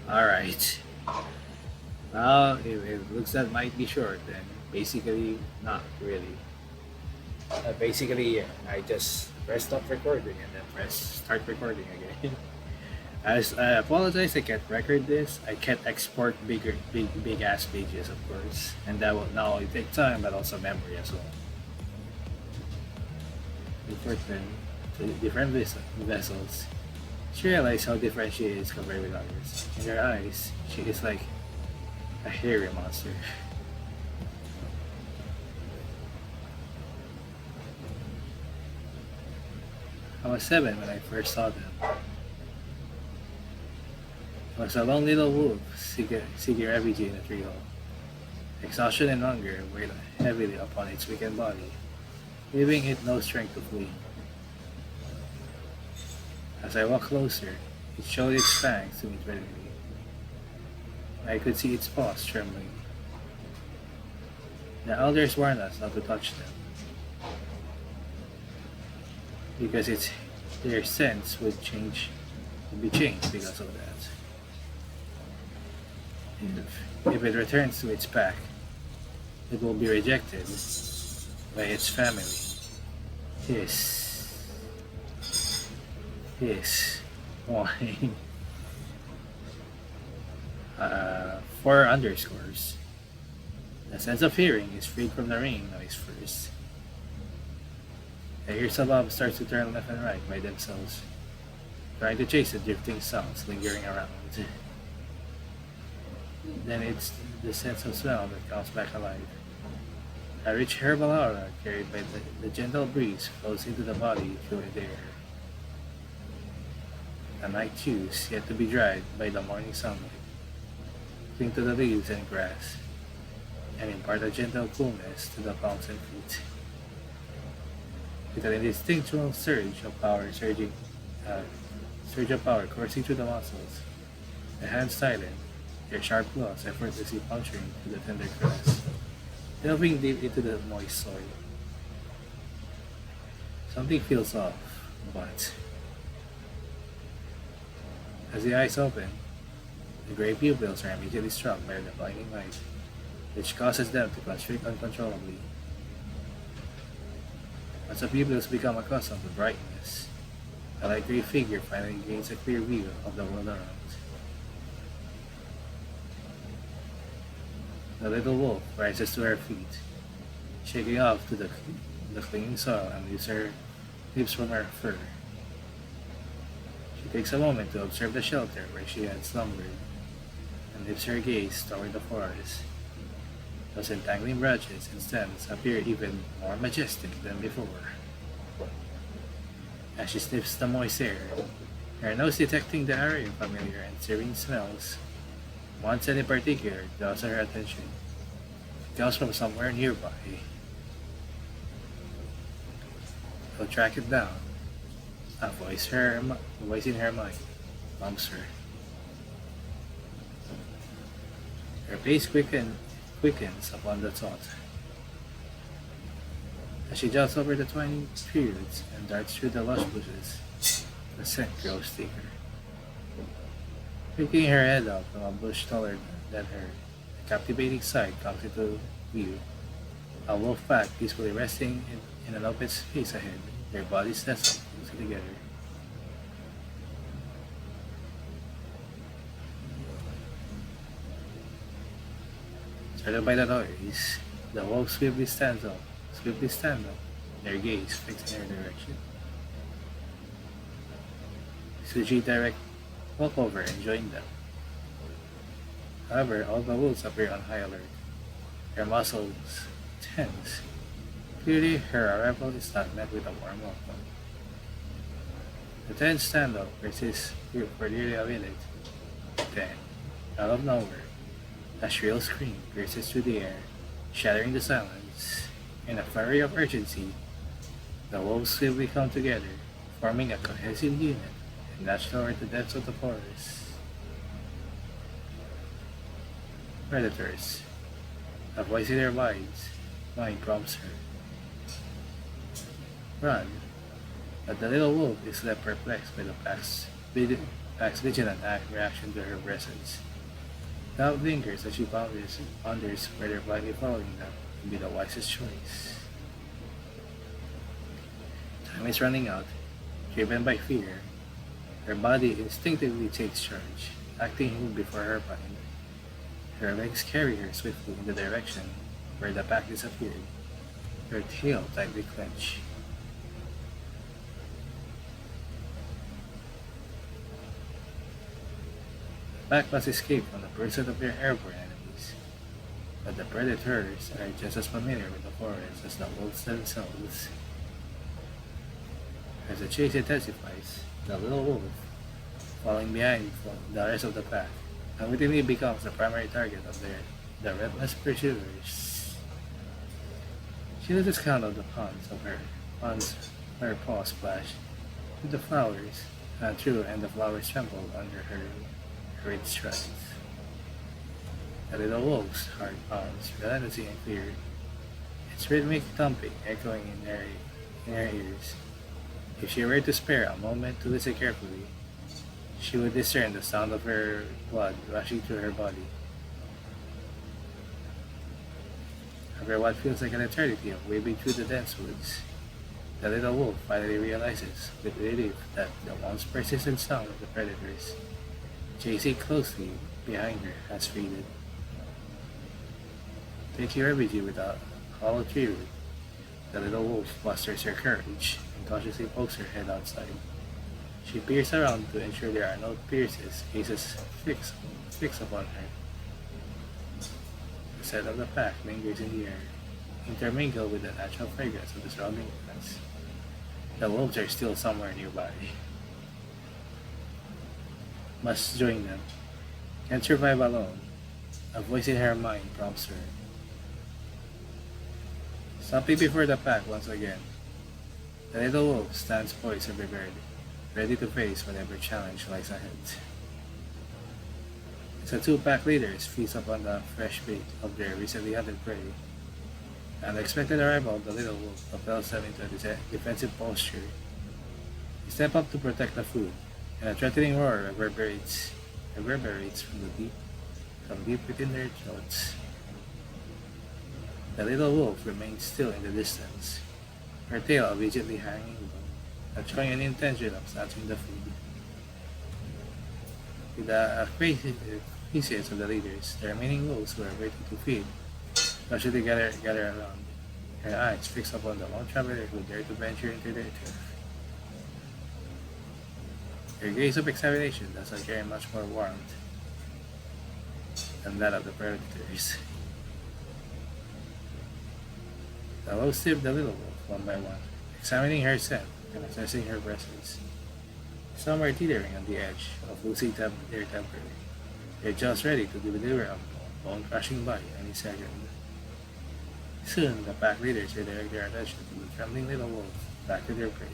Alright. Well, if it looks that might be short, then basically not really. Basically, I just press stop recording and then press start recording again. As I apologize, I can't record this. I can't export big ass pages, of course, and that will not only take time but also memory as well. Important to different vessels. She realized how different she is compared with others. In her eyes, she is like a hairy monster. I was 7 when I first saw them. It was a lone little wolf seeking refuge in a tree hole. Exhaustion and hunger weighed heavily upon its weakened body, leaving it no strength to flee. As I walked closer, it showed its fangs to me readily. I could see its paws trembling. The elders warned us not to touch them, because their sense would be changed because of that. If it returns to its pack, it will be rejected by its family. Hiss, hiss, whine. 4 underscores. The sense of hearing is freed from the ringing noise first. The ears above starts to turn left and right by themselves, trying to chase the drifting sounds lingering around. Then it's the sense of smell that comes back alive. A rich herbal aura carried by the gentle breeze flows into the body through the air. The night dews, yet to be dried by the morning sunlight, cling to the leaves and grass, and impart a gentle coolness to the palms and feet. With an instinctual surge of power coursing through the muscles, the hands silent, their sharp claws effortlessly puncturing through the tender grass, delving deep into the moist soil. Something feels off, but as the eyes open, the gray pupils are immediately struck by the blinding light, which causes them to constrict uncontrollably. As the pupils become accustomed to brightness, the light gray figure finally gains a clear view of the world around. The little wolf rises to her feet, shaking off the clinging soil and lifts her lips from her fur. She takes a moment to observe the shelter where she had slumbered, and lifts her gaze toward the forest. Those entangling branches and stems appear even more majestic than before. As she sniffs the moist air, her nose detecting the array of familiar and serene smells, one scent in particular draws her attention. It comes from somewhere nearby. She'll track it down. A voice in her mind bumps her. Her pace quickens upon the thought. As she jogs over the twining fields and darts through the lush bushes, the scent grows thicker. Picking her head up from a bush taller than her, a captivating sight comes into view. A wolf pack peacefully resting in an open space ahead, their bodies nestled closely together. Startled by the noise, the wolf swiftly stand up, their gaze fixed in her direction. Suji direct walk over and join them. However, all the wolves appear on high alert, their muscles tense. Clearly, her arrival is not met with a warm welcome. The tense standoff persists for nearly a minute. Then, out of nowhere, a shrill scream pierces through the air, shattering the silence. In a flurry of urgency, the wolves swiftly come together, forming a cohesive unit, and dash toward the depths of the forest. Predators. A voice in their mind prompts her. Run, but the little wolf is left perplexed by the pack's Pack's vigilant reaction to her presence. Doubt lingers as she ponders whether blindly following them would be the wisest choice. Time is running out. Driven by fear, her body instinctively takes charge, acting before her mind. Her legs carry her swiftly in the direction where the pack disappeared, her tail tightly clenched. The pack must escape from the pursuit of their airborne enemies, but the predators are just as familiar with the forest as the wolves themselves. As the chase intensifies, the little wolf, falling behind the rest of the pack, unwittingly becomes the primary target of the relentless pursuers. She loses count of the ponds her paws splash through the flowers, and the flowers tremble under her great strides. The little wolf's heart pounds relentlessly and clear, its rhythmic thumping echoing in her ears. If she were to spare a moment to listen carefully, she would discern the sound of her blood rushing through her body. After what feels like an eternity of waving through the dense woods, the little wolf finally realizes with relief that the once persistent sound of the predators, chasing closely behind her, has faded. Taking refuge with a hollow tree root, the little wolf musters her courage and cautiously pokes her head outside. She peers around to ensure there are no pierces, cases fixed upon her. The scent of the pack lingers in the air, intermingled with the natural fragrance of the surrounding plants. The wolves are still somewhere nearby. Must join them. Can't survive alone. A voice in her mind prompts her. Stopping before the pack once again, the little wolf stands poised and prepared, ready to face whatever challenge lies ahead. As the two pack leaders feast upon the fresh bait of their recently hunted prey, the unexpected arrival of the little wolf propels them into a defensive posture. They step up to protect the food, and a threatening roar reverberates from deep within their throats. The little wolf remains still in the distance, her tail obediently hanging low, not showing any intention of snatching the food. With the appreciation of the leaders, the remaining wolves who are waiting to feed gradually gather around, their eyes fixed upon the lone traveler who dared to venture into their turf. Their gaze of examination does not carry much more warmth than that of the predators. The wolves sniff the little wolf one by one, examining her scent and assessing her presence. Some are teetering on the edge of losing their temper, their jaws ready to deliver a bone-crushing bite any second. Soon, the pack leaders redirect their attention to the trembling little wolf back to their prey.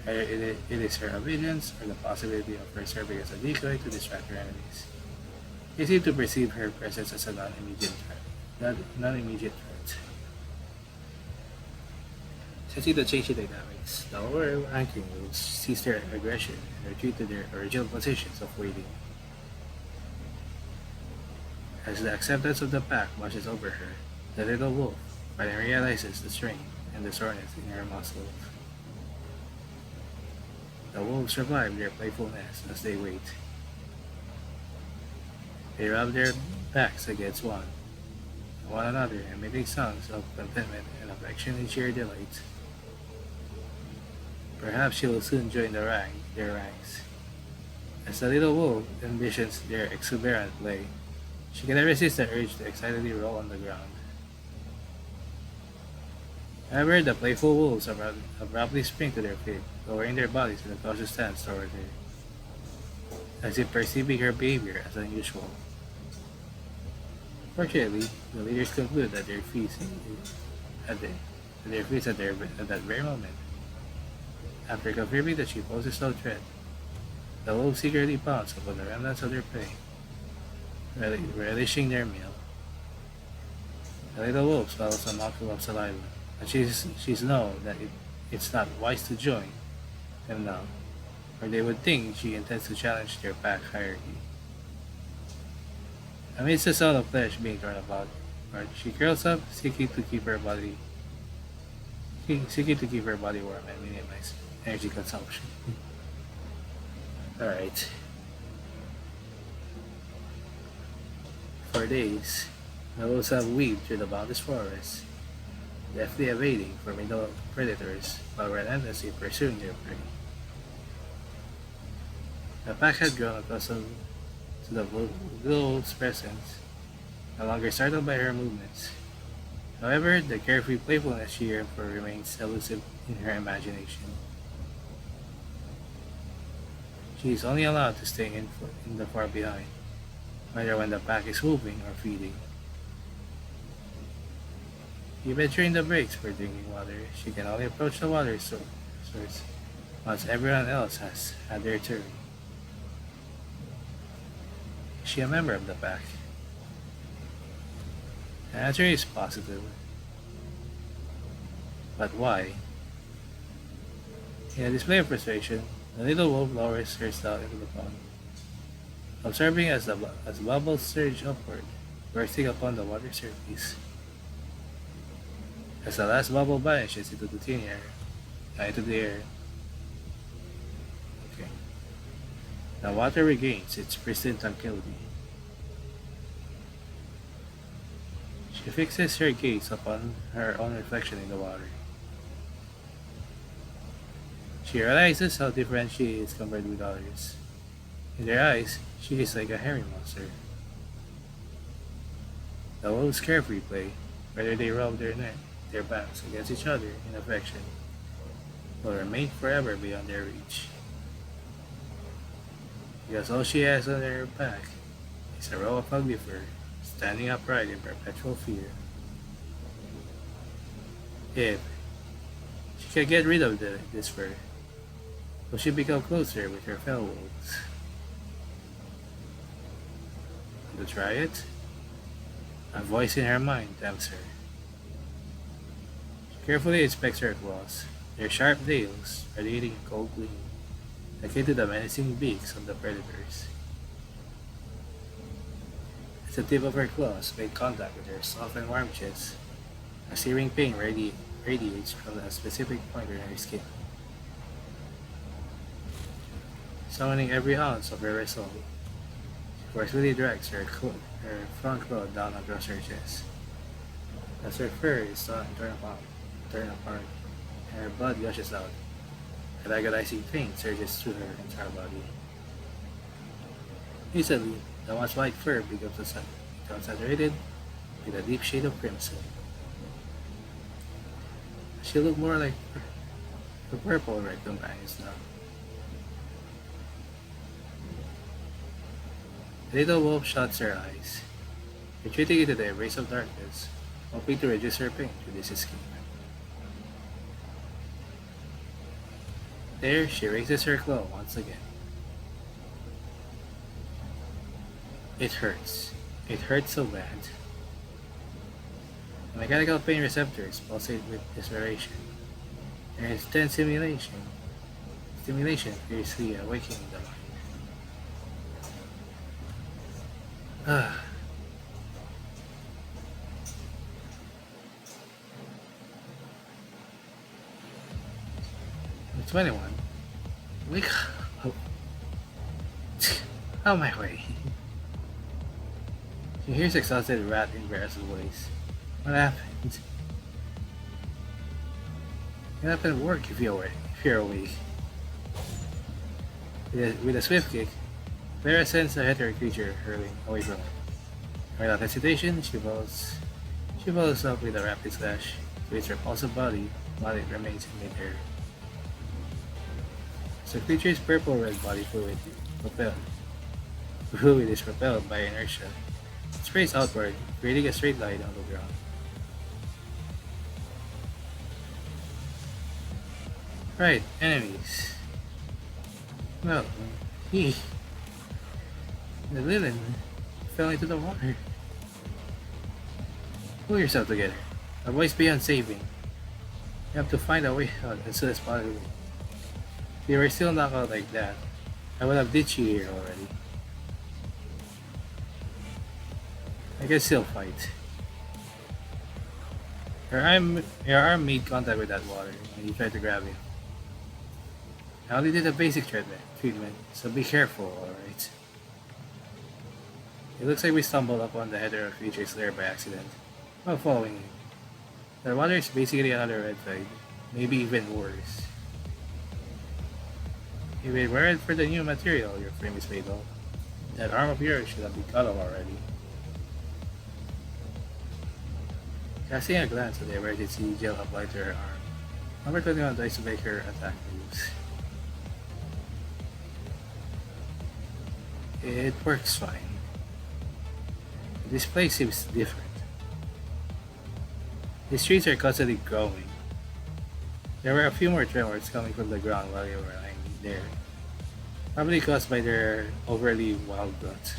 Either it is her obedience or the possibility of her serving as a decoy to distract her enemies. They seem to perceive her presence as a non-immediate threat. Sensing the changing dynamics, the lower ranking wolves cease their aggression and retreat to their original positions of waiting. As the acceptance of the pack washes over her, the little wolf finally realizes the strain and the soreness in her muscles. The wolves revive their playfulness as they wait. They rub their backs against one another, emitting sounds of contentment and affection in sheer delight. Perhaps she will soon join their ranks. As the little wolf envisions their exuberant play, she cannot resist the urge to excitedly roll on the ground. However, the playful wolves abruptly spring to their feet, lowering their bodies in a cautious stance toward her, as if perceiving her behavior as unusual. Fortunately, the leaders conclude that their feast at that very moment. After confirming that she poses no threat, the wolves secretly pounce upon the remnants of their prey, relishing their meal. The little wolf swallows a mouthful of saliva, and she's known that it's not wise to join them now. or they would think she intends to challenge their pack hierarchy. Amidst the sound of flesh being torn apart, she curls up, seeking to keep her body warm and minimize energy consumption. Alright. For days, the wolves have weaved through the boundless forest, deftly evading formidable predators while relentlessly pursuing their prey. The pack had grown accustomed to the wolf's presence, no longer startled by her movements. However, the carefree playfulness she yearned for remains elusive in her imagination. She is only allowed to stay in the far behind, whether when the pack is moving or feeding. Even during the breaks for drinking water, she can only approach the water source once everyone else has had their turn. Is she a member of the pack? The answer is positive. But why? In a display of frustration, the little wolf lowers her snout into the pond, observing as bubbles surge upward, bursting upon the water surface. As the last bubble vanishes into the air. Okay. The water regains its pristine tranquility. She fixes her gaze upon her own reflection in the water. She realizes how different she is compared with others. In their eyes, she is like a hairy monster. The wolves carefree play, whether they rub their backs against each other in affection, will remain forever beyond their reach. Because all she has on her back is a row of ugly fur, standing upright in perpetual fear. If she can get rid of this fur, will she become closer with her fellow wolves? To try it, a voice in her mind tempts her. She carefully inspects her claws, their sharp nails radiating a cold gleam, akin to the menacing beaks of the predators. As the tip of her claws made contact with her soft and warm chest, a searing pain radiates from a specific point in her skin. Summoning every ounce of her resolve, she forcefully drags her front claw down across her chest. As her fur is torn apart, and her blood gushes out, an agonizing pain surges through her entire body. Instantly, the once white fur becomes saturated with a deep shade of crimson. She looked more like her purple red companions now. The little wolf shuts her eyes, retreating into the embrace of darkness, hoping to reduce her pain through this escape. There, she raises her claw once again. It hurts. It hurts so bad. The mechanical pain receptors pulsate with desperation. There is intense stimulation fiercely awakening the mind. Ah. I'm 21. Wake up. On my way. She hears exhausted rat in Barrett's voice. What happened? Get up and work if you're awake. With a swift kick, Clara sends a heteroid creature hurling away from her. Without hesitation, she follows up with a rapid slash to its repulsive body while it remains in midair. The creature's purple-red body fluid is propelled by inertia. It sprays outward, creating a straight line on the ground. Right, enemies. Well, the villain fell into the water. Pull yourself together. A voice beyond saving. You have to find a way out as soon as possible. If you were still knocked out like that, I would have ditched you here already. I can still fight. Your arm made contact with that water when you tried to grab it. I only did a basic treatment, so be careful, alright? It looks like we stumbled upon the header of Creature's lair by accident. While following it. The water is basically another red tide, maybe even worse. If it weren't for the new material your frame is made of, that arm of yours should have been cut off already. Casting a glance at the emergency gel applied to her arm, number 21 tries to make her attack moves. It works fine. This place seems different. The streets are constantly growing. There were a few more tremors coming from the ground while you were lying there, probably caused by their overly wild growth.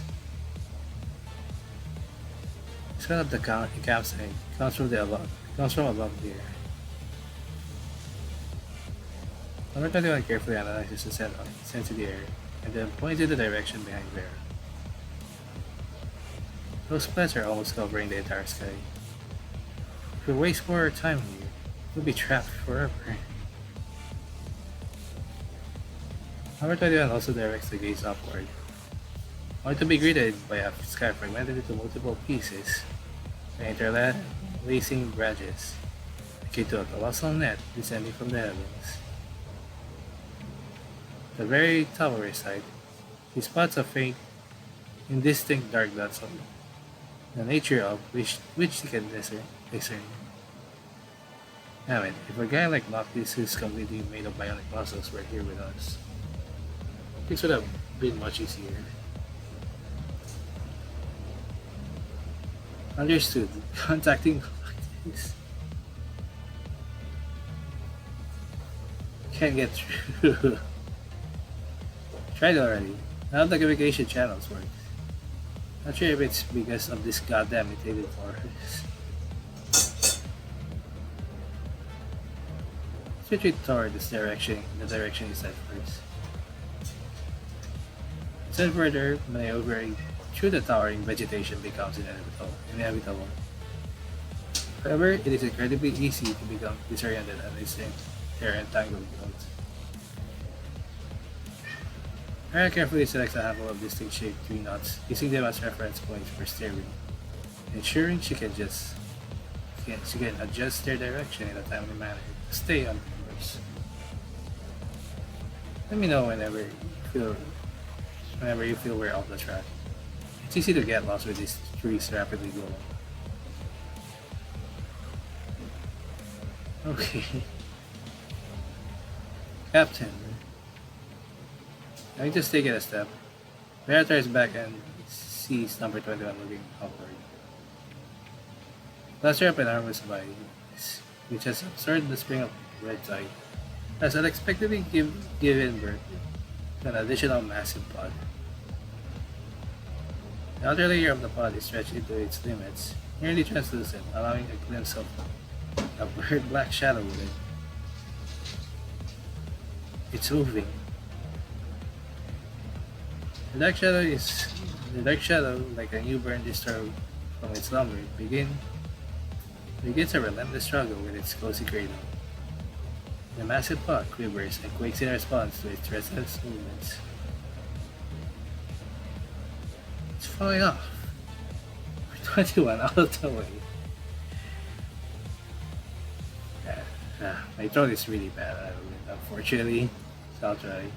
The smell of the campsite comes from above here. Number 21 carefully analyzes the sense of the air and then points in the direction behind Vera. Those plants are almost covering the entire sky. If we waste more time here, we'll be trapped forever. Number 21 also directs the gaze upward, only to be greeted by a sky fragmented into multiple pieces by interlacing branches, akin to a colossal net descending from the heavens. At the very top of her side, she spots a faint, indistinct dark dots of the nature of which she can discern. Damn it, if a guy like Noctis who's completely made of bionic muscles were here with us, things would have been much easier. Understood. Contacting Noctis. Can't get through. Tried already. None of the communication channels work. Not sure if it's because of this goddamn mutated forest. Switch it toward this direction, the direction you said first. Then further, maneuvering through the towering vegetation becomes inevitable. However, it is incredibly easy to become disoriented amidst their entangled growth. Ara carefully selects a handful of distinct shaped tree nuts, using them as reference points for steering, ensuring she can adjust their direction in a timely manner to stay on course. Let me know whenever you feel we're off the track. It's easy to get lost with these trees rapidly growing. Okay. Captain. I just take it a step. Vera turns back and sees number 21 looking upward. Cluster up an armless body, which has absorbed the spring of red tide, has unexpectedly given birth to an additional massive pod. The outer layer of the pod is stretched into its limits, nearly translucent, allowing a glimpse of a blurred black shadow within. It's moving. The dark shadow, like a newborn disturbed from its slumber, begins a relentless struggle with its cozy cradle. The massive pod quivers and quakes in response to its restless movements. It's falling off. We're 21 out of the way. My throat is really bad, unfortunately, so I'll try.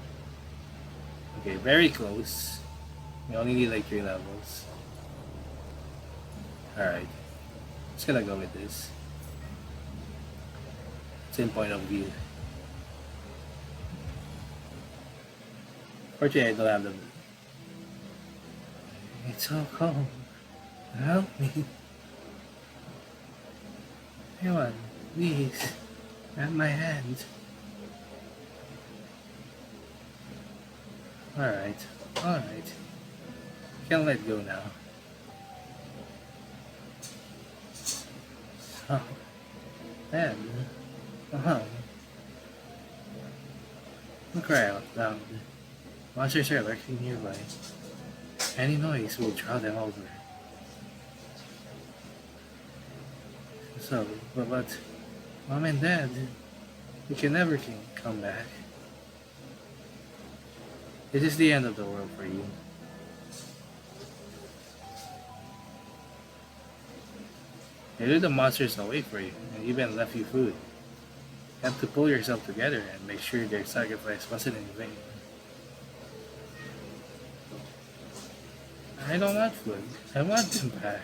Okay, very close. We only need like 3 levels. Alright. Just gonna go with this. It's in point of view. Fortunately, I don't have them. It's so cold. Help me. Anyone, please. Grab my hand. Alright. Alright. Can't let go now. Oh. And. Don't cry out loud. Monsters are lurking nearby. Any noise will draw them over. So, but Mom and Dad, you can never come back. This is the end of the world for you. They lured the monsters away for you, and even left you food. You have to pull yourself together and make sure their sacrifice wasn't in vain. I don't want food. I want them back.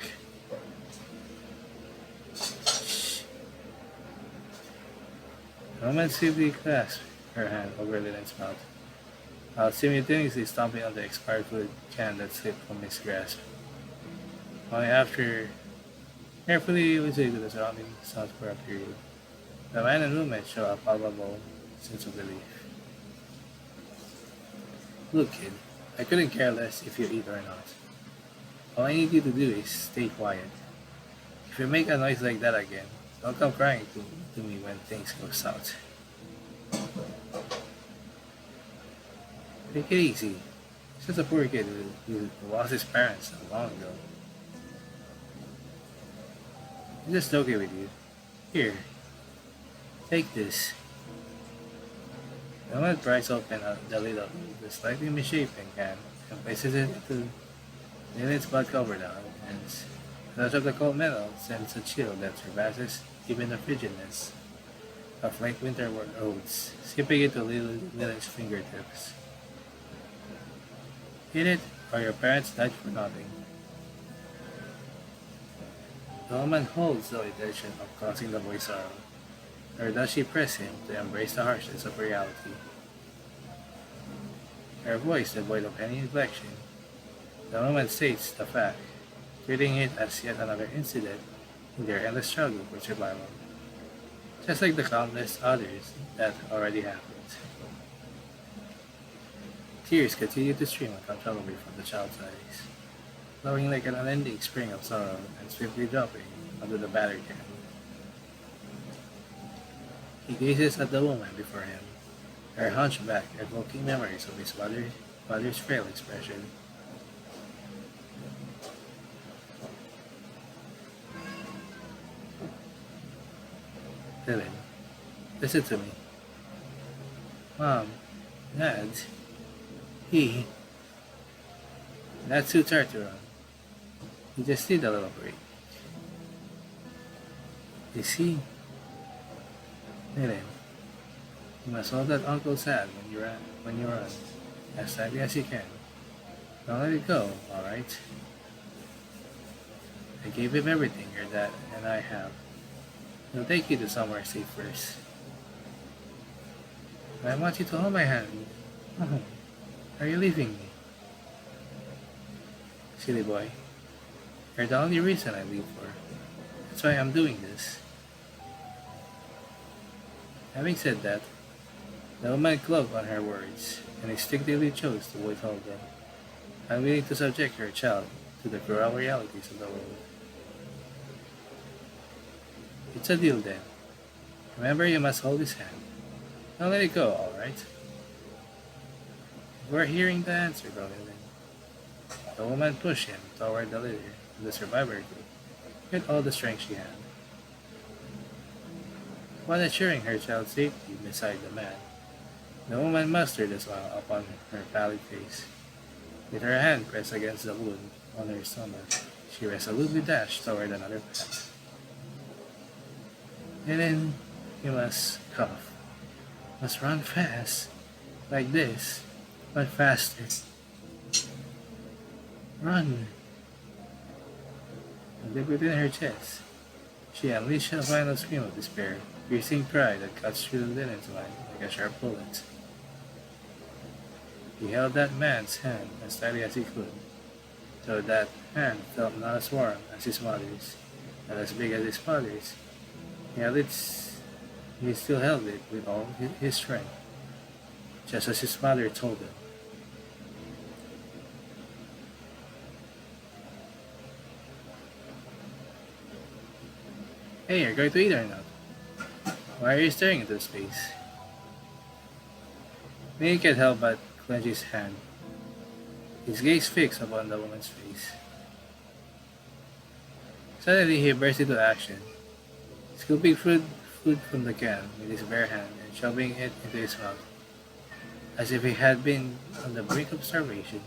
Shh. The woman simply clasped her hand over Lillian's mouth, while simultaneously stomping on the expired food can that slipped from his grasp. Only after carefully listening to the surrounding sounds for a period, the man and woman show a palpable sense of relief. Look, kid, I couldn't care less if you eat or not. All I need you to do is stay quiet. If you make a noise like that again, don't come crying to me when things go south. Take it easy. He's just a poor kid who lost his parents so long ago. I'm just joking with you. Here, take this. The woman pries open the lid of the slightly misshapen can and places it into Lillian's blood-covered hands. The touch of the cold metal sends a chill that surpasses even the frigidness of late winter roads, skipping into Lillian's fingertips. Eat it, or your parents died for nothing. The woman holds the intention of causing the boy sorrow, nor does she press him to embrace the harshness of reality. Her voice devoid of any inflection, the woman states the fact, treating it as yet another incident in their endless struggle for survival, just like the countless others that already happened. Tears continue to stream uncontrollably from the child's eyes, flowing like an unending spring of sorrow and swiftly dropping onto the battered can. He gazes at the woman before him, her hunchback evoking memories of his mother's frail expression. Lillian, listen to me. Mom, Dad, that's too tired to run. He just need a little break. You see, Lillian, you must hold that uncle's hand when you run, as tightly as you can. Don't let it go, alright? I gave him everything your dad and I have. He'll take you to somewhere safe first. But I want you to hold my hand. Oh, are you leaving me? Silly boy. You're the only reason I leave for. That's why I'm doing this. Having said that, the woman cloaked on her words and instinctively chose to withhold them, unwilling to subject her child to the cruel realities of the world. It's a deal then. Remember, you must hold his hand. Don't let it go, alright? We're hearing the answer, Lillian. The woman pushed him toward the leader of the survivor group with all the strength she had. While assuring her child's safety beside the man, the woman mustered a smile upon her pallid face. With her hand pressed against the wound on her stomach, she resolutely dashed toward another path. And then you must cough. Must run fast. Like this, but faster. Run! And deep within her chest, she unleashed a final scream of despair, piercing cry that cuts through Lillian's mind like a sharp bullet. He held that man's hand as tightly as he could, though that hand felt not as warm as his mother's, not as big as his father's. He still held it with all his strength, just as his mother told him. Hey, you're going to eat or not? Why are you staring into space? May can't help but clench his hand, his gaze fixed upon the woman's face. Suddenly he burst into action, scooping food from the can with his bare hand and shoving it into his mouth, as if he had been on the brink of starvation.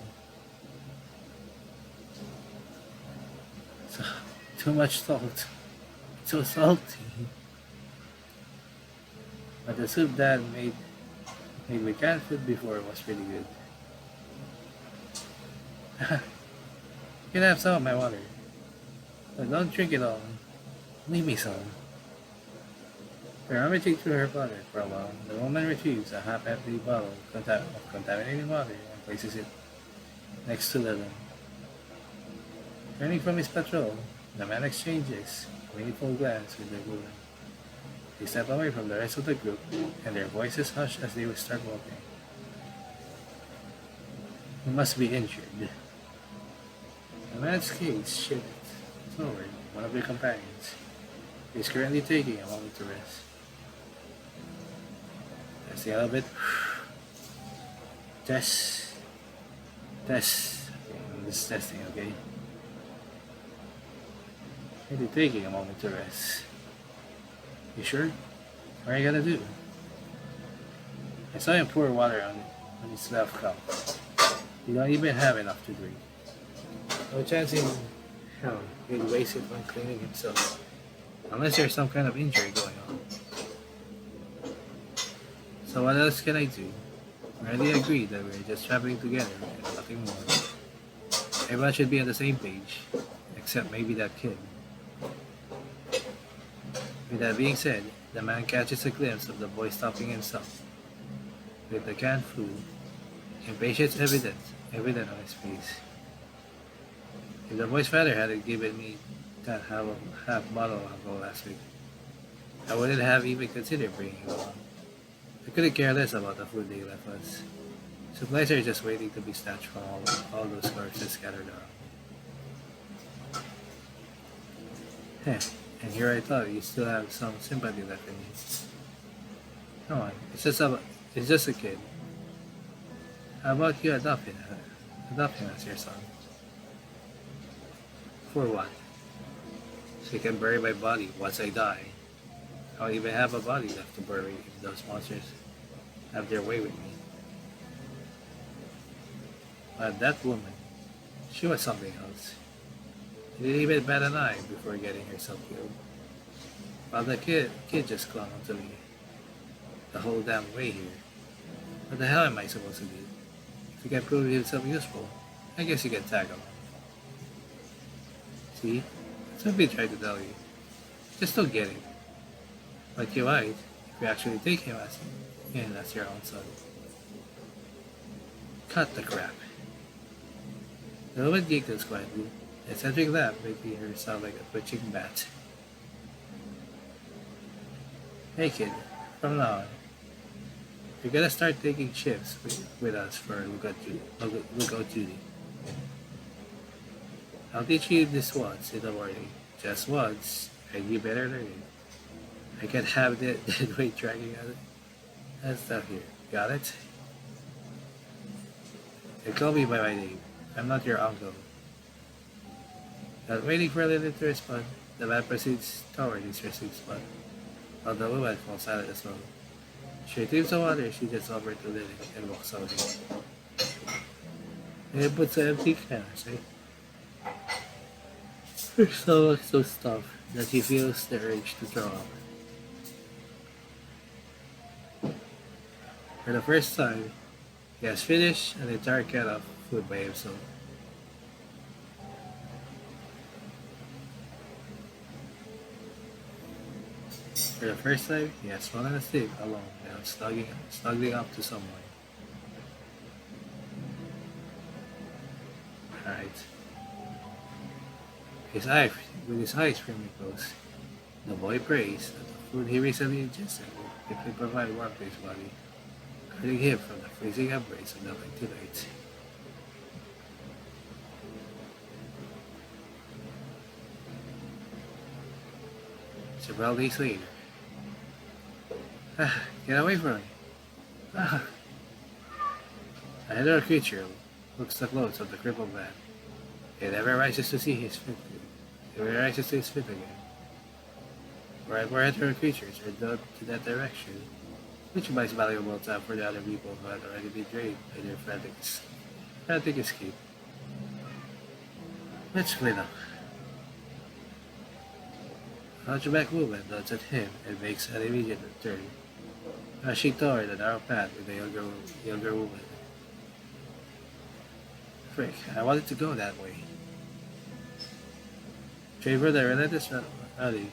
So, too much salt. It's so salty. But the soup Dad made with canned food before was pretty good. You can have some of my water, but don't drink it all. Leave me some. Rummaging through her bladder for a while, the woman retrieves a half-empty bottle of contaminated water and places it next to Lillian. Turning from his patrol, the man exchanges a meaningful glance with the woman. They step away from the rest of the group, and their voices hush as they start walking. He must be injured. The man's gaze shifts toward one of their companions. He is currently taking a moment to rest. That's the other bit. Test. Test. Okay, I'm just testing, okay? Maybe taking a moment to rest. You sure? What are you gonna do? I saw him pour water on his left cup. You don't even have enough to drink. No chance in hell he'd waste it on cleaning himself. Unless there's some kind of injury going on. So what else can I do? We already agreed that we're just traveling together and nothing more. Everyone should be on the same page. Except maybe that kid. With that being said, the man catches a glimpse of the boy stopping himself with the canned food, impatience evident on his face. If the boy's father hadn't given me that half bottle of alcohol last week, I wouldn't have even considered bringing it along. I couldn't care less about the food they left us. Supplies are just waiting to be snatched from all those corpses scattered around. Heh, and here I thought you still have some sympathy left in you. Come on, it's just a kid. How about you adopt him as your son? For what? So you can bury my body once I die. I don't even have a body left to bury if those monsters have their way with me. But that woman, she was something else. She didn't even bat an eye before getting herself killed. While the kid just clung onto me the whole damn way here. What the hell am I supposed to do? If he can prove himself useful, I guess you can tag along. See? That's what I've been trying to tell you. Just don't get it. But you're right, if you actually take him as your own son. Cut the crap. The woman giggles quietly, a eccentric laugh making her sound like a twitching bat. Hey kid, from now on, you're gonna start taking shifts with us for lookout duty. I'll teach you this once in the morning, just once, and you better learn it. I can't have the dead weight dragging and stuff here. Got it? And call me by my name. I'm not your uncle. Not waiting for Lily to respond, the man proceeds toward his resting spot, while the woman falls silent as well. She retrieves the water she just offered to Lily and walks away. And puts the empty can, right? Her stomach so stuffed that he feels the urge to throw up. For the first time, he has finished an entire can of food by himself. For the first time, he has fallen asleep alone without snuggling up to someone. Alright. With his eyes firmly closed, the boy prays that the food he recently ingested will quickly provide warmth to his body, guarding him from the freezing embrace of the winter night. Several days later. Get away from me. Another creature looks the clothes of the crippled man. It never rises to see his feet. It never rises to his feet again. More hetero creatures are dug to that direction, which buys valuable time for the other people who had already been drained by their frantic escape. Let's clean up. Hunchback woman nods at him and makes an immediate turn, rushing toward the narrow path with the younger woman. Frick, I wanted to go that way. Trained the relentless rally,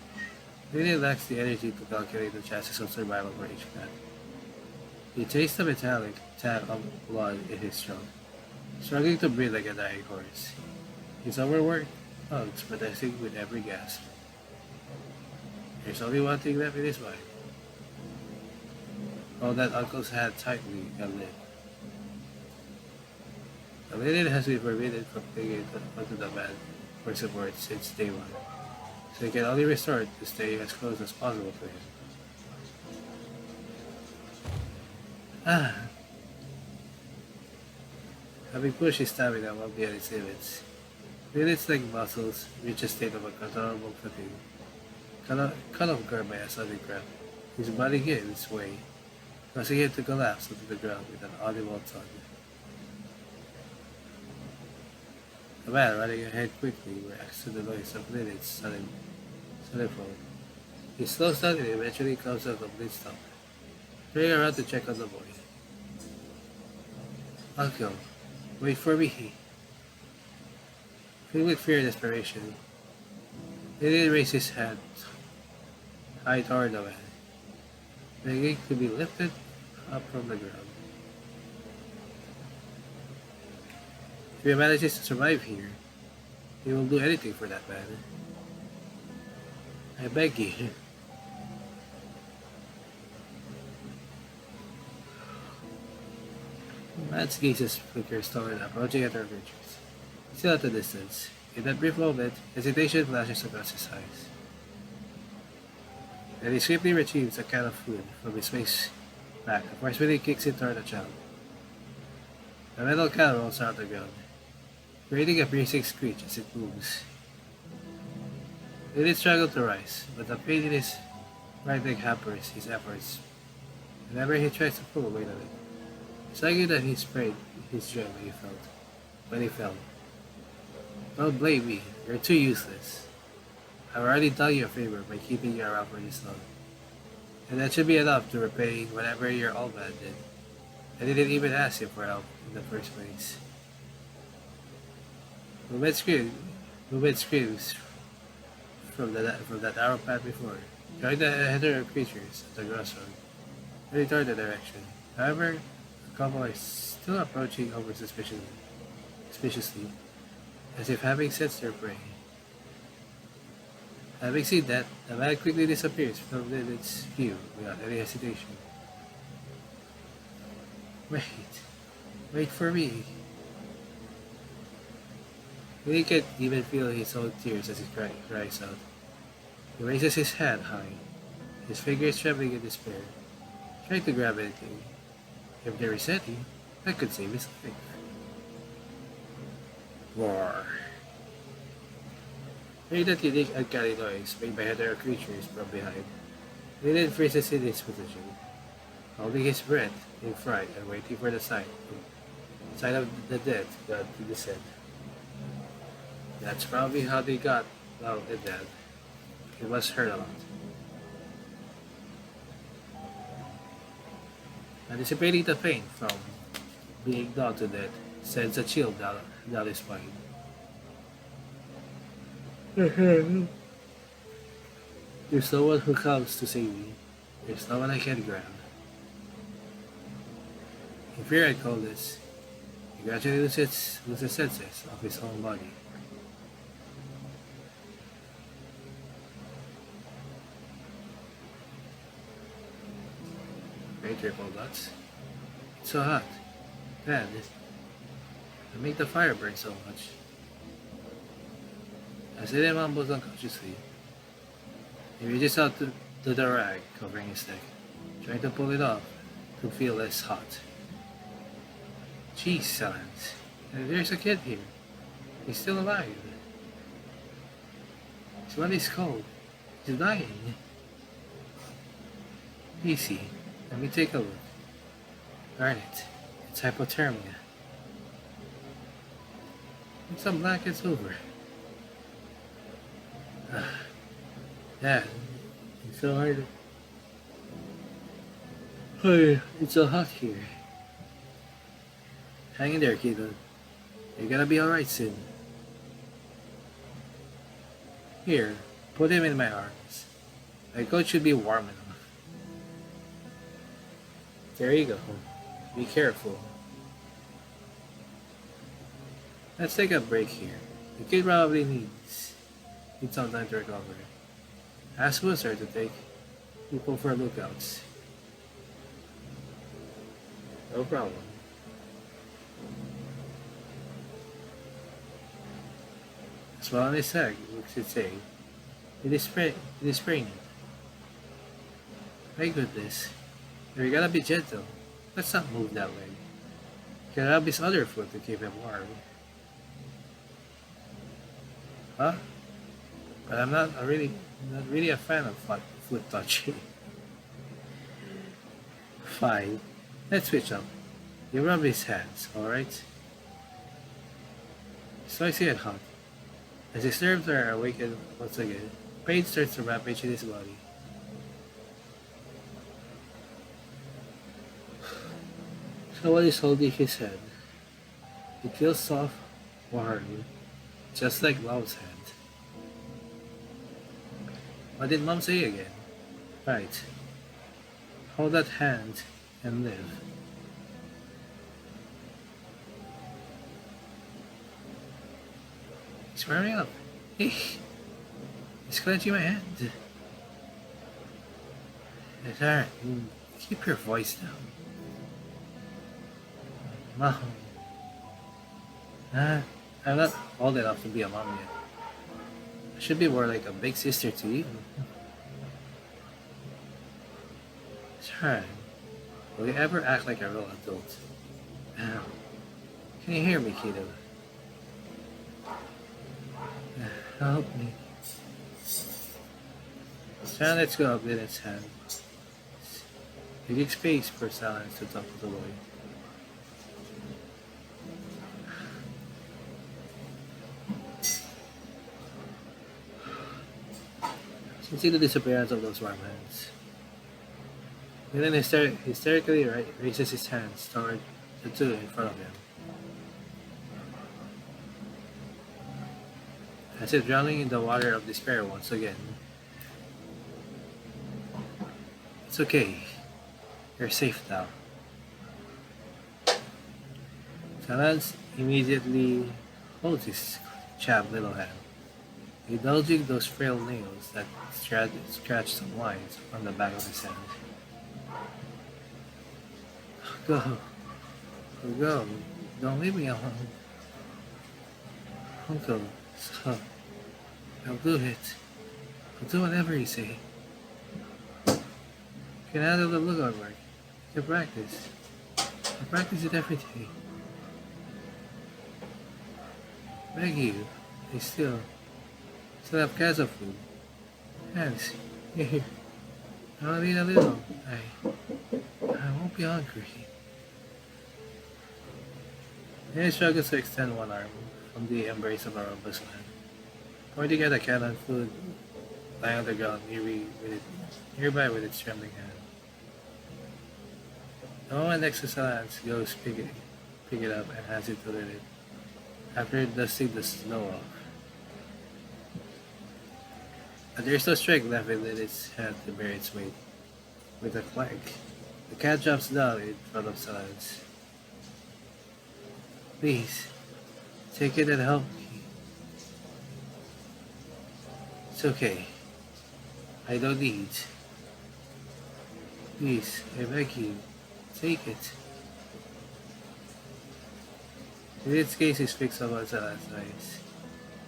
really lacks the energy to calculate the chances of survival for each man. He tastes the metallic tang of blood in his throat, struggling to breathe like a dying horse. His overworked lungs protesting with every gasp. There's only one thing left in his mind. Hold that uncle's hand tightly and live. The linen has been forbidden from clinging onto the man for support since day one, so he can only resort to staying as close as possible to him. Having pushed his stamina well beyond its limits, Lilith's leg muscles reach a state of uncontrollable fatigue. Caught off guard by a sudden cramp, his body gave its way, causing him to collapse onto the ground with an audible thud. The man running ahead quickly reacts to the noise of Lilith's sudden fall. He slows down and eventually comes to a complete stop, turning around to check on the boy. Uncle, wait for me. Filled with fear and desperation, Lilith raised his hand high toward the man, begging to be lifted up from the ground. If he manages to survive here, he will do anything for that man. I beg you. The man's gazes flickers toward approaching other creatures. Still at a distance, in that brief moment, hesitation flashes across his eyes. Then he swiftly retrieves a can of food from his waist back and forcefully kicks it toward the child. The metal can rolls out the ground, creating a piercing screech as it moves. Lilith struggled to rise, but the pain in his right leg hampers his efforts whenever he tries to pull away on it. It's likely that he sprained his jaw when he fell. Don't blame me, you're too useless. I've already done you a favor by keeping you around for this long. And that should be enough to repay whatever your old man did. I didn't even ask you for help in the first place. Movement screams from that arrow path before, joined the hetero creatures at the crossroad, and returned the direction. However, the couple are still approaching over suspiciously, as if having sensed their prey. Having seen that, the man quickly disappears from Lilith's view without any hesitation. Wait for me. Lily can't even feel his own tears as he cries out. He raises his hand high, his fingers trembling in despair, trying to grab anything. If there is any, that could save his life. Roar. Hearing that unique uncanny noise made by hetero creatures from behind, Lilith freezes in his position, holding his breath in fright and waiting for the sign of the dead god to descend. That's probably how they got out and dead. It must hurt a lot. Anticipating the pain from being knocked to death sends a chill down his spine. There's no one who comes to save me. There's no one I can grab. In fear and coldness, he gradually loses senses of his own body. Great triple nuts. It's so hot. Man, I make the fire burn so much. As Lilith mumbles unconsciously, he reaches out to the rag covering his neck, trying to pull it off to feel less hot. Jeez, Silence. There's a kid here. He's still alive. His body's cold. He's dying. Easy. Let me take a look. Darn it. It's hypothermia. Put some blankets over. Dad, it's so hard. Hey, it's so hot here. Hang in there, kiddo. You're gonna be alright soon. Here, put him in my arms. My coat should be warm enough. There you go. Be careful. Let's take a break here. The kid probably needs some time to recover. Ask Wizard to take people for lookouts. No problem. As well on his head, we should say. It is spraying. My goodness. We gotta be gentle. Let's not move that way. Can rub his other foot to keep him warm. Huh? But I'm not really a fan of foot touching. Fine. Let's switch up. You rub his hands, alright? Spicy and hot. As his nerves are awakened once again, pain starts to rampage in his body. Someone is holding his head. It feels soft, warm, just like Mom's hand. What did Mom say again? Right. Hold that hand and live. He's warming up. Hey, he's clenching my hand. Alright, keep your voice down. Mom. I'm not old enough to be a mom yet. I should be more like a big sister to you. Alright. Will you ever act like a real adult? Can you hear me, kiddo? Help me. Now let's go up in its hand. He gives space for Silence to talk to the boy. You can see the disappearance of those warm hands. And then hysterically raises his hands toward the two in front of him. As if drowning in the water of despair once again. It's okay. You're safe now. Silence immediately holds his chapped little hand, indulging those frail nails that scratch some lines on the back of his hand. Go. Go. Don't leave me alone. Uncle, stop. I'll do it. I'll do whatever you say. You can handle the lookout work. You can practice. I practice it every day. Beg you. I still have cans of food. Hands. Here. I'll eat a little. I won't be hungry. Then he struggles to extend one arm from the embrace of a robust man, pointing at a can of food lying on the ground nearby with its trembling hand. The moment next to Silence goes pick it up and hands it to Lilith, after dusting the snow off. But there's no strength left in Lilith's hand to bear its weight. With a clank, the cat jumps down in front of Silence. Please, take it and help me. It's okay. I don't need. Please, I beg you, take it. Lilith's gaze is fixed on Silence's eyes,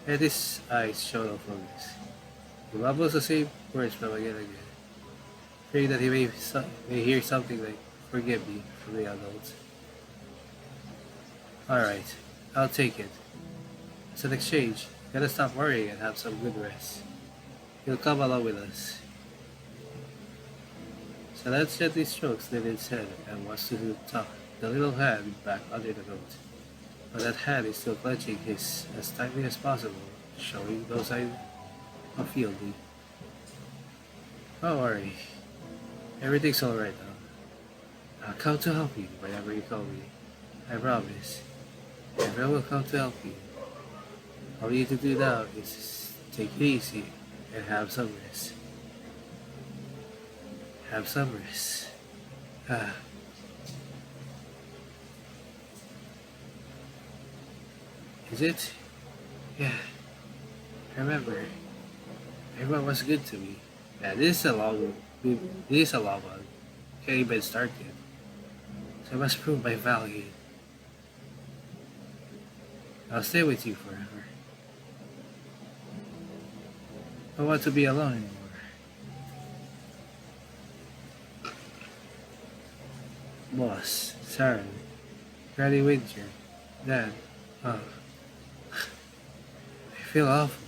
and his eyes show no focus. He mumbles the same words from again and again, praying that he may hear something like, "Forgive me," from the adults. Alright, I'll take it. As an exchange, you gotta stop worrying and have some good rest. You'll come along with us. Celeste gently strokes David's head and wants to tuck the little hand back under the coat. But that hand is still clenching his as tightly as possible, showing no sign of yielding. Don't worry, everything's alright now. I'll come to help you whenever you call me. I promise. Everyone will come to help you. All you need to do now is take it easy and have some rest. Have some rest. Ah. Is it? Yeah. Remember, everyone was good to me. Yeah, this is a long one. Can't even start yet. So I must prove my value. I'll stay with you forever. I don't want to be alone anymore. Boss, Sharon, Granny Winter, Dad, oh, I feel awful.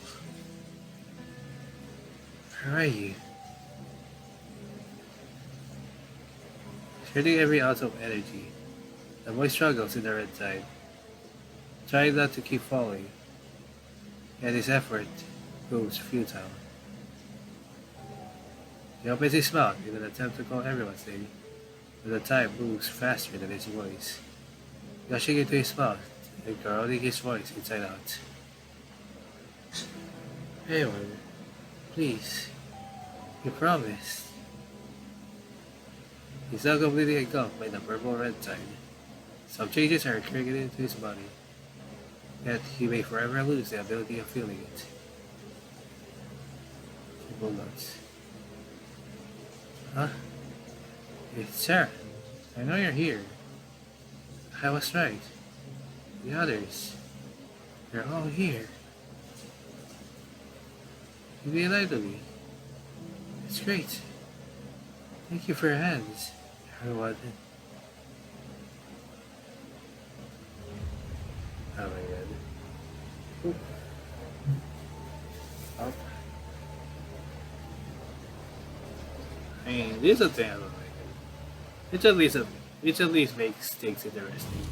Where are you? Shedding every ounce of energy, the boy struggles in the red tide, trying not to keep falling, yet his effort proves futile. He opens his mouth in an attempt to call everyone's name, but the time moves faster than his voice, gushing into his mouth and corroding his voice inside out. Anyone, please, you promised. He's now completely engulfed by the purple red tide. Some changes are occurring into his body, yet he may forever lose the ability of feeling it. Simple notes. Huh? It's Sarah. I know you're here. I was right. The others. They're all here. You realize to me. It's great. Thank you for your hands, everyone. Oh my god. Ooh. Up. I mean, this is a thing I don't like. Which at least makes things interesting.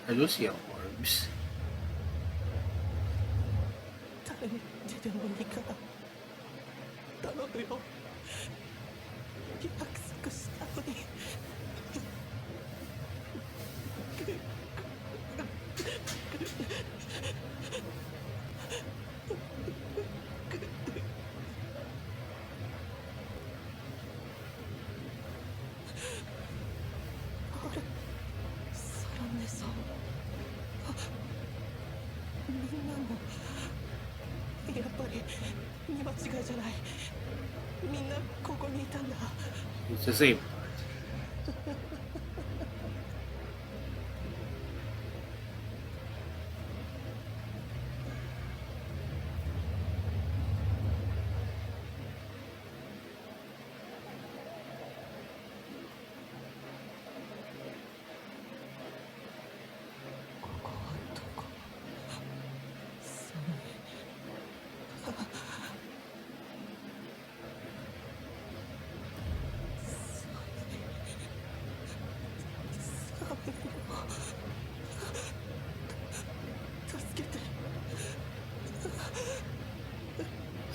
Are those yellow orbs? 誰に出てもいいから頼むよ約束したのにあれサランネさんみんなもやっぱり見間違いじゃないみんなここにいたんだ It's the same part.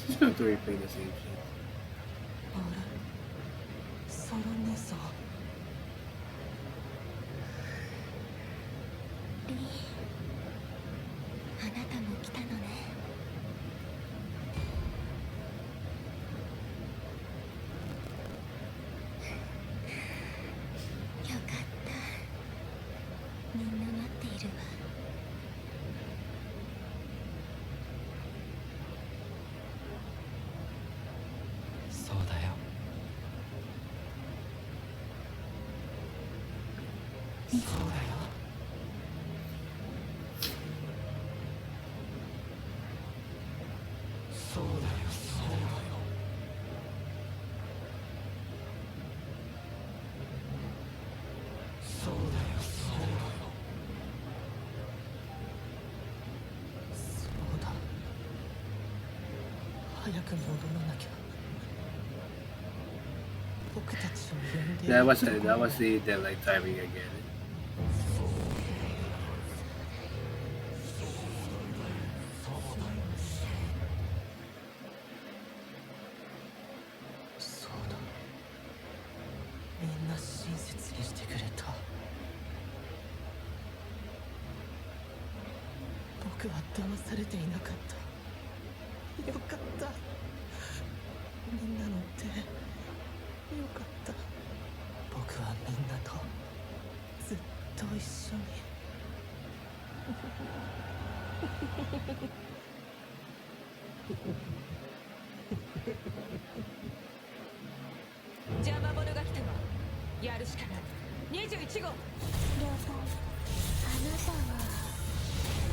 She's going to replay the same shit. あれサランネさんリーあなたも来たのねそうだよ。そうだよ、そうだよ。そうだよ、そうだよ。そうだ。早く戻らなきゃ。僕たちを呼んでいる That was the deadline timing again. そうだ。みんな親切にしてくれた。僕は騙されていなかった。よかった。みんなの手、よかった。僕はみんなとずっと一緒に。邪魔者が来たわ。やるしかない。21号。了解。あなたは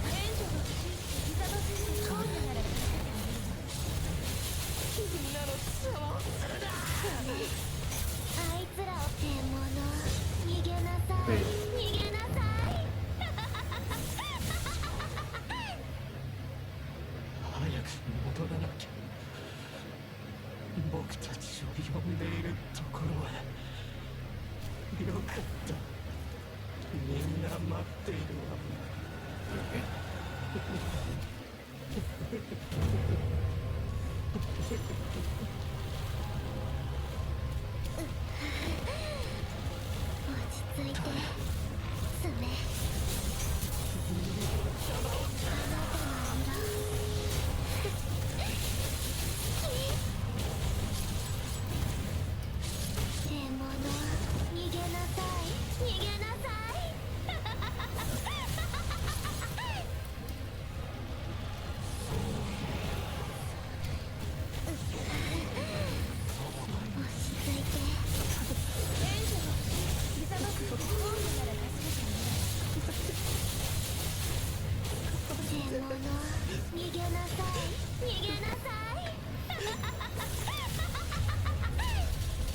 援助のギザバス今夜なら助けてあげる。みんなの邪魔をするな。あいつらを逃げなさい。 Wait. 逃げなさい。早く戻らなきゃ。僕たちを呼んでいるところへ。よかった。みんな待っているわ。落ち着いて。爪。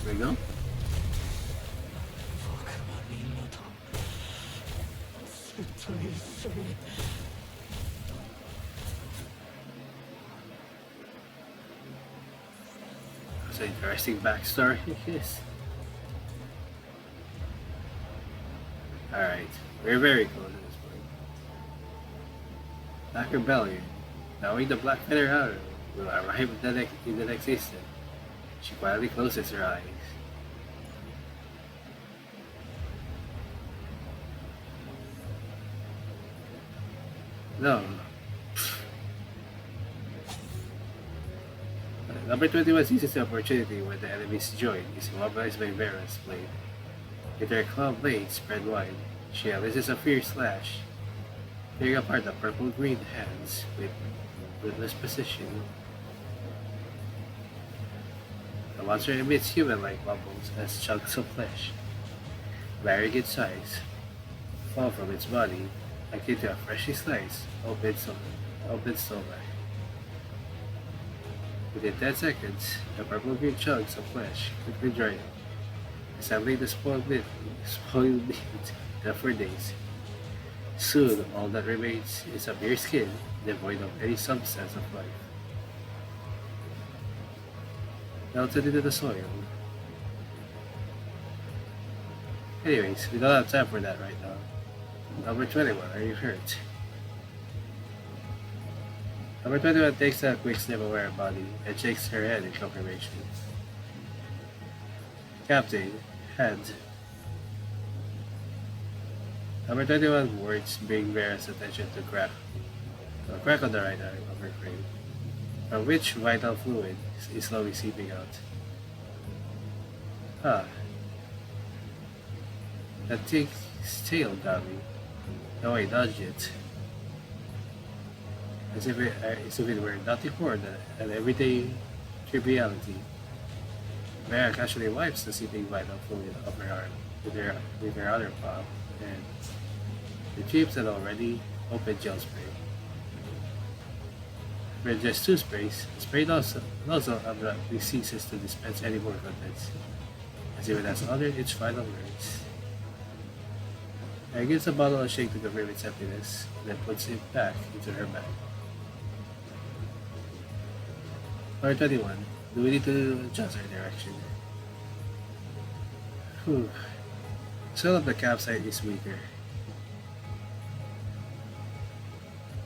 There we go. 僕はみんなとずっと一緒に。That's an interesting backstory. Yes. Alright, we're very close at this point. Black Rebellion. Knowing the Black Feather Hunter will arrive in the next instant. She quietly closes her eyes. No. Number 21 seizes the opportunity when the enemy's joint is immobilized by Vera's blade. With her claw blade spread wide, she unleashes a fierce slash, tearing apart the purple-green hands with ruthless precision. The monster emits human-like bubbles as chunks of flesh, varying in size, fall from its body, akin to a freshly sliced, open stomach. Within 10 seconds, the purple-green chunks of flesh quickly dry up, resembling the spoiled meat left for days. Soon, all that remains is a mere skin, devoid of any substance of life. Melted into the soil. Anyways, we don't have time for that right now. Number 21, are you hurt? Number 21 takes a quick sniff of her body and shakes her head in confirmation. Captain, hand. Number 21 words bring Vera's attention to a crack on the right arm of her frame, from which vital fluid is slowly seeping out. Ah. That thing's tail got me. No, I dodged it. As if it were nothing more than an everyday triviality. Vera casually wipes the seeping vital fluid of her arm with her other palm. and retrieves an already open gel spray. With just 2 sprays, the spray nozzle abruptly ceases to dispense any more contents, as if it has uttered its final words. Mary gives the bottle a shake to confirm its emptiness, and then puts it back into her bag. Number 21. Do we need to adjust our direction? Whew. The smell of the campsite is weaker,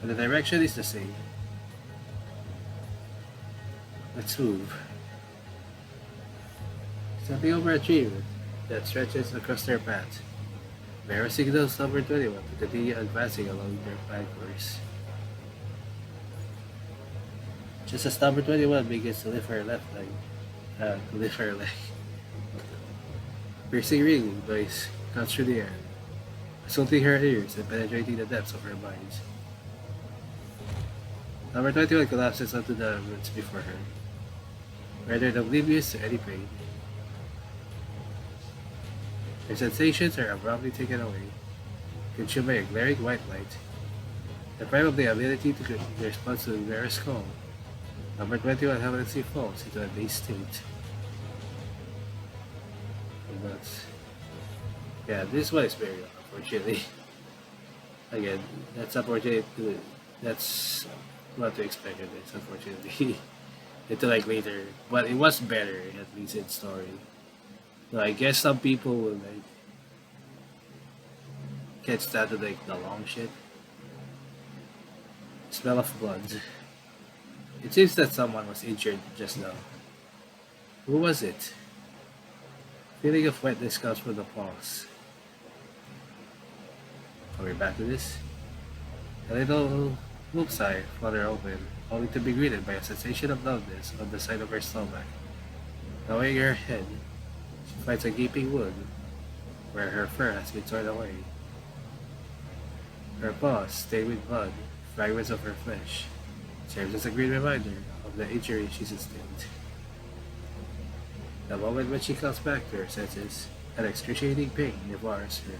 but the direction is the same. Let's move. Stepping over a tree root that stretches across their path, Mara signals number 21 to continue advancing along their planned course. Just as number 21 begins to lift her leg, piercing ringing noise cuts through the air, assaulting her ears and penetrating the depths of her mind. Number 21 collapses onto the roots before her, rendered oblivious to any pain. Her sensations are abruptly taken away, consumed by a glaring white light. Deprived of the ability to respond to Vera's call, number 21 helplessly falls into a dazed state. But, yeah, this one is very unfortunately. Again, that's unfortunate. That's what to expect of this, unfortunately. Until like later, but it was better at least in story. So I guess some people will like can't stand like the long shit. Smell of blood. It seems that someone was injured just now. Who was it? Feeling of wetness comes from the paws. Are we back to this? A little Wolf's eye flutter open, only to be greeted by a sensation of numbness on the side of her stomach. Lowering her head, she finds a gaping wound where her fur has been torn away. Her paws, stained with blood, fragments of her flesh, serves as a great reminder of the injury she sustained. The moment when she comes back to her senses, an excruciating pain devours her.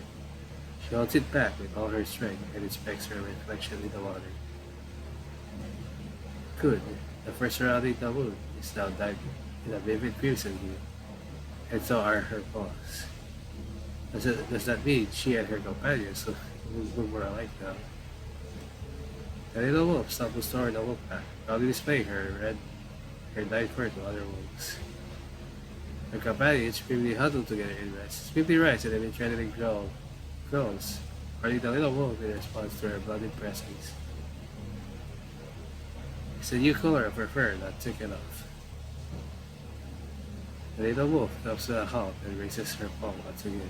She holds it back with all her strength and inspects her reflection in the water. Good. The first surrounding the wound is now dyed in a vivid crimson hue, and so are her paws. Does that mean she and her companions look more alike now? The little wolf stumbles toward the wolf pack, proudly displaying her dyed fur to other wolves. Her companions grimly huddle together in rest, swiftly rise and emit threatening growls, guarding the little wolf in response to her bloody presence. It's the new color of her fur not taken off. The little wolf comes to a halt and raises her paw once again.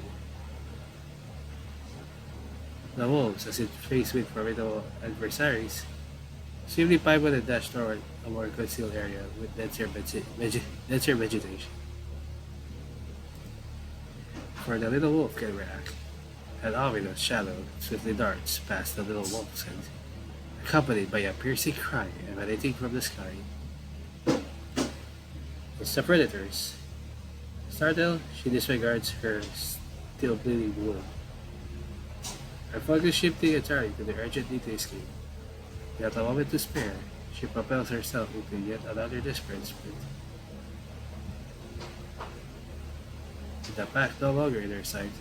The wolves, as if faced with formidable adversaries, swiftly pivot and dash toward a more concealed area with denser vegetation. Before the little wolf can react, an ominous shadow swiftly darts past the little wolf's head, accompanied by a piercing cry emanating from the sky. It's the predators. Startled, she disregards her still bleeding wound. Her focus shifting entirely to the urgent need to escape. Without a moment to spare, she propels herself into yet another desperate sprint. With the pack no longer in her sight,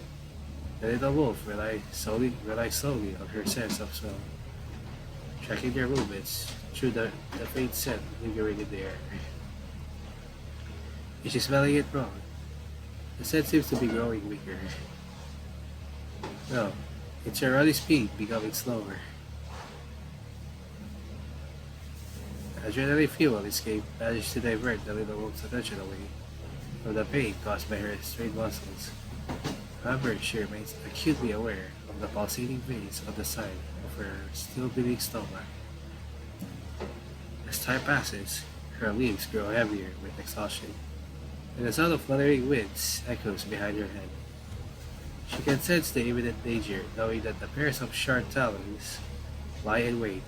the little wolf relies solely on her sense of smell, tracking their movements through the faint scent lingering in the air. Is she smelling it wrong? The scent seems to be growing weaker. No, it's her running speed becoming slower. The adrenaline fuel escape managed to divert the little wolf's attention away from the pain caused by her strained muscles. However, she remains acutely aware of the pulsating veins on the side of her still beating stomach. As time passes, her limbs grow heavier with exhaustion, and the sound of fluttering winds echoes behind her head. She can sense the imminent danger, knowing that the pairs of sharp talons lie in wait,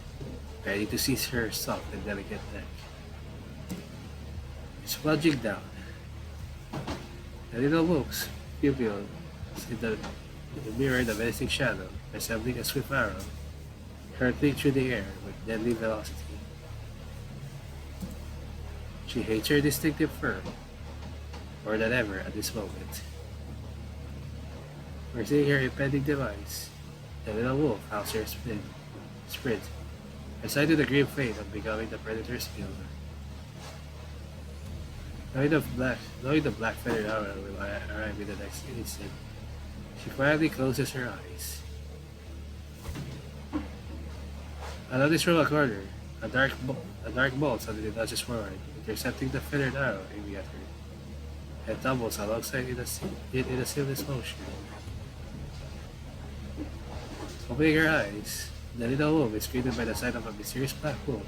ready to seize her soft and delicate neck. It's plunging down. The little wolf's pupils mirrored a menacing shadow, resembling a swift arrow, hurtling through the air with deadly velocity. She hates her distinctive fur more than ever at this moment. Foreseeing her impending demise, the little wolf howls her sprint, resigned to the grim fate of becoming the predator's meal. Knowing the black feathered owl will arrive in the next instant, she quietly closes her eyes. Another from a corner, a dark bolt suddenly dodges forward, intercepting the feathered arrow aiming at her, and tumbles alongside in a seamless motion. Opening her eyes, the little wolf is greeted by the sight of a mysterious black wolf,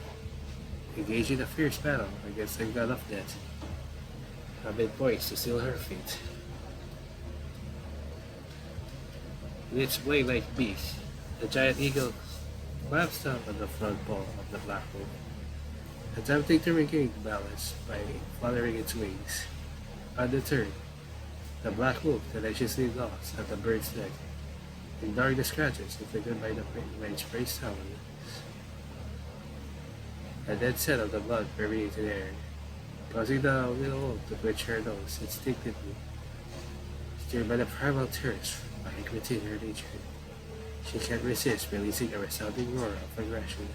engaging in a fierce battle against the god of death, amid poised to seal her fate. In its blade-like beak, the giant eagle clamps down on the front paw of the black wolf, attempting to regain balance by fluttering its wings. Undeterred, the black wolf tenaciously gnaws at the bird's neck, ignoring the scratches inflicted by its prey's talons. A dead scent of the blood permeates the air, causing the little wolf to twitch her nose instinctively. Stirred by the primal thirst by equity in her nature, she can't resist releasing a resounding roar of aggression.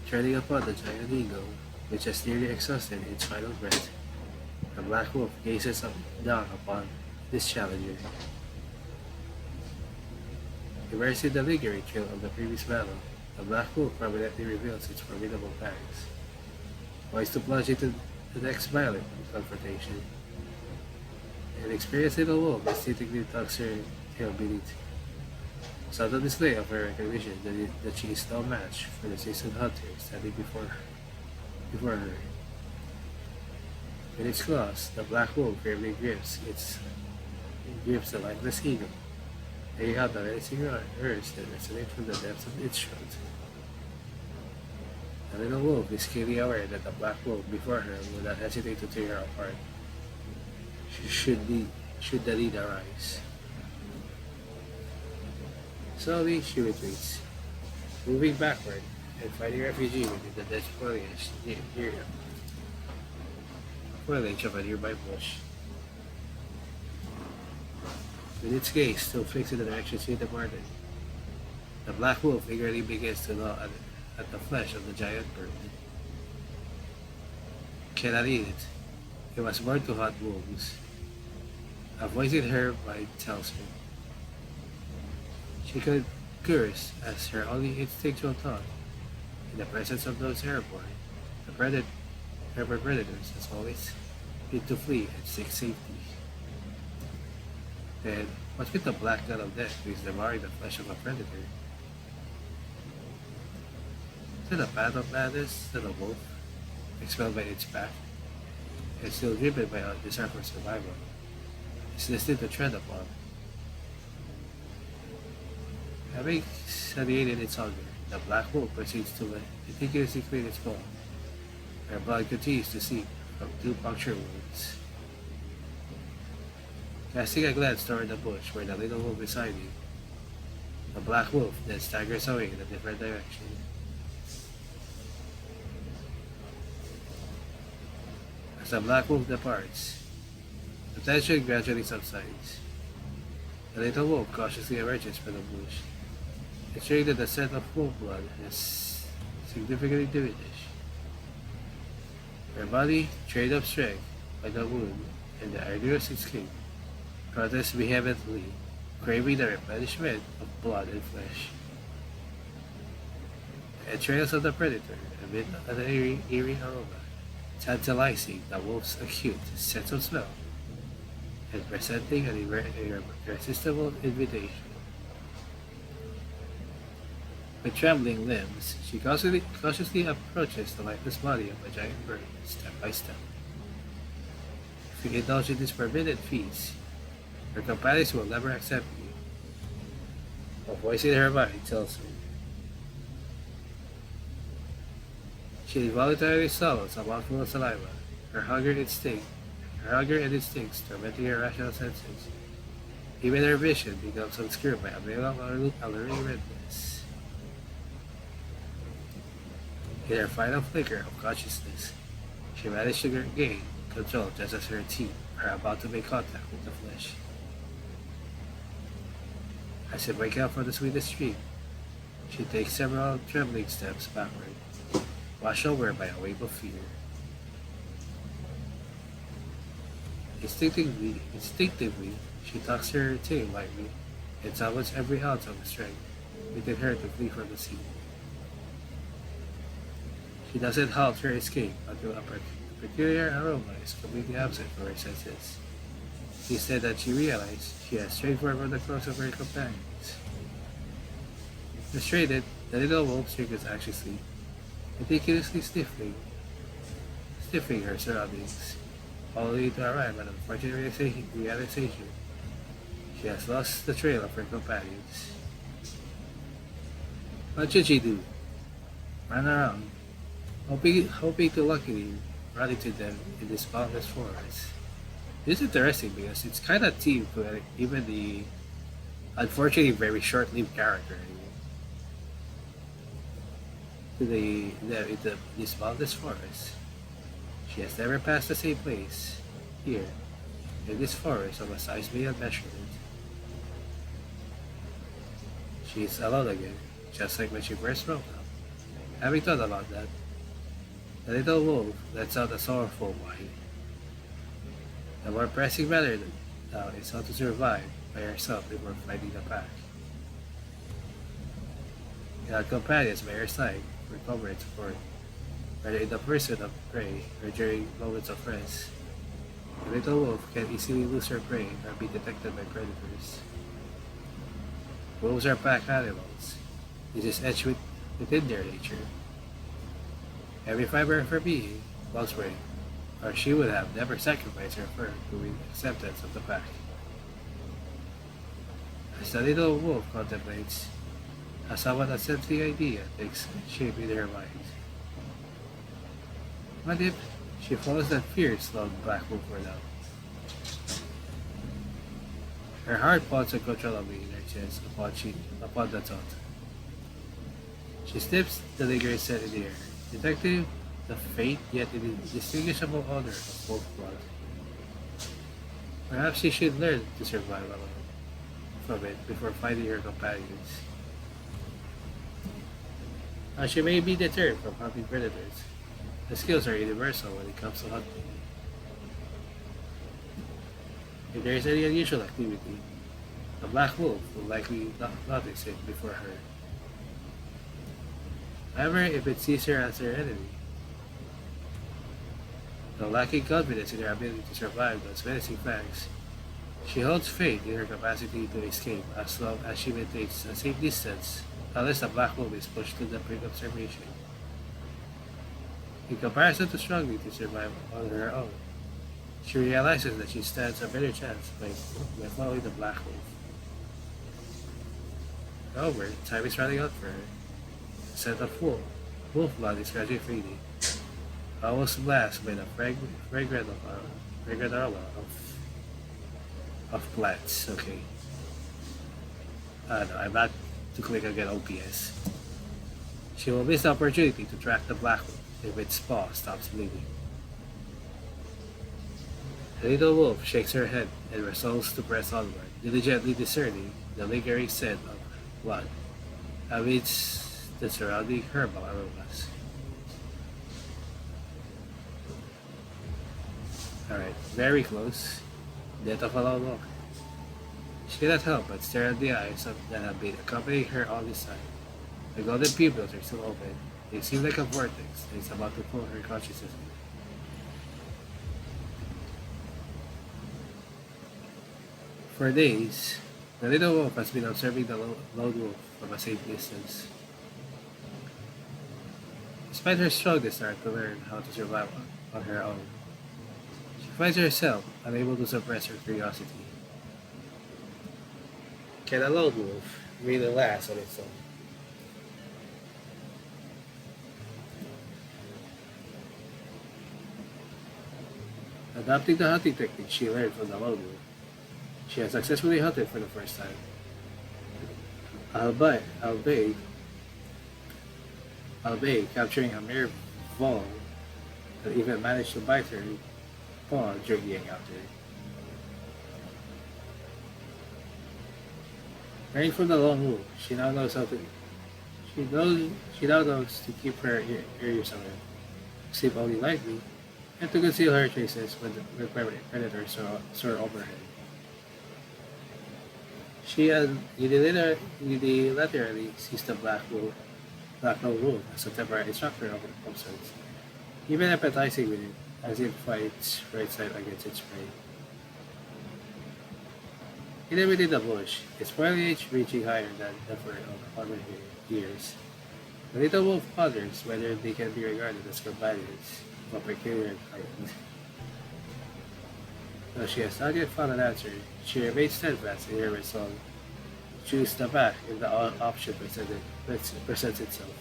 Treading upon the giant eagle, which has nearly exhausted its final breath, the black wolf gazes down upon this challenger. Immersed in the lingering thrill of the previous battle, the black wolf prominently reveals its formidable fangs, poised to plunge into the next violent confrontation. An experienced little wolf instinctively tucks her tail beneath, a subtle display of her recognition that she is no match for the seasoned hunter standing before her. With its claws, the black wolf firmly grips the lifeless eagle, laying out the menacing urge that resonates from the depths of its throat. The little wolf is keenly aware that the black wolf before her will not hesitate to tear her apart, should the need arise. Slowly, she retreats, moving backward and finding refuge within the dense foliage of a nearby bush. With its gaze still fixed in the direction she departed, the black wolf eagerly begins to gnaw at the flesh of the giant bird. Cannot eat it. It was born to hunt wolves. A voice in her mind tells her. She concurs as her only instinctual thought. In the presence of those airborne, her predators has always been to flee and seek safety. Then, what with the black god of death who is devouring the flesh of a predator? Is it a path of madness that a wolf, expelled by its pack, and still driven by a desire for survival, is destined to tread upon? Having satiated its hunger, the black wolf proceeds to meticulously clean its paw. Her blood continues to seep from 2 puncture wounds. Casting a glance toward the bush where the little wolf is hiding, the black wolf then staggers away in a different direction. As the black wolf departs, the tension gradually subsides. The little wolf cautiously emerges from the bush, ensuring that the scent of wolf blood has significantly diminished. Her body, trained up strength by the wound and the arduous escape, protests vehemently, craving the replenishment of blood and flesh. The entrails of the predator emit an eerie aroma, tantalizing the wolf's acute sense of smell, and presenting an irresistible invitation. With trembling limbs, she cautiously approaches the lifeless body of a giant bird, step by step. If you indulge in this forbidden feast, her companions will never accept you. A voice in her mind tells her. She involuntarily swallows a mouthful of saliva, her hunger and instincts tormenting her rational senses. Even her vision becomes obscured by a veil of alluring redness. In her final flicker of consciousness, she managed to gain control just as her teeth are about to make contact with the flesh. As she wakes up from the sweetest dream, she takes several trembling steps backward, washed over by a wave of fear. Instinctively, she tucks her tail lightly and summons every ounce of strength within her to flee from the scene. She doesn't halt her escape until a peculiar aroma is completely absent from her senses. Instead, that she realized she has strayed far from the clothes of her companions. Frustrated, the little wolf triggers anxiously, meticulously sniffing her surroundings, only to arrive at an unfortunate realization. She has lost the trail of her companions. What should she do? Run around, hoping to luckily run into them in this boundless forest. This is interesting because it's kind of themed to even the unfortunately very short-lived character into this boundless forest. She has never passed the same place here in this forest of a size beyond measurement. She is alone again, just like when she first woke up. Having thought about that, the little wolf lets out a sorrowful whine. The more pressing matter now is how to survive by herself before fighting the pack. Without companions by her side for cover and support, whether in the pursuit of prey or during moments of rest, the little wolf can easily lose her prey or be detected by predators. Wolves are pack animals. This is etched within their nature. Every fiber of her being loves prey, or she would have never sacrificed her fur to win acceptance of the pack. As the little wolf contemplates, a somewhat unsettling idea takes shape in her mind. What if she follows that fierce, loud black wolf for now? Her heart pounds uncontrollably in her chest upon the thought. She sniffs the lingering scent in the air, detecting the faint yet indistinguishable odor of wolf blood. Perhaps she should learn to survive alone from it before finding her companions. Now she may be deterred from hunting predators. The skills are universal when it comes to hunting. If there is any unusual activity, the black wolf will likely notice it before her. However, if it sees her as her enemy, though lacking confidence in her ability to survive those menacing fangs, she holds faith in her capacity to escape as long as she maintains a safe distance unless the black wolf is pushed to the brink of starvation. In comparison to struggling to survive on her own, she realizes that she stands a better chance by following the black wolf. However, time is running out for her. The scent of wolf blood is gradually fading, almost blasted by the fragrant aroma of plants. Okay. No, I'm about to click again OPS. She will miss the opportunity to track the black wolf if its paw stops bleeding. The little wolf shakes her head and resolves to press onward, diligently discerning the lingering scent of blood amidst the surrounding herbal aromas. Alright, very close. Death of a lone walker. She cannot help but stare at the eyes that have been accompanying her all this time. The golden pupils are still open. They seem like a vortex that is about to pull her consciousness in. For days, the little wolf has been observing the lone wolf from a safe distance. Despite her strong desire to learn how to survive on her own, she finds herself unable to suppress her curiosity. Can a lone wolf really last on its own? Adopting the hunting technique she learned from the lone wolf, She has successfully hunted for the first time. Albeit capturing a mere vole that even managed to bite her paw during the encounter. Learning from the long move, she now knows to keep her ears open, sleep only lightly, and to conceal her traces when predators soar overhead. She unilaterally sees the black nose wolf as a temporary instructor of sorts, even empathizing with it as it fights right side against its prey. Hidden within the bush, its foliage reaching higher than the fur of other ears. The little wolf ponders whether they can be regarded as companions of a peculiar kind. Though she has not yet found an answer, she remains steadfast in her resolve to choose the path if the option presents itself.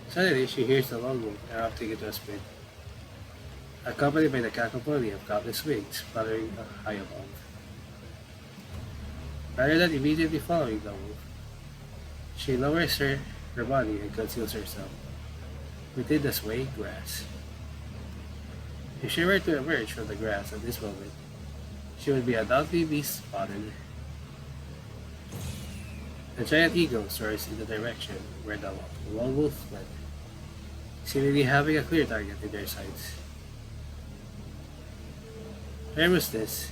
Suddenly, she hears the lone wolf erupting into a sprint, accompanied by the cacophony of countless wings fluttering high above. Rather than immediately following the wolf, she lowers her body and conceals herself within the swaying grass. If she were to emerge from the grass at this moment, she would be undoubtedly be spotted. The giant eagle soars in the direction where the lone wolf fled, seemingly having a clear target in their sights. Nervousness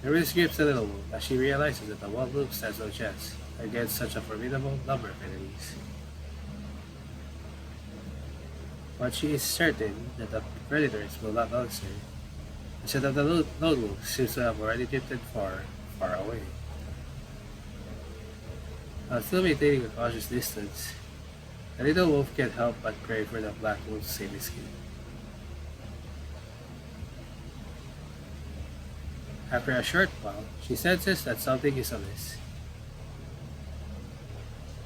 grips the little wolf as she realizes that the lone wolf stands no chance against such a formidable number of enemies. But she is certain that the predators will not notice her, instead of the lone wolf seems to have already drifted far away. While still maintaining a cautious distance, the little wolf can't help but pray for the black wolf's safe escape. After a short while, she senses that something is amiss.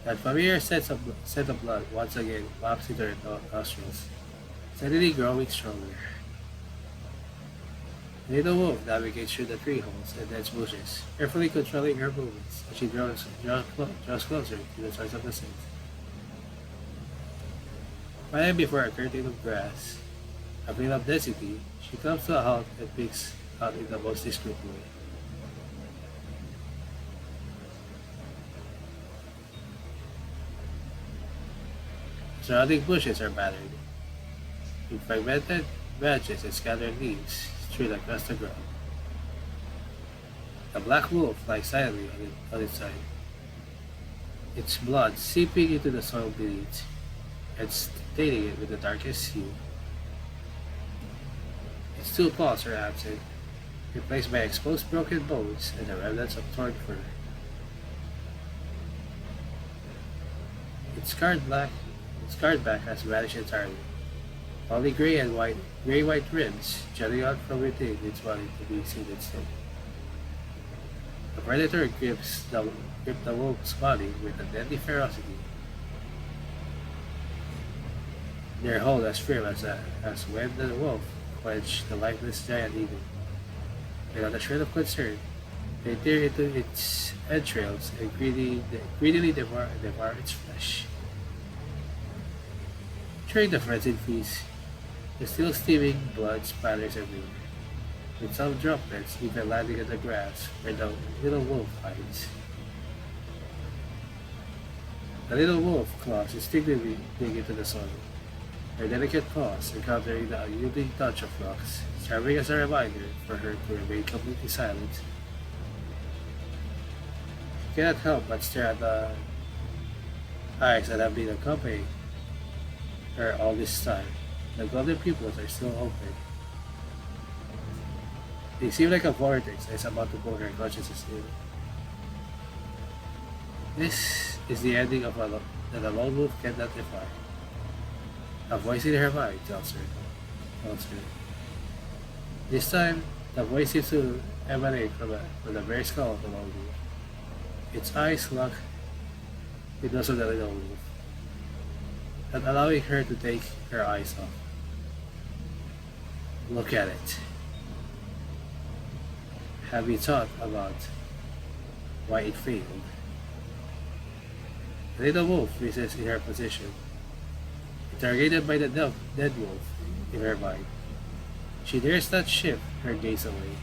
That familiar scent of blood once again wafts into her nostrils, steadily growing stronger. The little wolf navigates through the tree holes and dense bushes, carefully controlling her movements as she draws closer to the source of the scent. Finally, before a curtain of grass, a veil of density, she comes to a halt and peeks out in the most discreet way. Surrounding bushes are battered, with fragmented branches and scattered leaves strewn across the ground. The black wolf lies silently on its side, its blood seeping into the soil beneath and staining it with the darkest hue. Its two paws are absent, replaced by exposed broken bones and the remnants of torn fur. Its scarred back has vanished entirely. Only gray-white ribs jutting out from within its body to be seen instead. The predator gripped the wolf's body with a deadly ferocity. Their hold as firm as when the wolf quenched the lifeless giant eagle. Without a shred of concern, they tear into its entrails and greedily devour its flesh. During the frenzied feast, the still steaming blood spatters everywhere, with some droplets even landing on the grass where the little wolf hides. The little wolf claws instinctively dig into the soil, her delicate paws encountering the unyielding touch of rocks, serving as a reminder for her to remain completely silent. She cannot help but stare at the eyes that have been accompanying her all this time. The golden pupils are still open. They seem like a vortex that is about to pull her consciousness in. This is the ending of that a lone wolf cannot defy. A voice in her mind tells her. This time, the voice seems to emanate from the very skull of the lone wolf. Its eyes lock with those of the little wolf, not allowing her to take her eyes off. Look at it. Have you thought about why it failed? The little wolf resists in her position, interrogated by the dead wolf in her bite. She dares not shift her gaze away.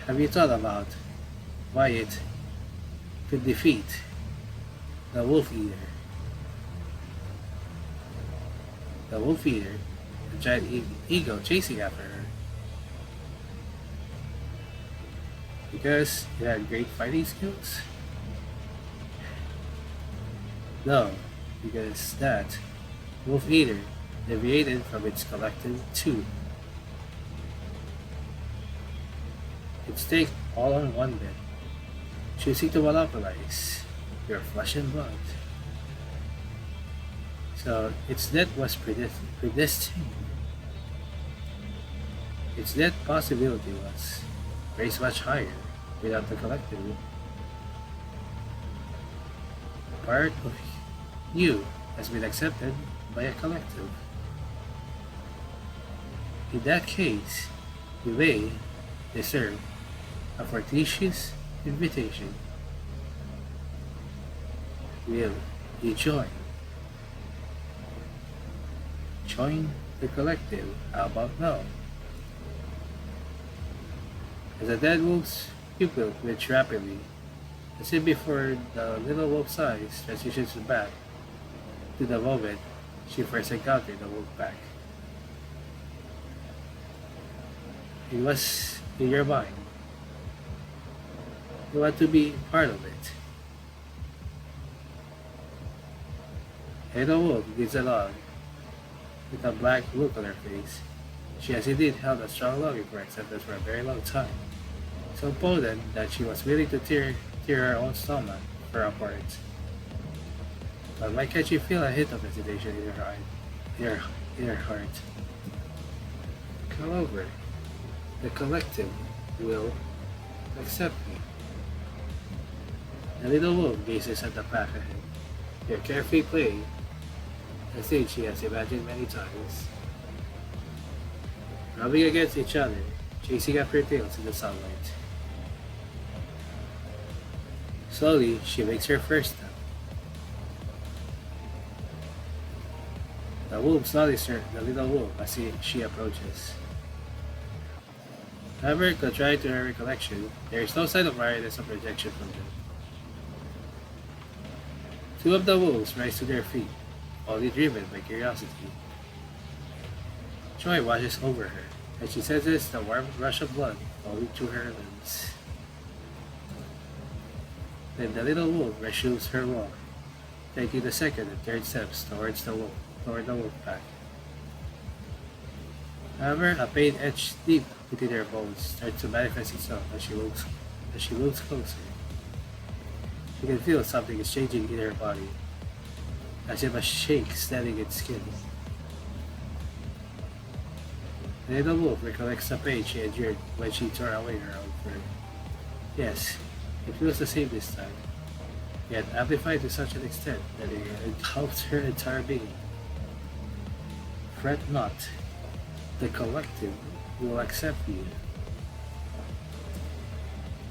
Have you thought about why it could defeat the wolf eater? The wolf eater, a giant eagle chasing after her. Because it had great fighting skills? No, because that wolf eater deviated from its collective too. It staked all on one bet, choosing to monopolize your flesh and blood. So its death was predestined. Its death possibility was raised much higher without the collective. Part of you has been accepted by a collective. In that case, you may deserve a fortuitous invitation. Will you join? Join the collective? How about now? As the dead wolf's pupil twitched rapidly, as if before the little wolf's eyes transitions back to the moment she first encountered the wolf pack. It was in your mind. You want to be part of it. Little wolf gives a nod with a black look on her face. She has indeed held a strong longing for acceptance for a very long time, so potent that she was willing to tear her own stomach for apart. But why can't you feel a hint of hesitation in her eye, in her heart? Come over. The collective will accept me. The little wolf gazes at the pack ahead. Their carefree play, a thing she has imagined many times. Rubbing against each other, chasing after tails in the sunlight. Slowly, she makes her first step. The wolves notice her, the little wolf, as she approaches. However, contrary to her recollection, there is no sign of weariness or rejection from them. Two of the wolves rise to their feet, only driven by curiosity. Joy washes over her, and she senses the warm rush of blood flowing through her limbs. Then the little wolf resumes her walk, taking the second and third steps toward the wolf pack. However, a pain etched deep within her bones starts to manifest itself as she moves closer. She can feel something is changing in her body, as if a shake steadying its skin. The little wolf recollects the pain she endured when she tore away her own fur. Yes, it feels the same this time, yet amplified to such an extent that it engulfs her entire being. Fret not, the collective will accept you.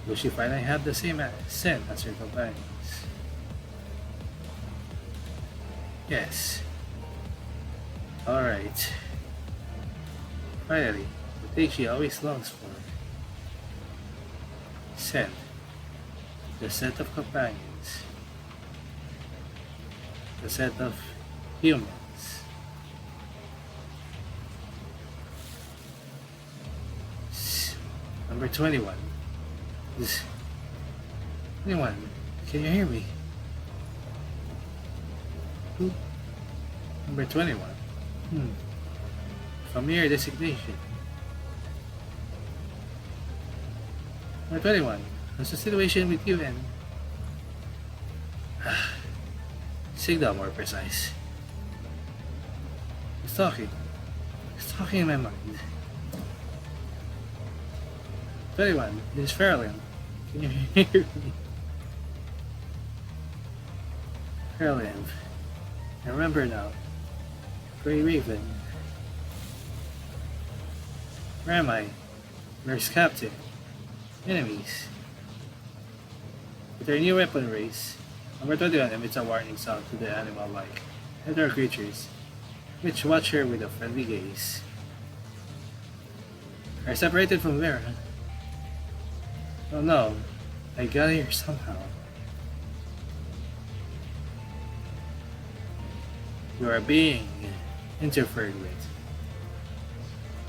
Will she finally have the same scent as her companions? Yes. Alright. Finally, the thing she always longs for. Scent. The scent of companions. The scent of humans. Number 21. 21. Can you hear me? Who? Number 21. Familiar designation. Number 21. What's the situation with you and... Signal more precise. It's talking. It's talking in my mind. 21. This is Farrelly. Can you hear me? Farrelly. I remember now. Grey Raven. Where am I? Where's Captain? Enemies. With their new weapon race, number 21 emits a warning sound to the animal-like headless creatures, which watch her with a friendly gaze. Are separated from Vera. Oh no, I got here somehow. You are being interfered with.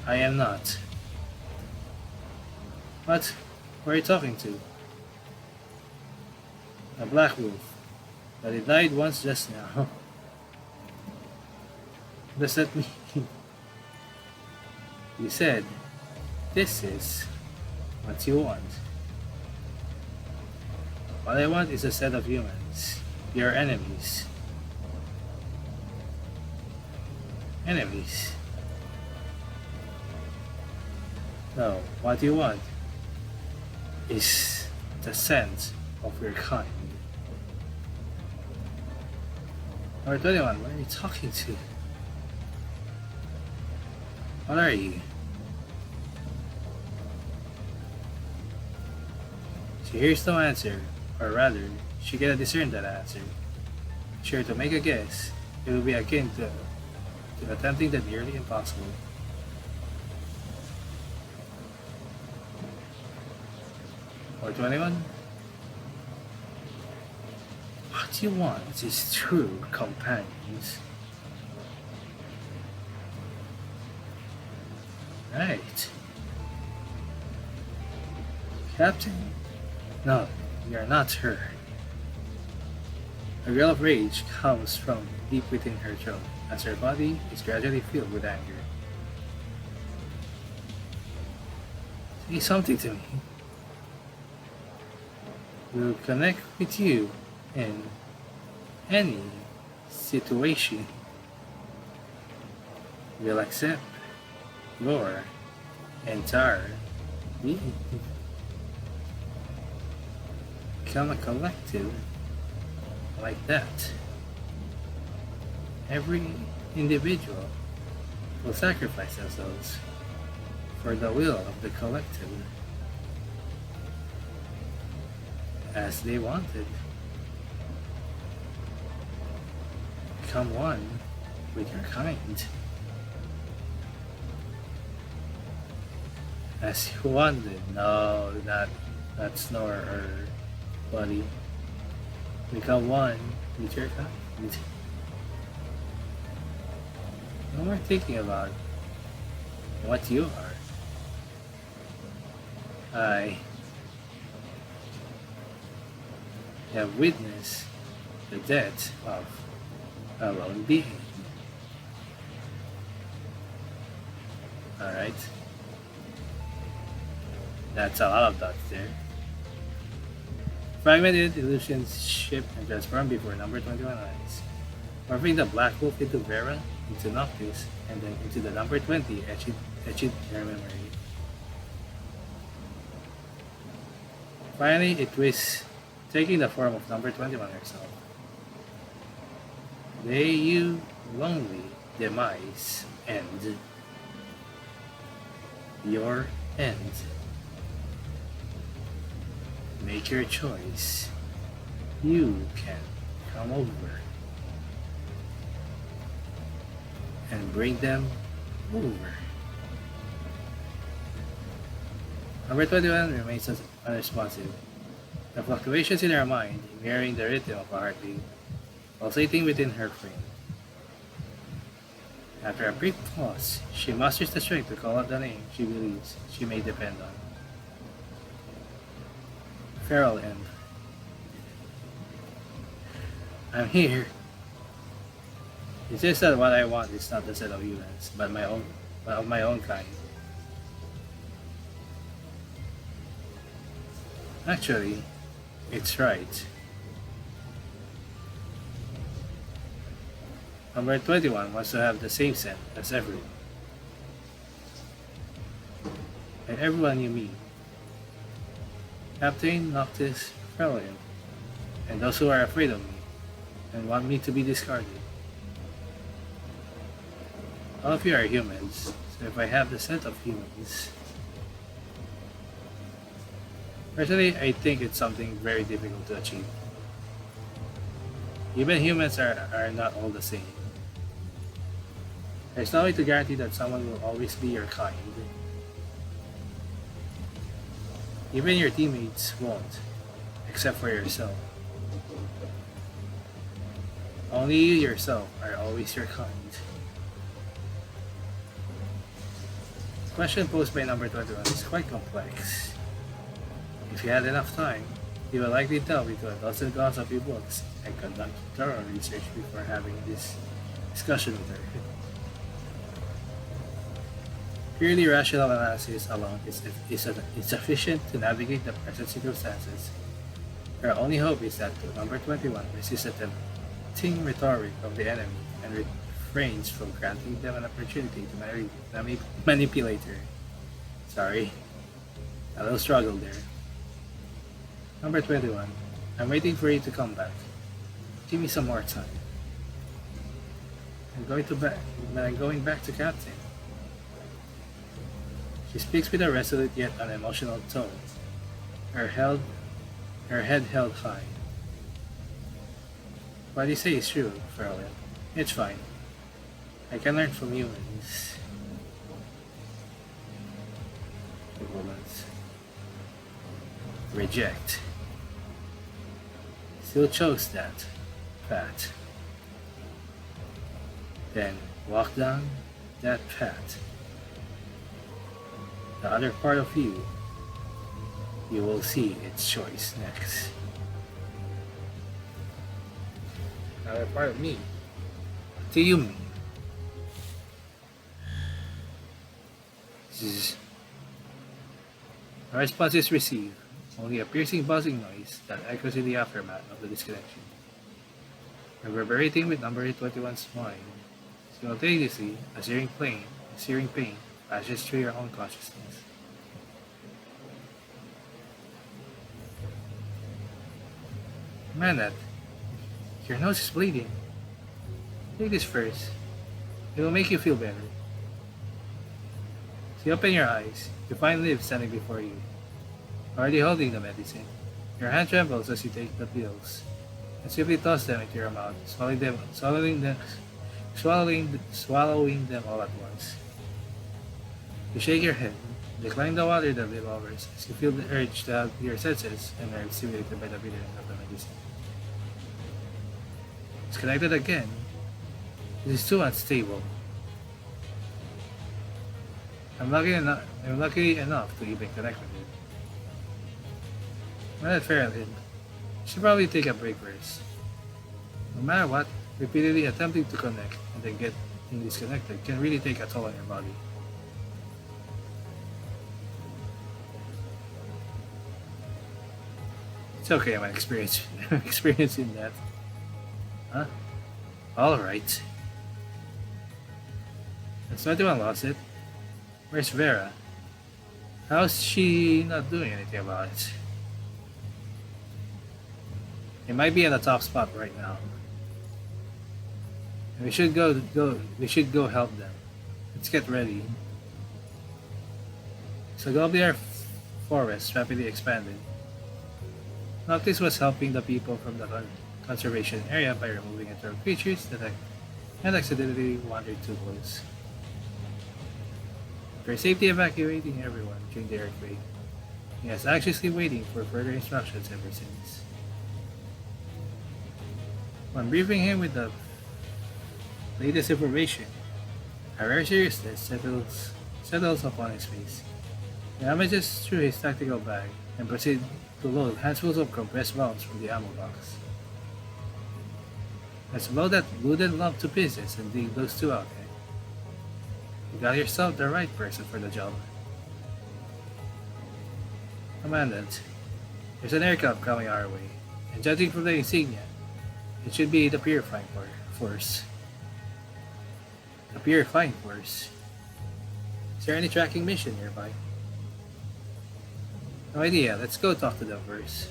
I am not. What? Who are you talking to? A black wolf. But it died once just now. What does that mean? You said, this is what you want. What I want is a set of humans. Your enemies. Enemies. No, what you want is the scent of your kind. Number 21, what are you talking to? What are you? She hears no answer, or rather, she cannot discern that answer. Sure, to make a guess, it will be akin to attempting the nearly impossible. Or 21? What you want is true companions. Right. Captain? No, you are not her. A yell of rage comes from deep within her throat as her body is gradually filled with anger. Say something to me. We'll connect with you in any situation. We'll accept your entire being. Become a collective like that. Every individual will sacrifice themselves for the will of the collective as they wanted. Become one with your kind as you wanted. No, not Snore or Buddy. Become one with your kind. No more thinking about what you are. I have witnessed the death of a lone being. Alright. That's a lot of dots there. Fragmented illusions shift and transform before number 21 eyes, morphing the black wolf into Vera, into Noctis, and then into the number 20 etched in her memory. Finally, it twists, taking the form of number 21 herself. May you lonely demise end. Your end. Make your choice. You can come over and bring them over. Number 21 remains unresponsive. The fluctuations in her mind mirroring the rhythm of a heartbeat, pulsating within her frame. After a brief pause, she musters the strength to call out the name she believes she may depend on. Feral End. I'm here. It's just that what I want is not a set of humans, but of my own kind. Actually, it's right. Number 21 wants to have the same scent as everyone. And everyone you meet. Captain, Noctis, Frelin, and those who are afraid of me and want me to be discarded. All of you are humans, So if I have the scent of humans, personally, I think it's something very difficult to achieve. Even humans are not all the same. There's no way to guarantee that someone will always be your kind. Even your teammates won't, except for yourself. Only you yourself are always your kind. The question posed by number 21 is quite complex. If you had enough time, you will likely delve into a dozen gossipy books and conduct thorough research before having this discussion with her. Purely rational analysis alone is insufficient to navigate the present circumstances. Our only hope is that number 21 resists the tempting rhetoric of the enemy and refrains from granting them an opportunity to manipulate her. Sorry, a little struggle there. Number 21, I'm waiting for you to come back. Give me some more time. I'm going back to Captain. She speaks with a resolute yet unemotional tone, her head held high. What you say is true, Farrell. It's fine. I can learn from humans. The woman's reject. Still chose that path. Then walk down that path. The other part of you will see its choice next. Another part of me? What do you mean? Zzz. No response is received, only a piercing buzzing noise that echoes in the aftermath of the disconnection. Reverberating with number 21's mind, simultaneously, a searing pain flashes through your own consciousness. Manat, your nose is bleeding. Take this first. It will make you feel better. As you open your eyes, you find Liv standing before you, already holding the medicine. Your hand trembles as you take the pills, and simply toss them into your mouth, swallowing them all at once. You shake your head, decline the water that Liv offers as you feel the urge to have your senses and nerves stimulated by the bitterness of the medicine. It's connected again. It is too unstable. I'm lucky enough to even connect with it. Not at Farrell, you should probably take a break first. No matter what, repeatedly attempting to connect and then getting disconnected can really take a toll on your body. It's okay, I'm experiencing that. Huh? Alright. Has anyone lost it? Where's Vera? How's she not doing anything about it? It might be at the top spot right now. And we should go help them. Let's get ready. So Gobliar Forest rapidly expanded. Noctis was helping the people from the conservation area by removing internal creatures that had accidentally wandered too close. For safety evacuating everyone during the earthquake, he has anxiously waiting for further instructions ever since. When briefing him with the latest information, a rare seriousness settles upon his face. He damages through his tactical bag and proceeds to load handfuls of compressed rounds from the ammo box. Let's blow that wooden lump to pieces and dig those two out, eh? You got yourself the right person for the job. Commandant, there's an aircraft coming our way, and judging from the insignia, it should be the Purifying Force. The Purifying Force? Is there any tracking mission nearby? No idea, let's go talk to them first.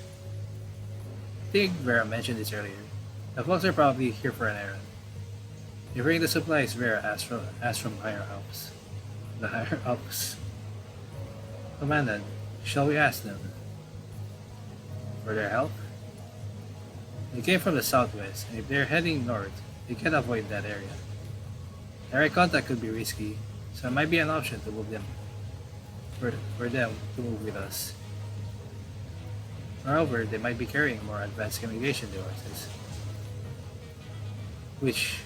I think Vera mentioned this earlier. The folks are probably here for an errand. They bring the supplies Vera asked from higher ups. the higher ups. Commandant, shall we ask them for their help? They came from the southwest, and if they're heading north, they can't avoid that area. Direct contact could be risky, so it might be an option to move them for them to move with us. Moreover, they might be carrying more advanced communication devices, which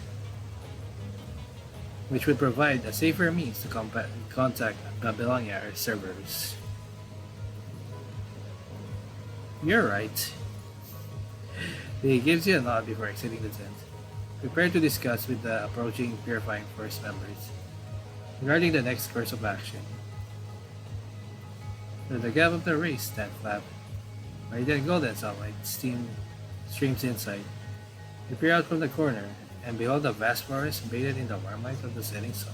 would provide a safer means to contact Babylonia or Cerberus. You're right. He gives you a nod before exiting the tent. Prepare to discuss with the approaching Purifying Force members regarding the next course of action. Through the gap of the race tent flap, radiant golden sunlight streams inside. You peer out from the corner and behold a vast forest bathed in the warm light of the setting sun.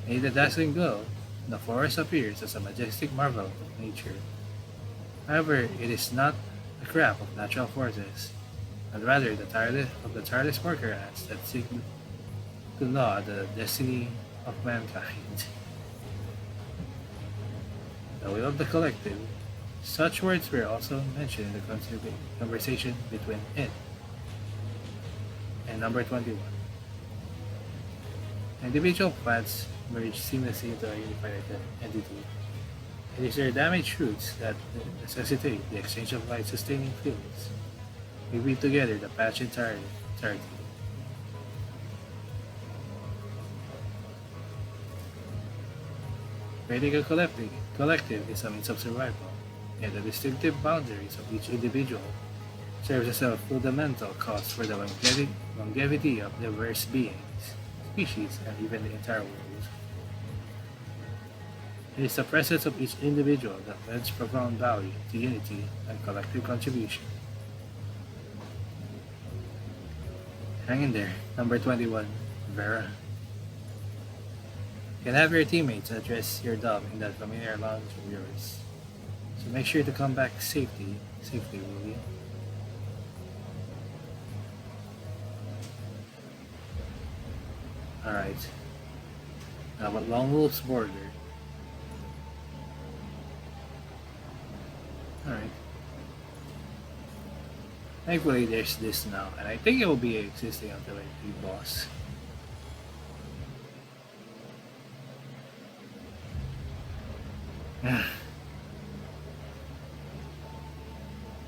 In the dazzling glow, the forest appears as a majestic marvel of nature. However, it is not a craft of natural forces, but rather the tireless worker ants that seek to gnaw at the destiny of mankind. The will of the collective. Such words were also mentioned in the conversation between it and number 21. Individual plants merge seamlessly into a unified entity. It is their damaged roots that necessitate the exchange of life-sustaining fluids. We weave together the patch entirety. Creating a collective is a means of survival, yet the distinctive boundaries of each individual serves as a fundamental cause for the longevity of diverse beings, species, and even the entire world. It is the presence of each individual that lends profound value to unity and collective contribution. Hang in there, number 21, Vera. You can have your teammates address your dog in that familiar lounge of yours. So make sure to come back safely, will you? Alright. Now about Long Wolf's border. Alright. Thankfully there's this now, and I think it will be existing until I beat boss.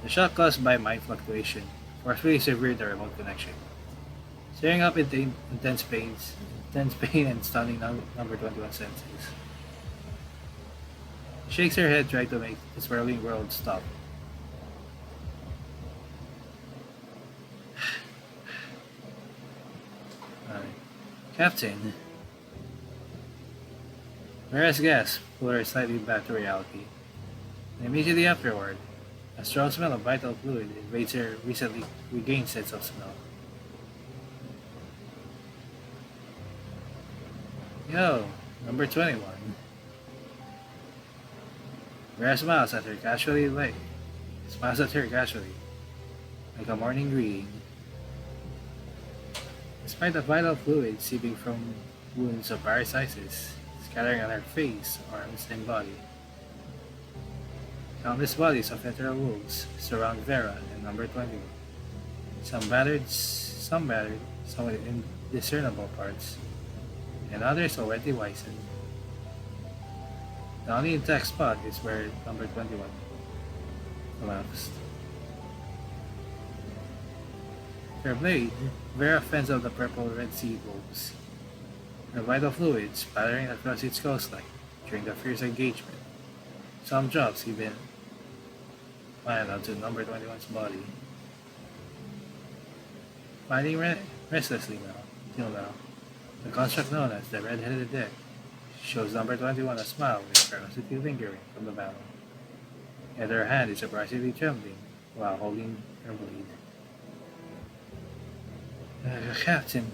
The shock caused by mind fluctuation forcefully severed the remote connection. Staring up into intense pain and stunning number 21 senses. She shakes her head trying to make the swirling world stop. Captain. Whereas gas pulled her slightly back to reality. And immediately afterward, a strong smell of vital fluid invades her recently regained sense of smell. Yo, number 21. Vera smiles at her casually, like a morning greeting. Despite the vital fluid seeping from wounds of various sizes, scattering on her face, arms, and body. Countless bodies of hetero wolves surround Vera and number 21. Some battered, some with indiscernible parts, and others already wizened. The only intact spot is where number 21 collapsed. Her blade, Vera fends off the purple Red Sea wolves, her vital fluids spattering across its coastline during the fierce engagement. Some drops even land onto number 21's body. Fighting restlessly till now, the construct known as the Red-Headed Deck shows number 21 a smile with ferocity lingering from the battle. Yet her hand is surprisingly trembling while holding her blade. Captain.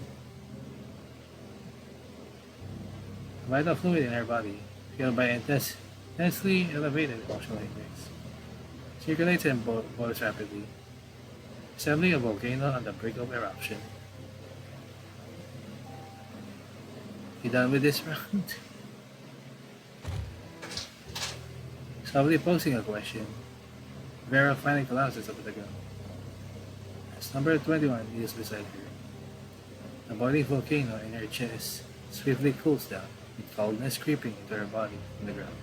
Vital fluid in her body, fueled by intensely elevated emotional index, circulates and boils rapidly, resembling a volcano on the brink of eruption. You done with this round? Softly posing a question, Vera finally collapses over the ground. As number 21 is beside her, the boiling volcano in her chest swiftly cools down, with coldness creeping into her body from the ground.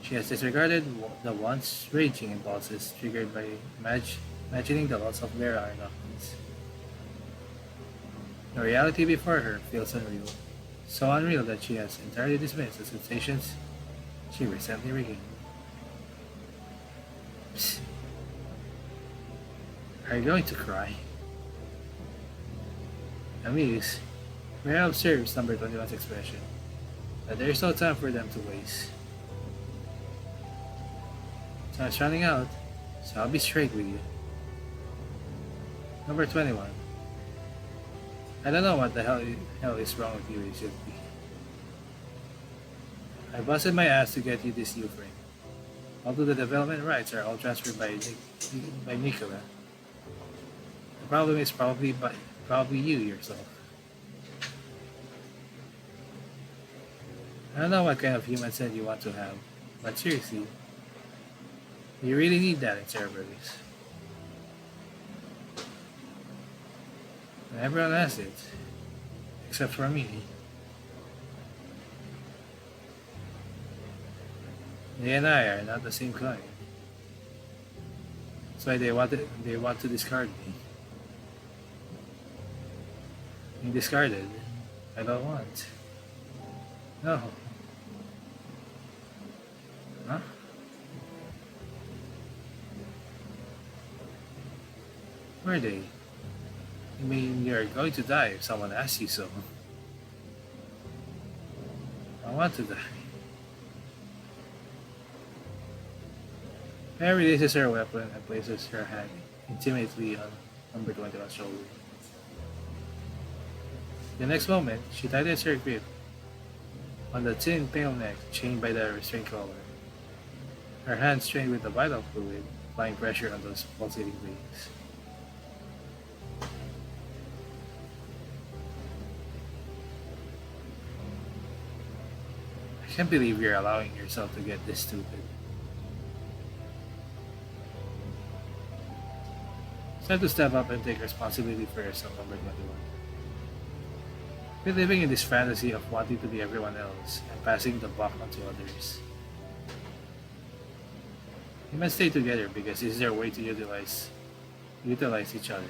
She has disregarded the once raging impulses triggered by imagining the loss of Vera and Hawkins. The reality before her feels unreal, so unreal that she has entirely dismissed the sensations she recently regained. Psst. Are you going to cry? Amused, Vera observes number 21's expression, but there is no time for them to waste. Time's running out, so I'll be straight with you. Number 21. I don't know what the hell is wrong with you, Egypti. I busted my ass to get you this new frame. Although the development rights are all transferred by Nicola. The problem is probably you yourself. I don't know what kind of human scent you want to have, but seriously, you really need that in Cerberus. And everyone has it, except for me. They and I are not the same kind. That's why they want to discard me. Being discarded, I don't want. No. Huh? Were they? You mean you're going to die if someone asks you so? I want to die. Mary releases her weapon and places her hand intimately on number 21's shoulder. The next moment, she tightens her grip on the thin pale neck chained by the restraint collar. Her hands strained with the vital fluid, applying pressure on those pulsating veins. I can't believe you're allowing yourself to get this stupid. It's time to step up and take responsibility for yourself, number 21. Quit living in this fantasy of wanting to be everyone else and passing the buck on to others. You must stay together because this is their way to utilize each other.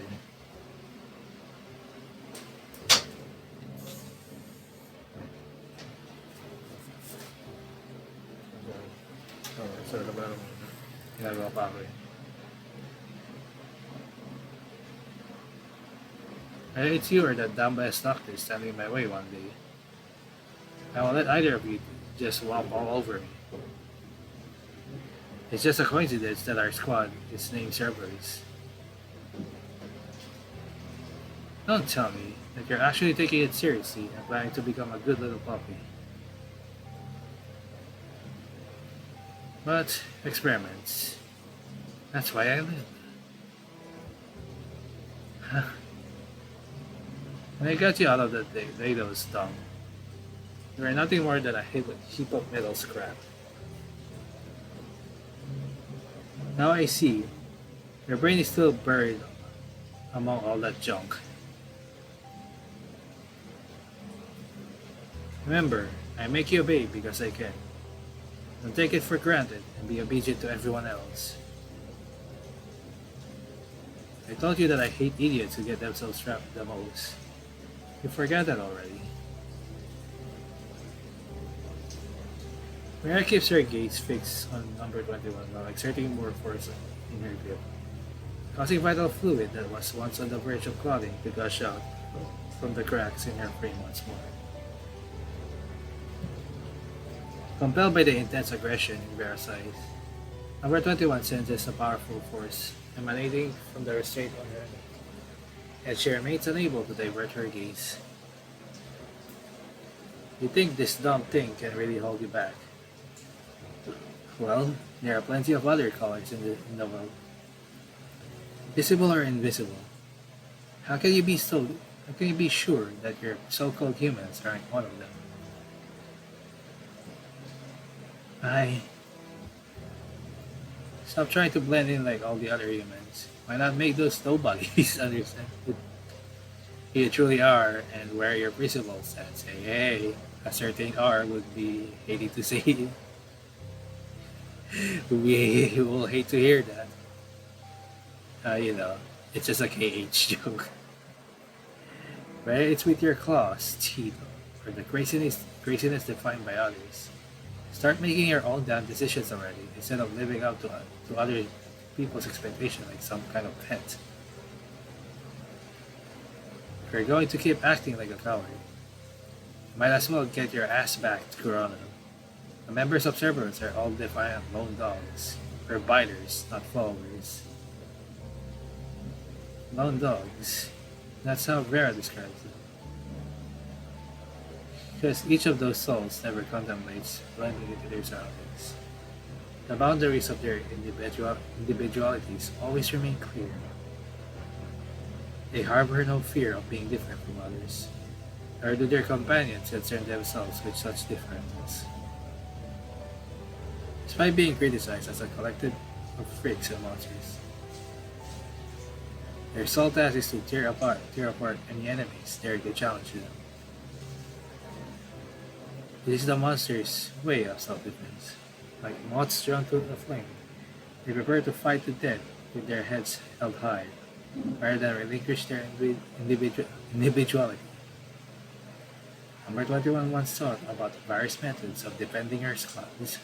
Sorry about ginagawa pa ako eh. It's you or that dumbass doctor standing in my way one day. I won't let either of you just walk all over me. It's just a coincidence that our squad is named Cerberus. Don't tell me that you're actually taking it seriously and planning to become a good little puppy. But experiments. That's why I live. When I got you out of that Dado's dump, you were nothing more than a heap of metal scrap. Now I see, your brain is still buried among all that junk. Remember, I make you obey because I can. Don't take it for granted and be obedient to everyone else. I told you that I hate idiots who get themselves trapped the most. You forgot that already. Mira keeps her gaze fixed on number 21 while exerting more force in her grip, causing vital fluid that was once on the verge of clotting to gush out from the cracks in her frame once more. Compelled by the intense aggression in Vera's eyes, number 21 senses a powerful force emanating from the restraint on her neck, and she remains unable to divert her gaze. You think this dumb thing can really hold you back? Well, there are plenty of other colors in the world. Visible or invisible. How can you be so How can you be sure that your so-called humans aren't one of them? I stop trying to blend in like all the other humans. Why not make those nobodies understand who you truly are and where your principles and say, hey, a certain R would be hating to say we will hate to hear that. You know, it's just a KH joke. Whether it's with your claws, teeth, or the craziness defined by others. Start making your own damn decisions already instead of living up to other people's expectation like some kind of pet. If you're going to keep acting like a coward, you might as well get your ass back to Corona. The members of Cerberus are all defiant lone dogs. We're biters, not followers. Lone dogs. That's how Vera describes them. Because each of those souls never contemplates blending into their surroundings. The boundaries of their individualities always remain clear. They harbor no fear of being different from others, nor do their companions concern themselves with such differences. Despite being criticized as a collective of freaks and monsters, their sole task is to tear apart any enemies daring to challenge them. This is the monster's way of self-defense. Like moths drawn to a flame, they prepare to fight to death with their heads held high, rather than relinquish their individuality. Number 21 once thought about various methods of defending her class.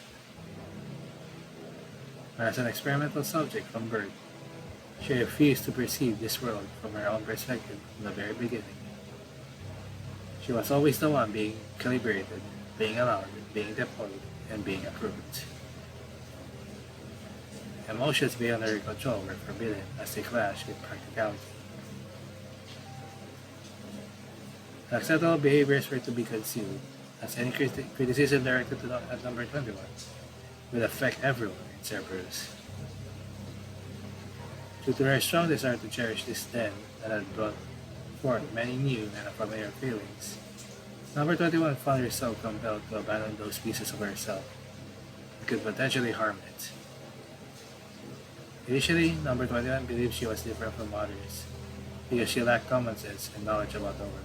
As an experimental subject from birth, she refused to perceive this world from her own perspective from the very beginning. She was always the one being calibrated, being allowed, being deployed, and being approved. Emotions beyond her control were forbidden as they clashed with practicality. Acceptable behaviors were to be concealed, as any criticism directed at number 21 would affect everyone in Cerberus. Due to her strong desire to cherish this den that had brought forth many new and unfamiliar feelings, number 21 found herself compelled to abandon those pieces of herself that could potentially harm it. Initially, number 21 believed she was different from others because she lacked common sense and knowledge about the world.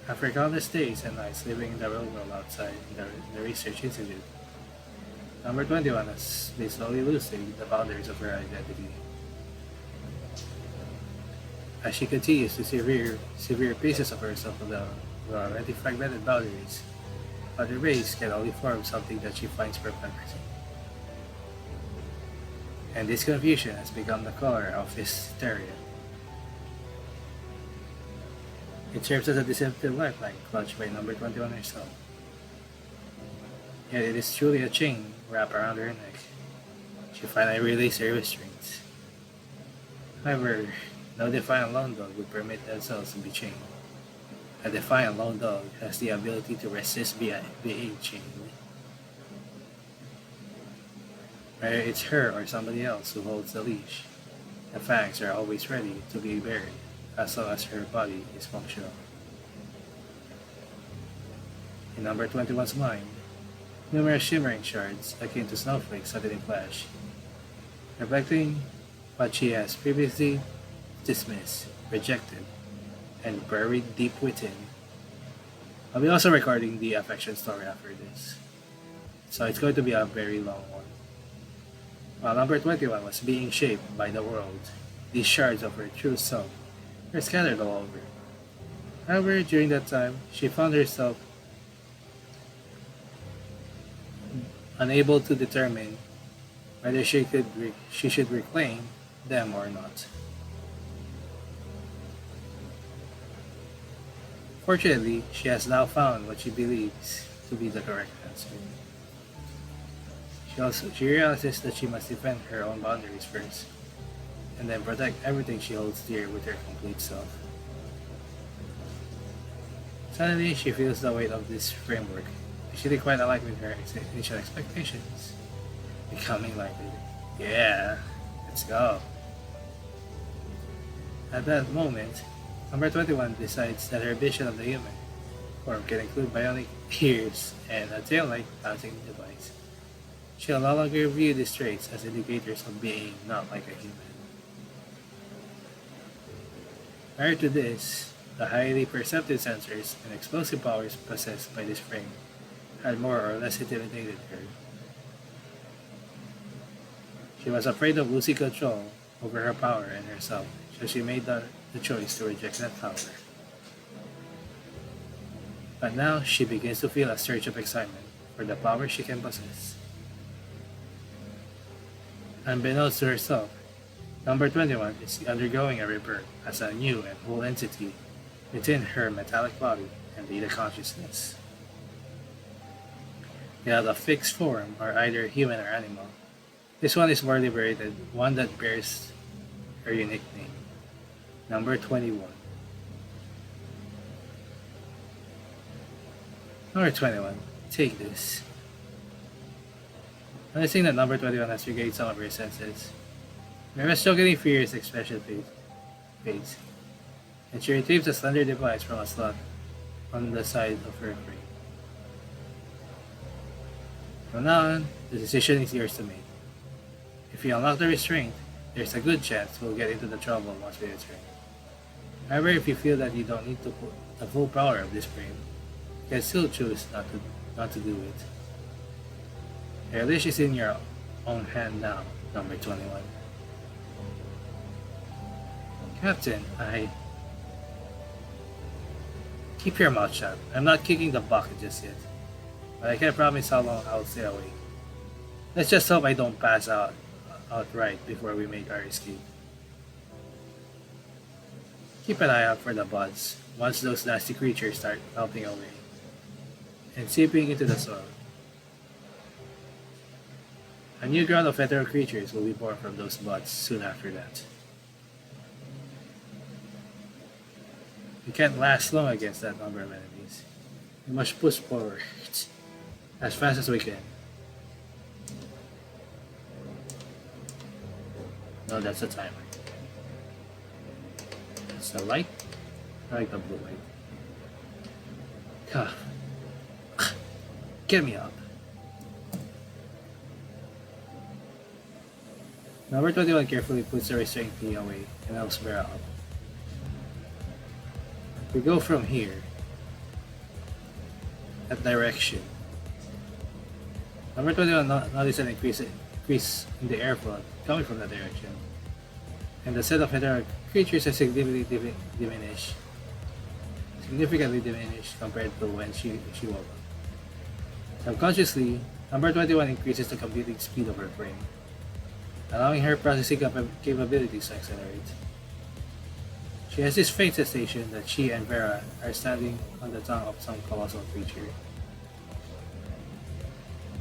After countless days and nights living in the real world outside the research institute, number 21 has been slowly losing the boundaries of her identity. As she continues to severe pieces of herself without already fragmented boundaries, other race can only form something that she finds perplexing. And this confusion has become the color of hysteria. It serves as a deceptive lifeline clutched by number 21 herself. Yet it is truly a chain wrapped around her neck. She finally released her restraints. However, no defiant lone dog would permit themselves to be chained. A defiant lone dog has the ability to resist being chained. Whether it's her or somebody else who holds the leash, the fangs are always ready to be bared as long as her body is functional. In number 21's mind, numerous shimmering shards akin to snowflakes suddenly flash, reflecting what she has previously dismissed, rejected, and buried deep within. I'll be also recording the affection story after this, so it's going to be a very long one. While number 21 was being shaped by the world, these shards of her true self were scattered all over. However, during that time, she found herself unable to determine whether she should reclaim them or not. Fortunately, she has now found what she believes to be the correct answer. She realizes that she must defend her own boundaries first, and then protect everything she holds dear with her complete self. Suddenly, she feels the weight of this framework, actually quite aligned with her initial expectations, becoming like, yeah, let's go. At that moment, number 21 decides that her vision of the human form can include bionic ears and a tail-like bouncing device. She'll no longer view these traits as indicators of being not like a human. Prior to this, the highly perceptive sensors and explosive powers possessed by this frame had more or less intimidated her. She was afraid of losing control over her power and herself, so she made the choice to reject that power. But now she begins to feel a surge of excitement for the power she can possess. Unbeknownst to herself, number 21 is undergoing a rebirth as a new and whole entity within her metallic body and data consciousness. Without a fixed form or either human or animal, this one is more liberated, one that bears her unique name, number 21. Number 21, take this. Noticing that number 21 has regained some of her senses, Mira's choking furious expression fades, and she retrieves a slender device from a slot on the side of her frame. From now on, the decision is yours to make. If you unlock the restraint, there's a good chance we'll get into the trouble once we return. However, if you feel that you don't need to put the full power of this frame, you can still choose not to do it. Your leash is in your own hand now, number 21. Captain, keep your mouth shut. I'm not kicking the bucket just yet, but I can't promise how long I'll stay awake. Let's just hope I don't pass out outright before we make our escape. Keep an eye out for the buds once those nasty creatures start melting away and seeping into the soil. A new ground of ethereal creatures will be born from those buds soon after that. We can't last long against that number of enemies. We must push forward as fast as we can. No, that's the timer. That's the light. I like the blue light. Get me up. Number 21 carefully puts the restraint key away and helps Vera up. We go from here. That direction. Number 21 noticed an increase in the airflow coming from that direction, and the set of ethereal creatures has significantly diminished compared to when she woke up. Subconsciously, number 21 increases the computing speed of her brain, allowing her processing capabilities to accelerate. She has this faint sensation that she and Vera are standing on the tongue of some colossal creature.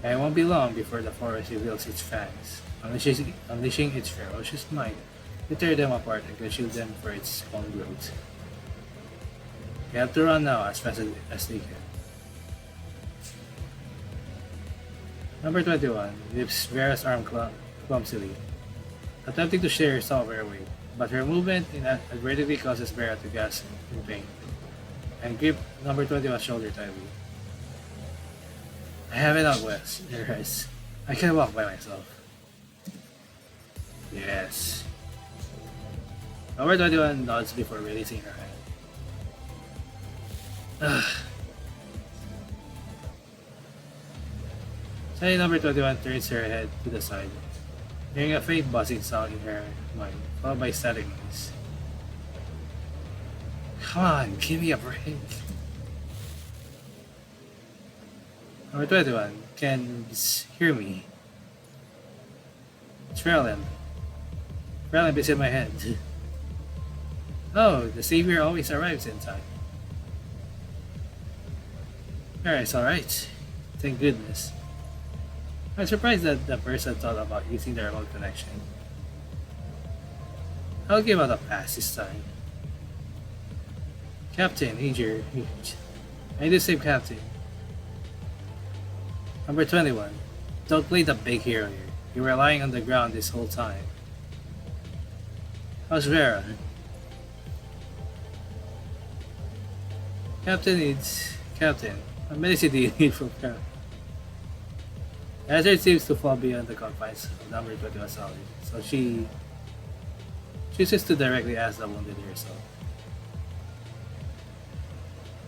And it won't be long before the forest reveals its fangs, unleashing its ferocious might to tear them apart and consume them for its own growth. They have to run now as fast as they can. Number 21 lifts Vera's arm clumsily, attempting to share some of her weight, but her movement inadvertently causes Vera to gasp in pain and grip number 21's shoulder tightly. I have it out west, Cerberus. I can walk by myself. Yes. Number 21 nods before releasing her hand. Suddenly, number 21 turns her head to the side, hearing a faint buzzing sound in her mind, followed by static noise. Come on, give me a break. Number 21 can hear me. It's Ferelem. Ferelem is in my head. Oh, the savior always arrives in time. It's alright. Thank goodness. I'm surprised that the person thought about using the remote connection. I'll give out a pass this time. Captain, Ager. I do save Captain. Number 21. Don't play the big hero here. You were lying on the ground this whole time. How's Vera? Captain needs... Captain, how many do you need from Captain? Hazard seems to fall beyond the confines of number 21 solid, so she chooses to directly ask the wounded herself.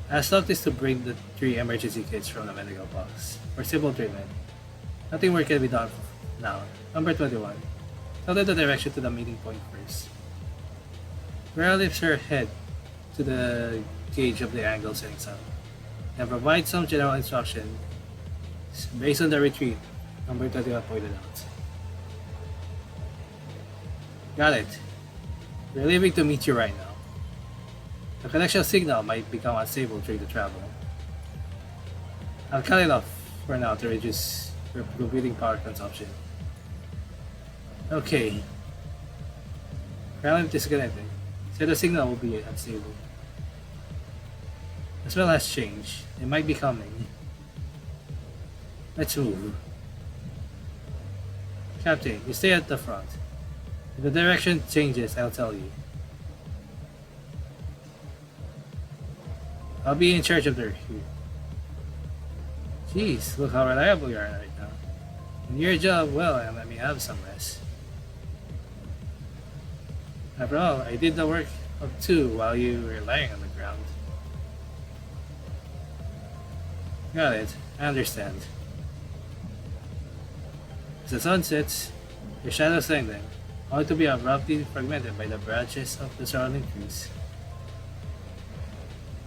Aslok is to bring the 3 emergency kits from the medical box for simple treatment. Nothing more can be done now. Number 21. Tell them the direction to the meeting point first. Vera lifts her head to the gauge of the angle setting sun and provides some general instruction based on the retreat number 21 pointed out. Got it. We're leaving to meet you right now. The connection signal might become unstable during the travel. I'll cut it off for now to reduce your computing power consumption. Okay. Ground disconnected. So the signal will be unstable. The smell has changed. It might be coming. Let's move. Captain, you stay at the front. If the direction changes, I'll tell you. I'll be in charge of the here. Jeez, look how reliable you are right now. In your job, well, and let me have some rest. After all, I did the work of 2 while you were lying on the ground. Got it, I understand. As the sun sets, your shadows lengthen, only to be abruptly fragmented by the branches of the surrounding trees.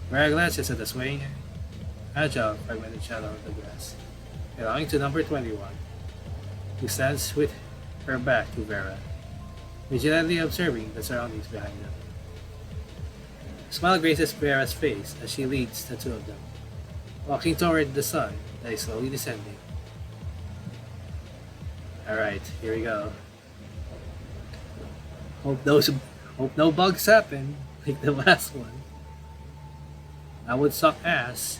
Vera glances at the swaying, agile, fragmented shadow of the grass, belonging to number 21, who stands with her back to Vera, vigilantly observing the surroundings behind them. A smile graces Vera's face as she leads the 2 of them, walking toward the sun that is slowly descending. Alright, here we go. Hope no bugs happen like the last one. I would suck ass.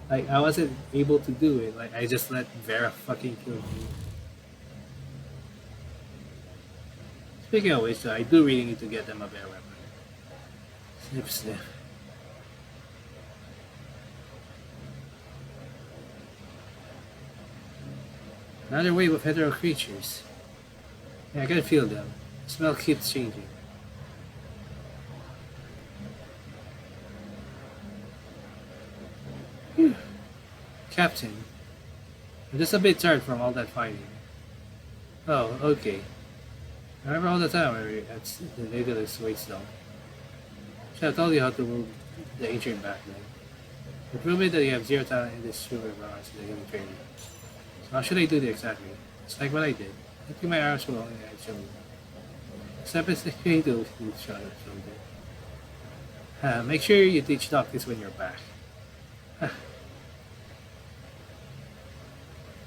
Like, I wasn't able to do it. Like, I just let Vera fucking kill me. Speaking of which, I do really need to get them a better weapon. Snip, snip. Another wave of hetero creatures. Yeah, I can feel them. The smell keeps changing. Whew. Captain, I'm just a bit tired from all that fighting. Oh, okay. I remember all the time we were at the Titular's Waystone. Should have told you how to move the ancient back then. It proved me that you have 0 talent in this sugar balance in the human training. So how should I do it exactly? It's like what I did. I think my arms were only at shoulder. Step is the way to with shoulder. Make sure you teach Doc this when you're back.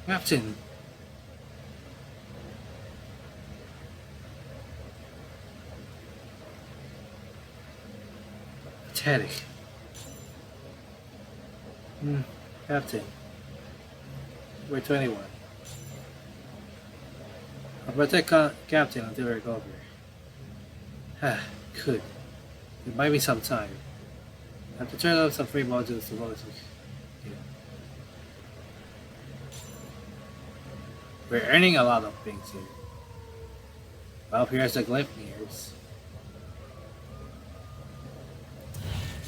Captain! Pathetic. Captain. We're 21. I'll protect Captain until we're over. Good. It might be some time. I have to turn off some free modules to bonus. We're earning a lot of things here. Well, here's the Glyphneers.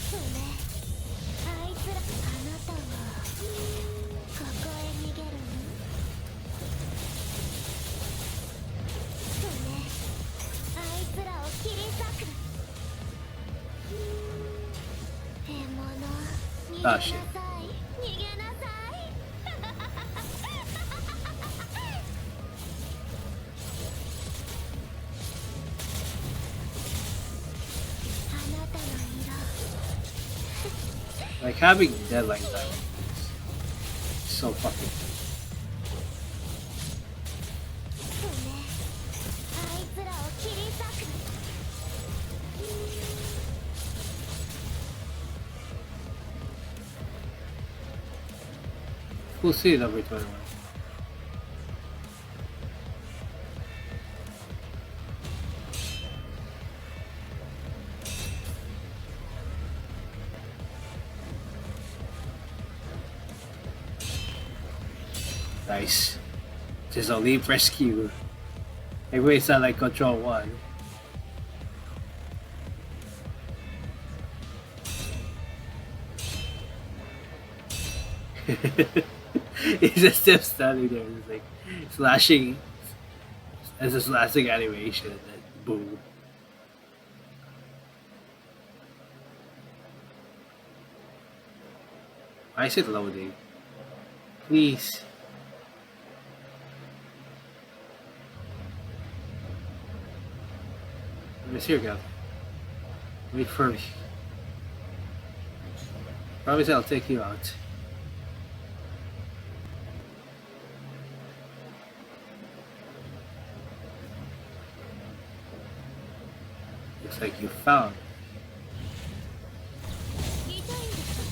そうねあいつらあなたはここへ逃げるのそうねあいつらを切り裂く獲物逃げなさい逃げなさい Like having deadline time is so fucking. そうねあいつらを切り裂く We'll see it every 21. Nice. Just only press Q. Maybe it's not like Control 1. He's just still standing there, just like slashing. As a slashing animation, and then boom. Why is it loading? Please. Where's your gun? Wait for me. Promise I'll take you out. Looks like you found. 痛いんですか？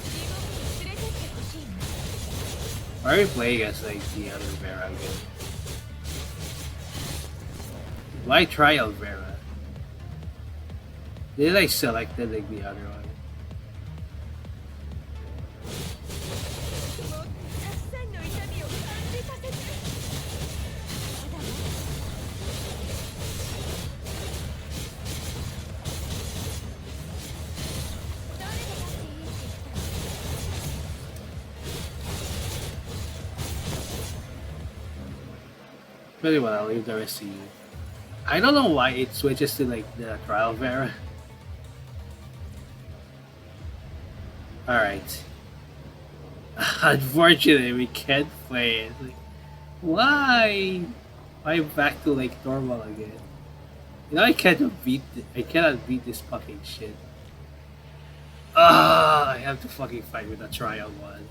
地獄に連れてってほしいの？ Why are we playing as like the other Vera again? Why trial Vera? They like selected like the other one. もうたくさんの痛みを感じさせて。そうだわ。誰がだっていいって言ったの？ Really well, I'll leave the rest to you. I don't know why it switches to like the trial Vera. Alright. Unfortunately, we can't play it. Like, why? Why back to like normal again? You know I cannot beat this fucking shit. I have to fucking fight with the trial one.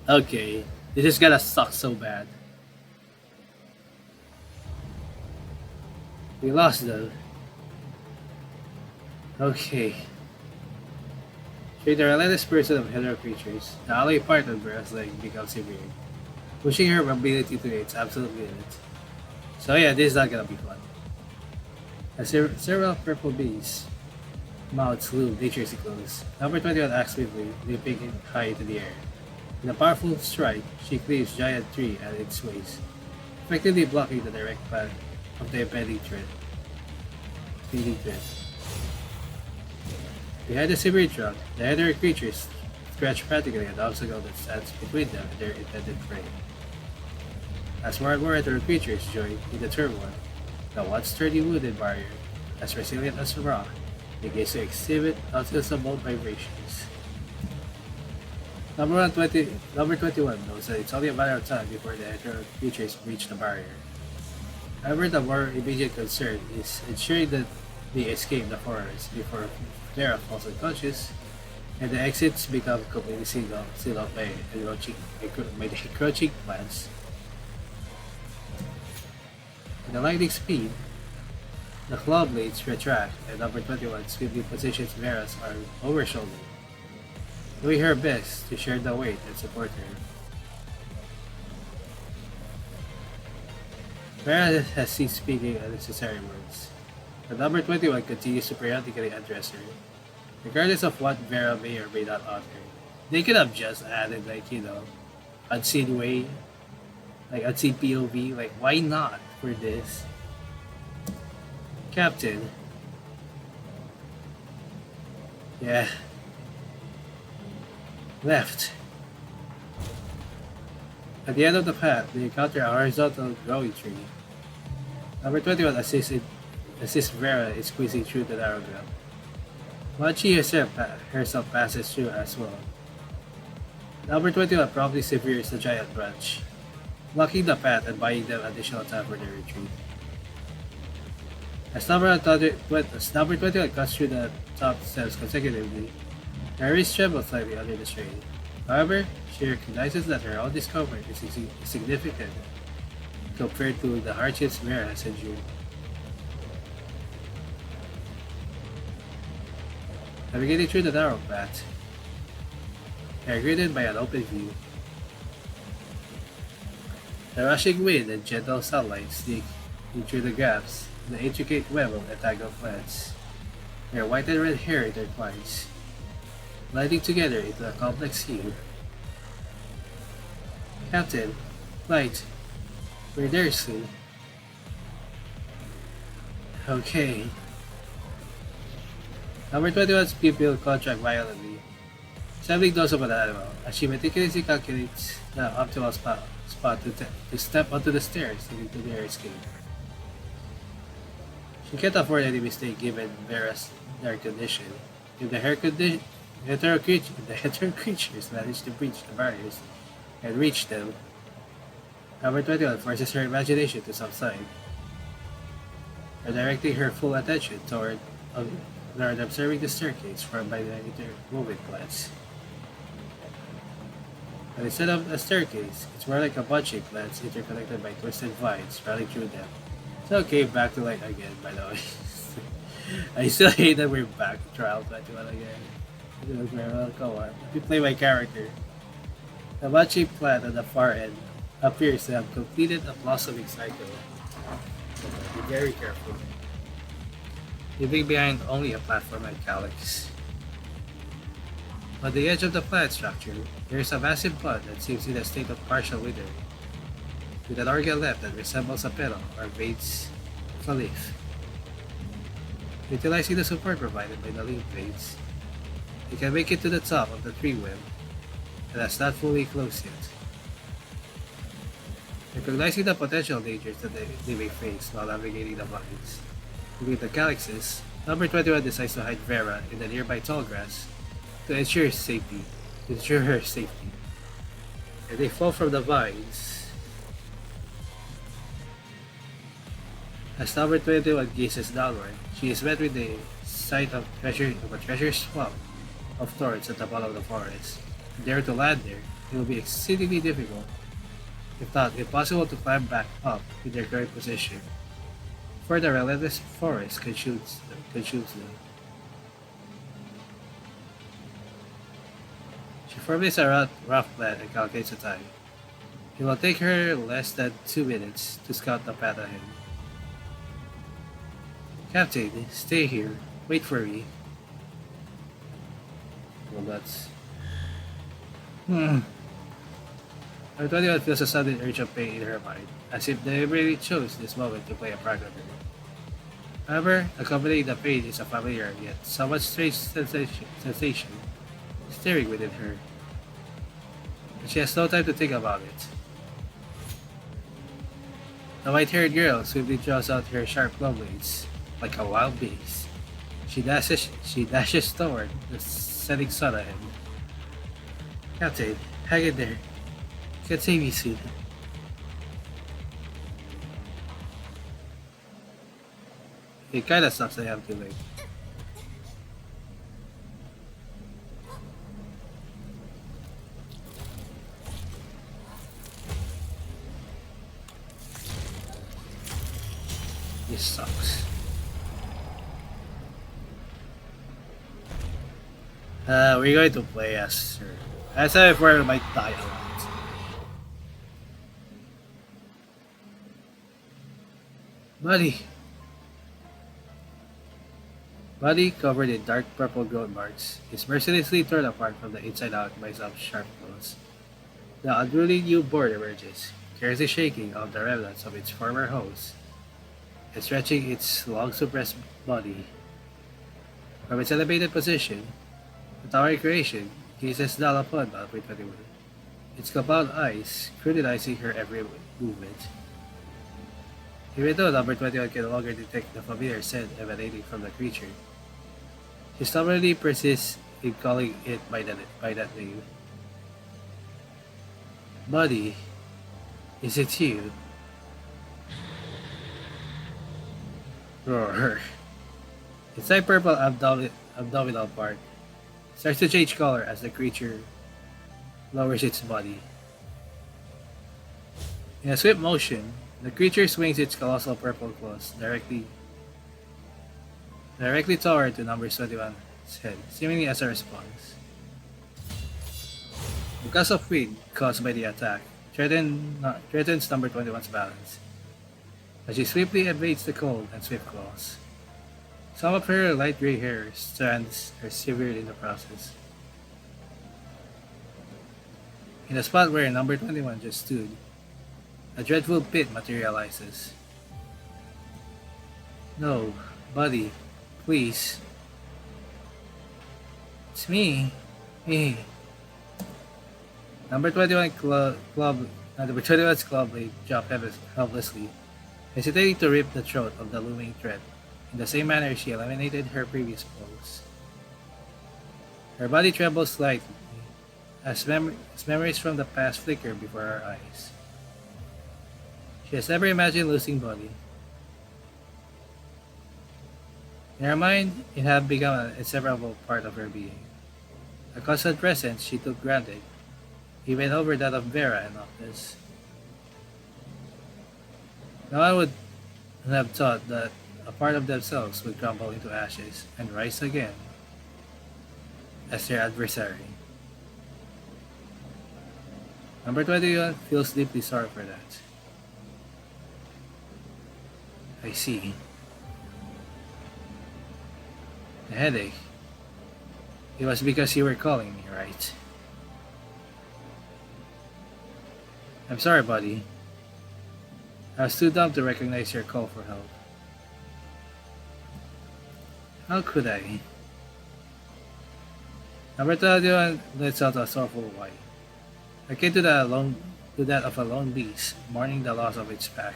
Okay, this is gonna suck so bad. We lost though. Okay. Through the relentless person of hetero creatures, the ally part of Vera's leg becomes severe, pushing her mobility to its absolute limit. So yeah, this is not gonna be fun. As several purple bees mouths loom dangerously close, number 21 acts swiftly, leaping high into the air. In a powerful strike, she cleaves giant tree at its waist, effectively blocking the direct path of the impending threat. Behind the severe trunk, the hetero creatures scratch practically an obstacle that stands between them and their intended prey. As more and more hetero creatures join in the turmoil, the once sturdy wooden barrier, as resilient as rock, begins to exhibit unseasonable vibrations. Number 21 knows that it's only a matter of time before the hetero creatures reach the barrier. However, the more immediate concern is ensuring that they escape the forest before Vera falls unconscious, and the exits become completely sealed off by the encroaching plants. With a lightning speed, the claw blades retract, and number 21 swiftly positions Vera's arm over her shoulder, doing her best to share the weight and support her. Vera has ceased speaking unnecessary words, but number 21 continues to periodically address her, regardless of what Vera may or may not utter. They could have just added, like, you know, unseen way, like unseen POV, like, why not for this? Captain. Yeah. Left. At the end of the path, they encounter a horizontal growing tree. Number 21 assists Vera in squeezing through the narrow ground, while she herself passes through as well. Number 21 promptly severes the giant branch, blocking the path and buying them additional time for their retreat. As number 21 cuts through the top steps consecutively, her wrist trembles slightly under the strain. However, she recognizes that her own discomfort is significant compared to the hardships Vera has endured. Navigating through the narrow path, they are greeted by an open view. The rushing wind and gentle sunlight sneak in through the gaps the intricate web of entangled plants. Their white and red hair intertwines, blending together into a complex hue. Captain, Light, we're there soon. Okay. Number 21's pupil contract violently, assembling those of an animal as she meticulously calculates the optimal spot to step onto the stairs leading to their escape. She can't afford any mistake given Vera's dark condition. If the hetero creatures manage to breach the barriers and reach them, Number 21 forces her imagination to subside, redirecting her full attention toward observing the staircase formed by the interwoven plants. But instead of a staircase, it's more like a bunch of plants interconnected by twisted vines running through them. So okay, back to light again, by the way. I still hate that we're back to Trial 21 again. Come on, let me play my character. The bunch plant at the far end appears to have completed a blossoming cycle. Be very careful, leaving behind only a platform and calyx. On the edge of the plant structure, there is a massive bud that seems in a state of partial withering, with an organ left that resembles a petal or veins of a leaf. Utilizing the support provided by the leaf veins, it can make it to the top of the tree web, and has not fully closed yet. Recognizing the potential dangers that they may face while navigating the vines, including the calyxes, Number 21 decides to hide Vera in the nearby tall grass to ensure her safety. And they fall from the vines. As Number 21 gazes downward, she is met with the sight of a treasure swamp of thorns at the bottom of the forest. Dare to land there, it will be exceedingly difficult, if not impossible, to climb back up in their current position, for the relentless forest consumes them. She formulates a rough plan and calculates the time. It will take her less than 2 minutes to scout the path ahead. Captain, stay here. Wait for me. Well, that's... Number 21 feels a sudden urge of pain in her mind, as if deliberately chose this moment to play a prank on her. However, accompanying the pain is a familiar yet somewhat strange sensation stirring within her, and she has no time to think about it. The white-haired girl swiftly draws out her sharp claw blades, like a wild beast. She dashes toward the setting sun ahead. Captain, hang in there. You can save me soon. It kinda sucks I have to late. This sucks. We're going to play as her. I said before, we might die a lot. Body covered in dark purple growth marks, is mercilessly torn apart from the inside out by some sharp claws. The unruly newborn emerges, carelessly shaking off the remnants of its former host, and stretching its long suppressed body. From its elevated position, the towering creation gazes down upon Number 21, its compound eyes scrutinizing her every movement. Even though Number 21 can no longer detect the familiar scent emanating from the creature, she stubbornly persists in calling it by that name. Buddy, is it you? Roar. Its light purple abdominal part starts to change color as the creature lowers its body. In a swift motion, the creature swings its colossal purple claws directly toward to Number 21's head, seemingly as a response. The gust of wind caused by the attack threatens Number 21's balance. As she swiftly evades the cold and swift claws. Some of her light gray hair strands are severed in the process. In the spot where number 21 just stood, a dreadful pit materializes. No, buddy, please. It's me. Me. Number 21 Number 21's club blade dropped helplessly, hesitating to rip the throat of the looming threat, in the same manner she eliminated her previous blows. Her body trembles slightly, as memories from the past flicker before her eyes. She has never imagined losing body. In her mind, it had become an inseparable part of her being, a constant presence she took granted, even over that of Vera and Noctis. No one would have thought that a part of themselves would crumble into ashes and rise again as their adversary. Number 21 feels deeply sorry for that. I see. The headache. It was because you were calling me, right? I'm sorry, buddy. I was too dumb to recognize your call for help. How could I? Number 21 lets out a sorrowful whine, akin to that of a lone beast mourning the loss of its pack.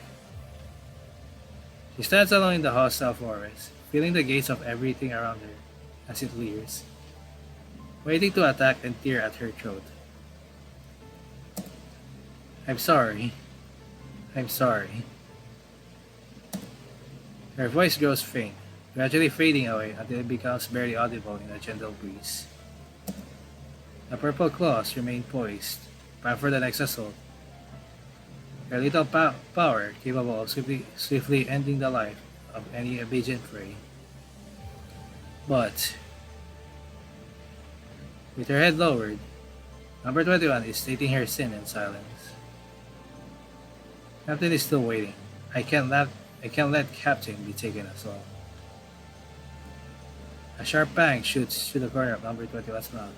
She stands alone in the hostile forest, feeling the gaze of everything around her as it leers, waiting to attack and tear at her throat. I'm sorry. I'm sorry. Her voice grows faint, gradually fading away until it becomes barely audible in a gentle breeze. The purple claws remain poised, bound for the next assault. Her little power capable of swiftly ending the life of any obedient prey. But, with her head lowered, number 21 is stating her sin in silence. Captain is still waiting. I can't let Captain be taken as well. A sharp bang shoots through the corner of number 21's mouth,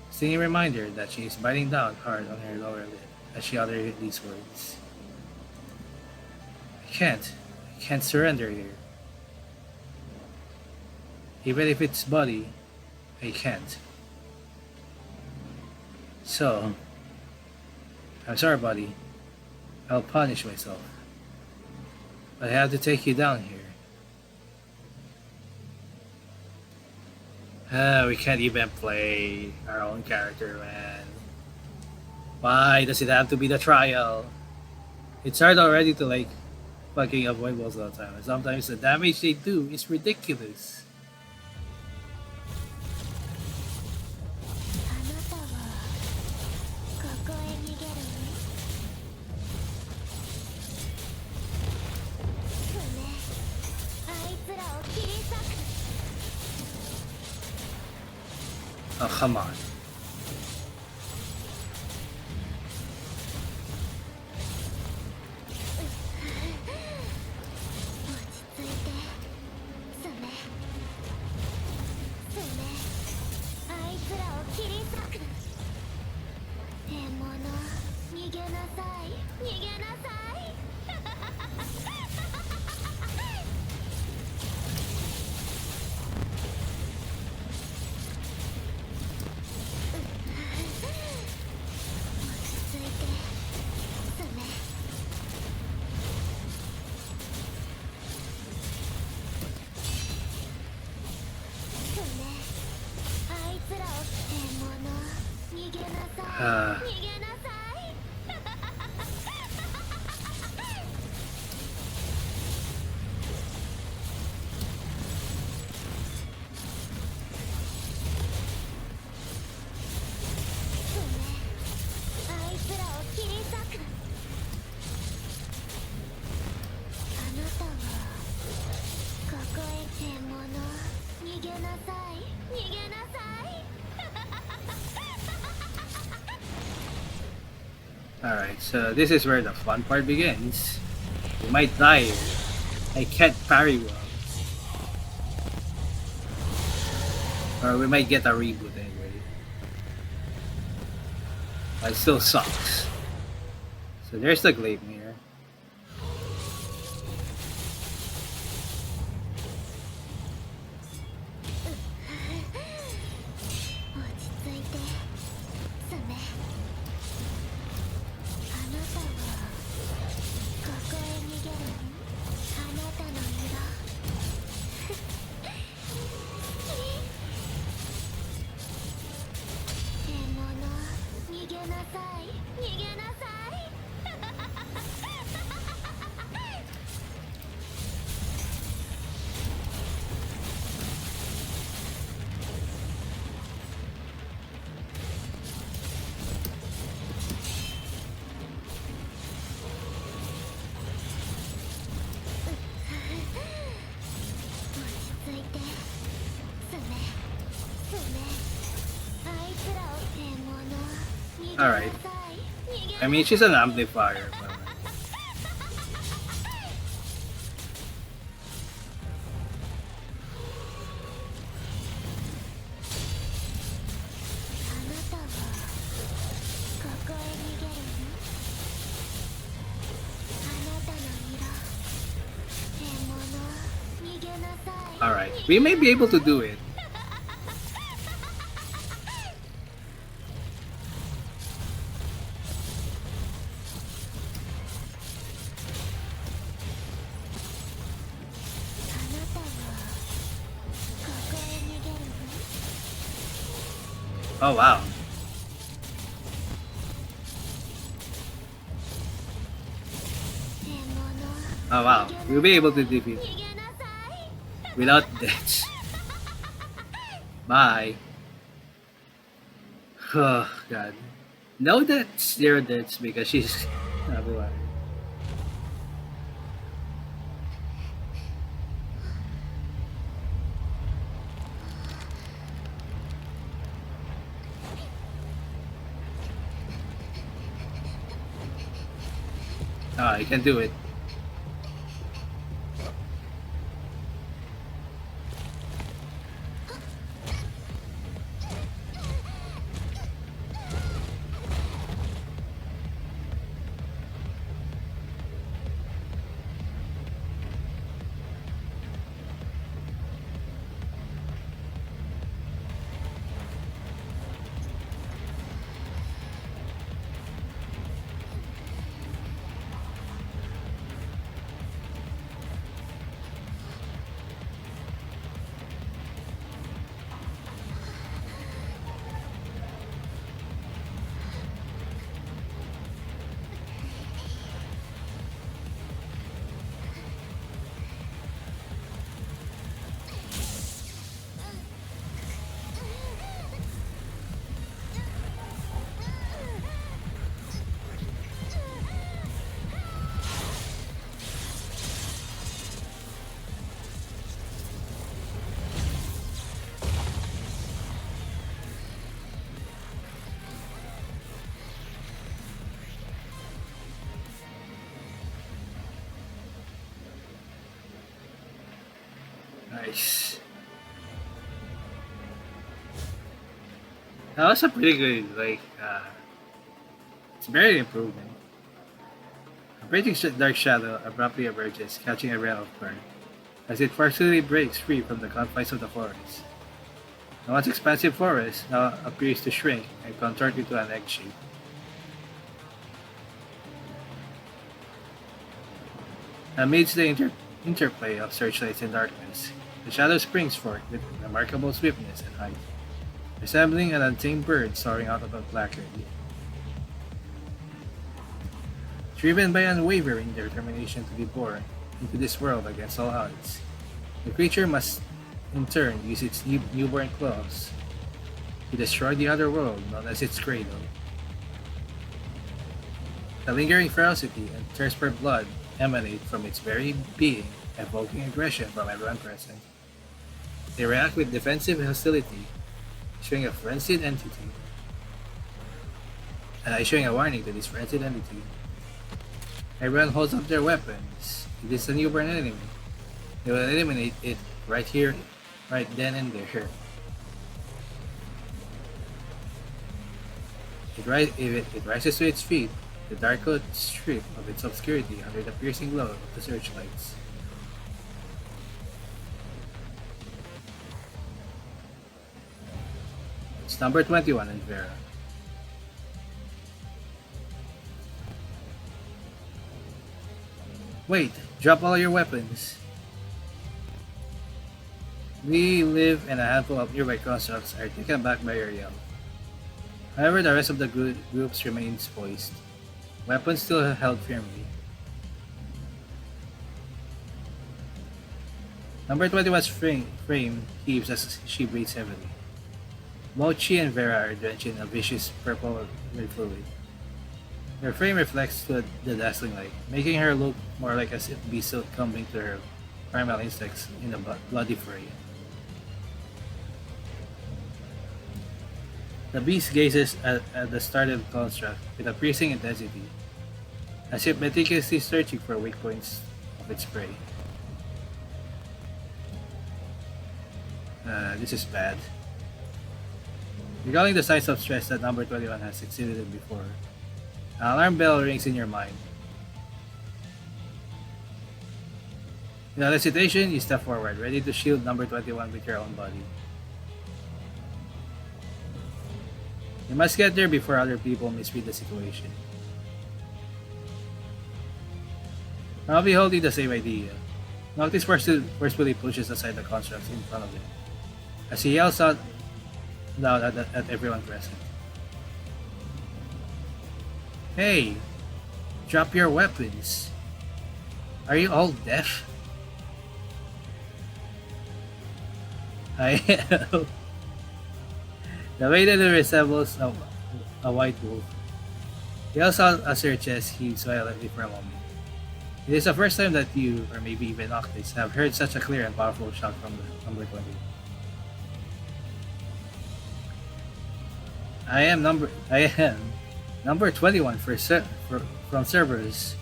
a stinging reminder that she is biting down hard on her lower lip as she uttered these words. I can't surrender here. Even if it's body, I can't. So, I'm sorry, buddy. I'll punish myself. But I have to take you down here. We can't even play our own character, man. Why does it have to be the trial? It's hard already to like fucking avoid balls all the time. And sometimes the damage they do is ridiculous. あなたはここへ逃げるのそうねあいつらを切り裂く Oh, come on. 落ち着いてそうねそうねあいつらを切り裂く獲物逃げなさい逃げなさい 落ち着いてそうねそうねあいつらを獲物逃げなさい逃げなさい そうねあいつらを切り裂くあなたはここへ獲物逃げなさい逃げなさい Alright, so this is where the fun part begins. We might die here. I can't parry well. Or we might get a reboot anyway. But it still sucks. So there's the Glaive Mirror. 落ち着いてスメ。あなたはここへ逃げるあなたの色。獲物逃げなさい逃げなさい。Alright. I mean, she's an amplifier, but... Alright, we may be able to do it. Oh wow. Oh wow, we'll be able to defeat without deaths. Bye. Oh god. No deaths, zero deaths because she's everywhere. Ah, you can do it. Nice. That was a pretty good, it's very improvement. A breaking dark shadow abruptly emerges, catching a ray of burn, as it forcefully breaks free from the confines of the forest. The once expansive forest now appears to shrink and contort into an egg shape. Amidst the interplay of searchlights and darkness, the shadow springs forth with remarkable swiftness and height, resembling an untamed bird soaring out of a black earth. Driven by unwavering determination to be born into this world against all odds, the creature must in turn use its newborn claws to destroy the other world known as its cradle. The lingering ferocity and thirst for blood emanate from its very being, evoking aggression from everyone present. They react with defensive hostility, issuing a frenzied issuing a warning to this frenzied entity. Everyone holds up their weapons. It is a newborn enemy. They will eliminate it right here, right then and there. If it rises to its feet, the dark could strip of its obscurity under the piercing glow of the searchlights. It's number 21 and Vera. Wait, drop all your weapons. We live and a handful of nearby constructs are taken back by your yell. However, the rest of the groups remains poised. Weapons still held firmly. Number 21's frame heaves as she breathes heavily. Both she and Vera are drenched in a vicious purple red fluid. Her frame reflects to the dazzling light, making her look more like a beast succumbing to her primal instincts in a bloody fray. The beast gazes at the startled construct with a piercing intensity, as if meticulously searching for weak points of its prey. This is bad. Recalling the signs of stress that number 21 has exhibited before, an alarm bell rings in your mind. Without hesitation, you step forward, ready to shield number 21 with your own body. You must get there before other people misread the situation. I'll be holding the same idea. Noctis forcefully pushes aside the constructs in front of him, as he yells out loud at everyone present. Hey! Drop your weapons! Are you all deaf? I am. The way that it resembles a white wolf. He yells out as her chest heaves violently for a moment. It is the first time that you, or maybe even Noctis, have heard such a clear and powerful shout from the number 20. I am number 21 from Cerberus.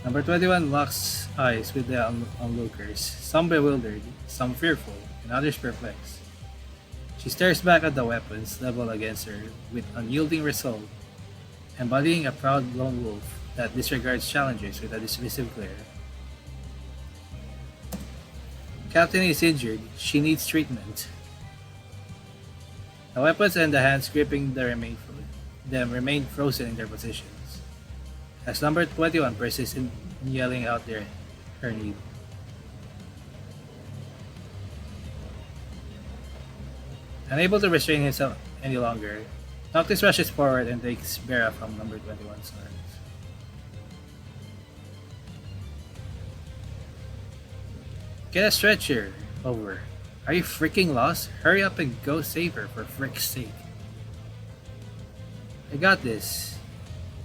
Number 21 locks eyes with the onlookers, some bewildered, some fearful, and others perplexed. She stares back at the weapons leveled against her with unyielding resolve, embodying a proud lone wolf that disregards challengers with a dismissive glare. Captain is injured. She needs treatment. The weapons and the hands gripping them remain frozen in their positions, as number 21 persists in yelling out her need. Unable to restrain himself any longer, Noctis rushes forward and takes Vera from number 21's arms. Get a stretcher. Over. Are you freaking lost? Hurry up and go save her, for frick's sake. I got this.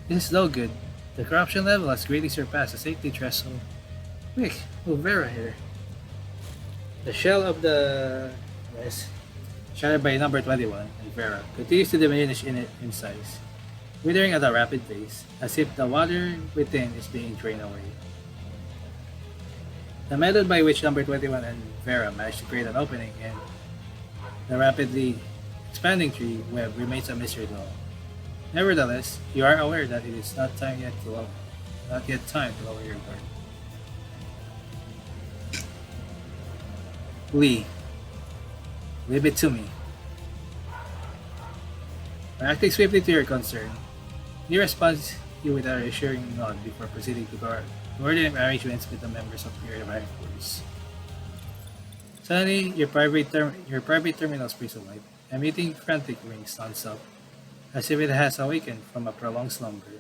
This is no good. The corruption level has greatly surpassed the safety threshold. Quick, move Vera here. The shell of the nest, shattered by number 21 and Vera, continues to diminish in size, withering at a rapid pace, as if the water within is being drained away. The method by which number 21 and Vera managed to create an opening in the rapidly expanding tree web remains a mystery to all. Nevertheless, you are aware that it is not yet time to lower your guard. Lee, leave it to me. Reacting swiftly to your concern, he responds you with a reassuring nod before proceeding to coordinate arrangements with the members of your reviving force. Suddenly, your private terminal springs alight, emitting frantic rings non-stop, as if it has awakened from a prolonged slumber.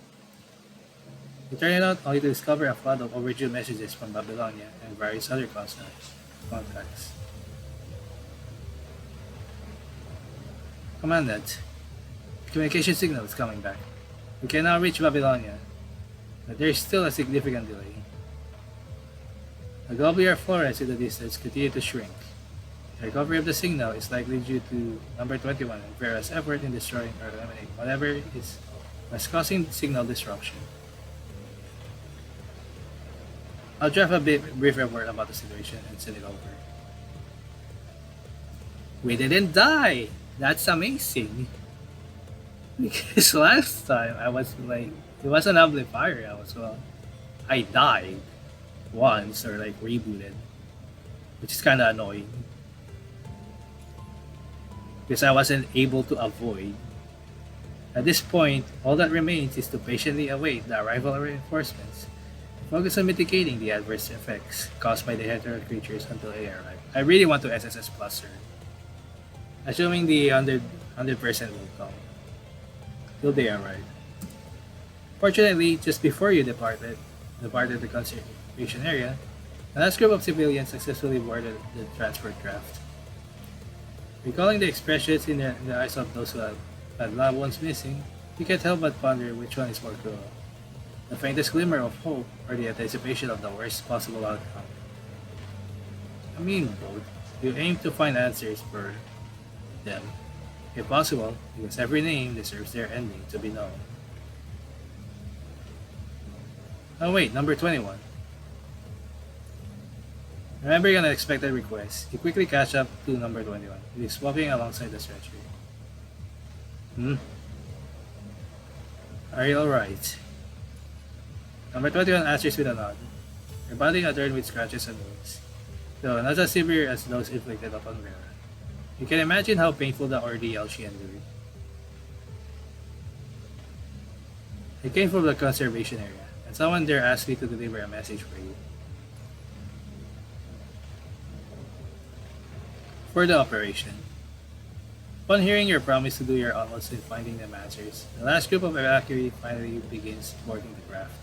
You turn it on only to discover a flood of overdue messages from Babylonia and various other contacts. Commandant, the communication signal is coming back. We can now reach Babylonia, but there is still a significant delay. The globular florets in the distance continue to shrink. The recovery of the signal is likely due to number 21 and Vera's effort in destroying or eliminating whatever was causing signal disruption. I'll draft a brief report about the situation and send it over. We didn't die! That's amazing! Because last time I was like, it was an amplifier. I died once or like rebooted, which is kind of annoying because I wasn't able to avoid. At this point, all that remains is to patiently await the arrival of reinforcements. Focus on mitigating the adverse effects caused by the hetero creatures until they arrive. I really want to SSS plus her. Assuming the 100% will come. Till they arrive. Fortunately, just before you departed the conservation area, a last group of civilians successfully boarded the transport craft. Recalling the expressions in the eyes of those who had loved ones missing, you can't help but ponder which one is more cruel. The faintest glimmer of hope or the anticipation of the worst possible outcome. I mean both. You aim to find answers for them, if possible, because every name deserves their ending to be known. Oh wait, number 21. Remembering an unexpected request, you quickly catch up to number 21. He is walking alongside the stretcher. Are you alright? Number 21 answers with a nod. Your body adorned with scratches and wounds, though not as severe as those inflicted upon Vera. You can imagine how painful the ordeal she endured. I came from the conservation area, and someone there asked me to deliver a message for you. For the operation. Upon hearing your promise to do your utmost in finding them answers, the last group of evacuees finally begins boarding the craft.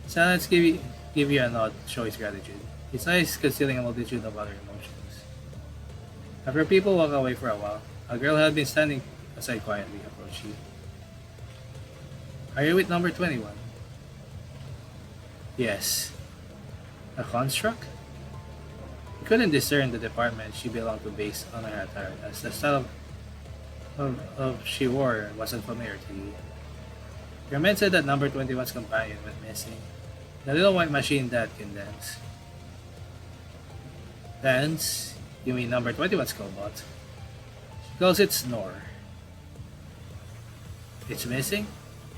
Silence give you a nod to show his gratitude, his eyes concealing a multitude of other emotions. After people walk away for a while, a girl who had been standing aside quietly approached you. Are you with number 21? Yes. A construct? You couldn't discern the department she belonged to based on her attire, as the style of she wore wasn't familiar to you. Your men said that number 21's companion went missing. The little white machine that can dance. Dance? You mean number 21's cobot? She calls it Snore. It's missing?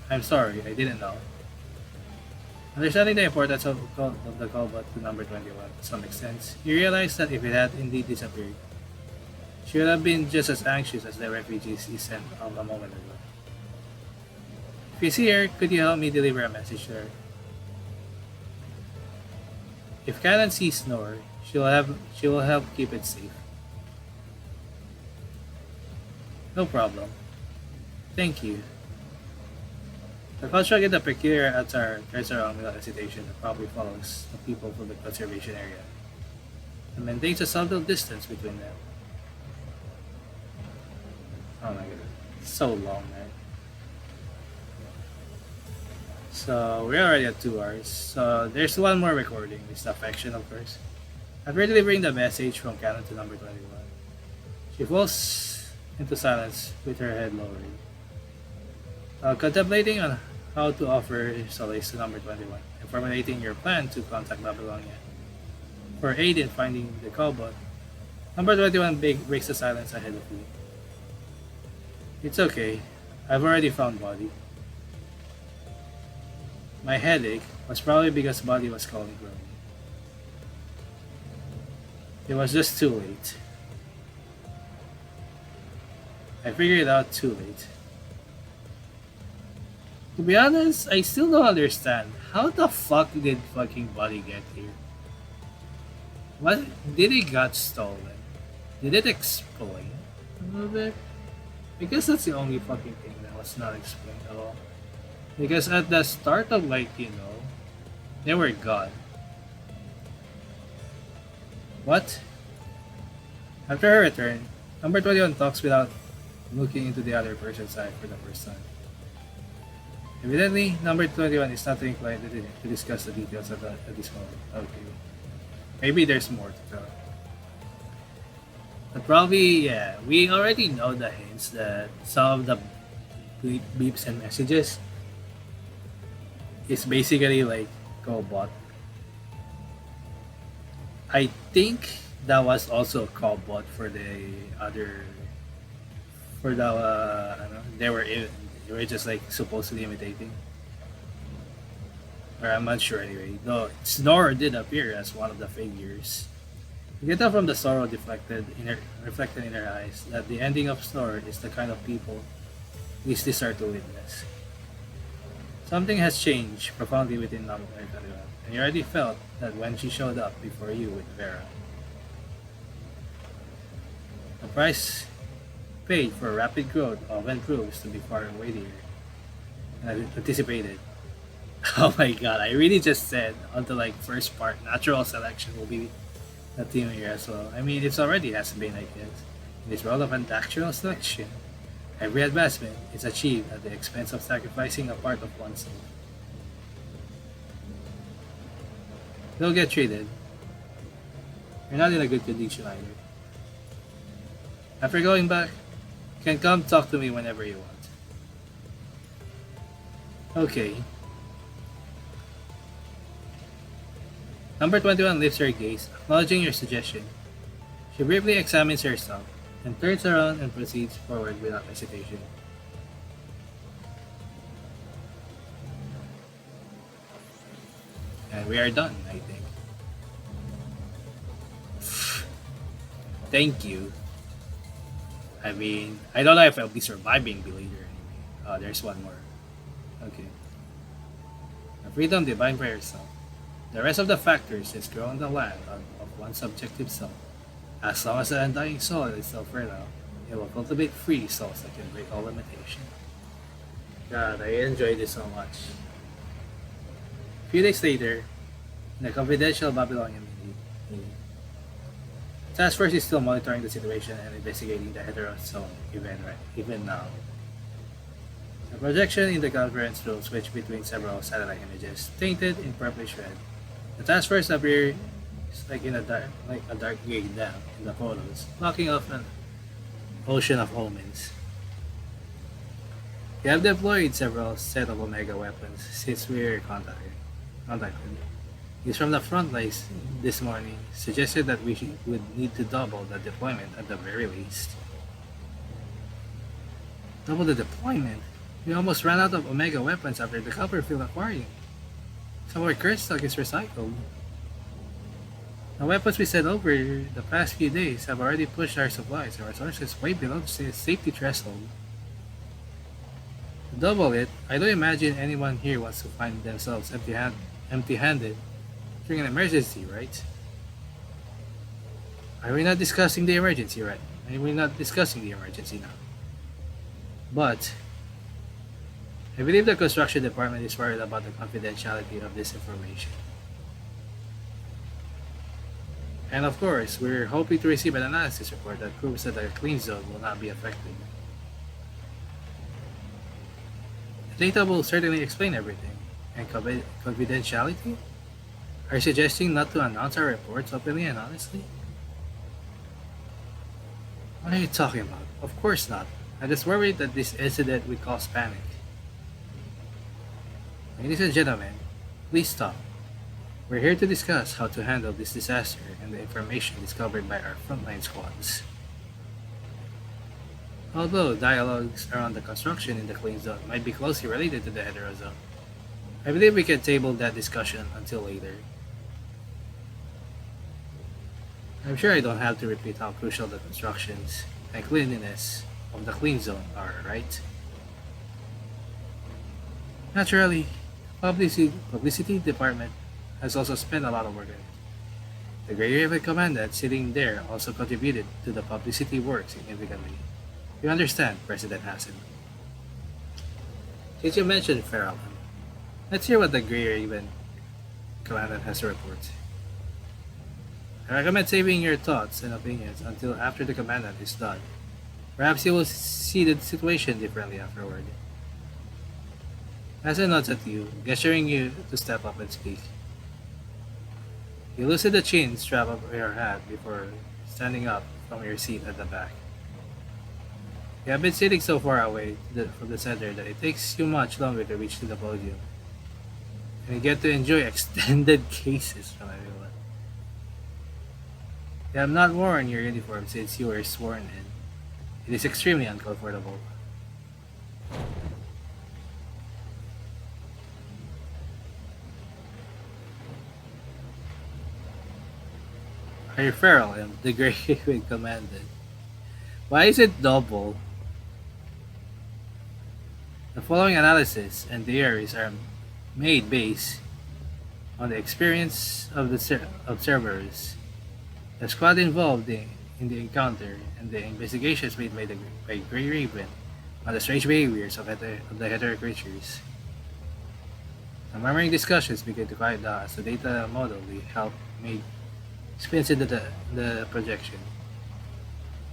I'm sorry, I didn't know. Understanding the importance of the cobot to number 21 to some extent, you realize that if it had indeed disappeared, she would have been just as anxious as the refugees you sent a moment ago. If you see her, could you help me deliver a message to her? If Cannon sees Snore, she will help keep it safe. No problem. Thank you. The construct in the peculiar attire turns around without hesitation and probably follows the people from the conservation area and maintains a subtle distance between them. Oh my god, it's so long, man. So we're already at 2 hours. So there's one more recording. It's the affection, of course. After delivering the message from Cannon to number 21, she falls into silence with her head lowered. Contemplating on how to offer solace to number 21 and formulating your plan to contact Babylonia for aid in finding the cobot, number 21 breaks the silence ahead of you. It's okay. I've already found Body. My headache was probably because Body was calling for me. It was just too late. I figured it out too late. To be honest, I still don't understand. How the fuck did fucking Body get here? What? Did it got stolen? Did it explain a little bit? Because that's the only fucking thing that was not explained at all. Because at the start of they were gone. What? After her return, number 21 talks without looking into the other person's side for the first time. Evidently, number 21 is not inclined to discuss the details at this moment. Okay. Maybe there's more to tell. But probably, yeah, we already know the hints that some of the beeps and messages is basically like cobot I think that was also a call bot for the other for the ano, they were just like supposedly imitating. Or I'm not sure anyway. Though Snore did appear as one of the figures. You can tell from the sorrow reflected in her eyes that the ending of Snore is the kind of people we still start to witness. Something has changed profoundly within North America, and you already felt that when she showed up before you with Vera. The price paid for rapid growth often proves to be far weightier than anticipated. Oh my god, I really just said on the like first part, natural selection will be a theme here as well. I mean, it's already has been, I guess. In this world of natural selection, every advancement is achieved at the expense of sacrificing a part of oneself. Don't get treated. You're not in a good condition either. After going back, you can come talk to me whenever you want. Okay. Number 21 lifts her gaze, acknowledging your suggestion. She briefly examines herself, and turns around and proceeds forward without hesitation. And we are done, I think. Thank you. I mean, I don't know if I'll be surviving the later anyway. Oh, there's one more. Okay. The freedom defined by yourself. The rest of the factors is grow on the land of one's subjective self. As long as the undying soul is still fertile, it will cultivate free souls that can break all limitation. God, I enjoyed this so much. A few days later, in the confidential Babylonian meeting, the task force is still monitoring the situation and investigating the heterosome event even now. The projection in the conference room switched between several satellite images, tainted in purplish red. The task force appears like a dark gray dam in the photos, blocking off an ocean of omens. We have deployed several set of Omega weapons since we were contacted. News from the front lines this morning suggested that would need to double the deployment at the very least. Double the deployment? We almost ran out of Omega weapons after the Copperfield Aquarium. Some of our current stock is recycled. The weapons we sent over the past few days have already pushed our supplies and resources way below the safety threshold. To double it, I don't imagine anyone here wants to find themselves empty-handed during an emergency, right? Are we not discussing the emergency, right? Are we not discussing the emergency now? But I believe the construction department is worried about the confidentiality of this information. And of course, we're hoping to receive an analysis report that proves that the clean zone will not be affected. The data will certainly explain everything. And confidentiality? Are you suggesting not to announce our reports openly and honestly? What are you talking about? Of course not. I'm just worried that this incident will cause panic. Ladies and gentlemen, please stop. We're here to discuss how to handle this disaster and the information discovered by our frontline squads. Although dialogues around the construction in the clean zone might be closely related to the heterozone, I believe we can table that discussion until later. I'm sure I don't have to repeat how crucial the constructions and cleanliness of the clean zone are, right? Naturally, publicity department has also spent a lot of work on it. The Grey Raven Commandant sitting there also contributed to the publicity work significantly. You understand, President Hassan. Since you mentioned Farrell, let's hear what the Grey Raven Commandant has to report. I recommend saving your thoughts and opinions until after the Commandant is done. Perhaps you will see the situation differently afterward. Hassan nods at you, gesturing you to step up and speak. You loosen the chin strap of your hat before standing up from your seat at the back. You have been sitting so far away from the center that it takes you much longer to reach to the podium. And you get to enjoy extended cases from everyone. You have not worn your uniform since you were sworn in. It is extremely uncomfortable. Are you feral? And the Grey Raven commanded. Why is it double? The following analysis and theories are made based on the experience of of Cerberus, the squad involved in the encounter, and the investigations made by Grey Raven on the strange behaviors of the hetero creatures. The murmuring discussions began to quiet down as the data model we helped make spins into the projection.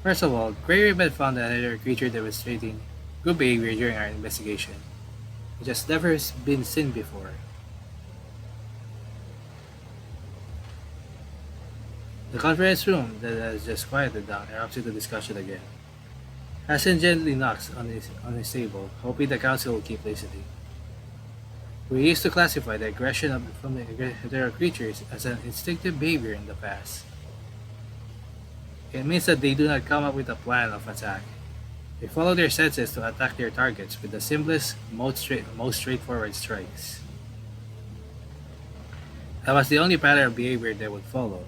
First of all, Grey Raven found a hetero creature demonstrating good behavior during our investigation, which has never been seen before. The conference room that has just quieted down erupts into discussion again. Hassan gently knocks on his table, hoping the council will keep listening. We used to classify the aggression from the hetero creatures as an instinctive behavior in the past. It means that they do not come up with a plan of attack. They follow their senses to attack their targets with the simplest, most straightforward strikes. That was the only pattern of behavior they would follow.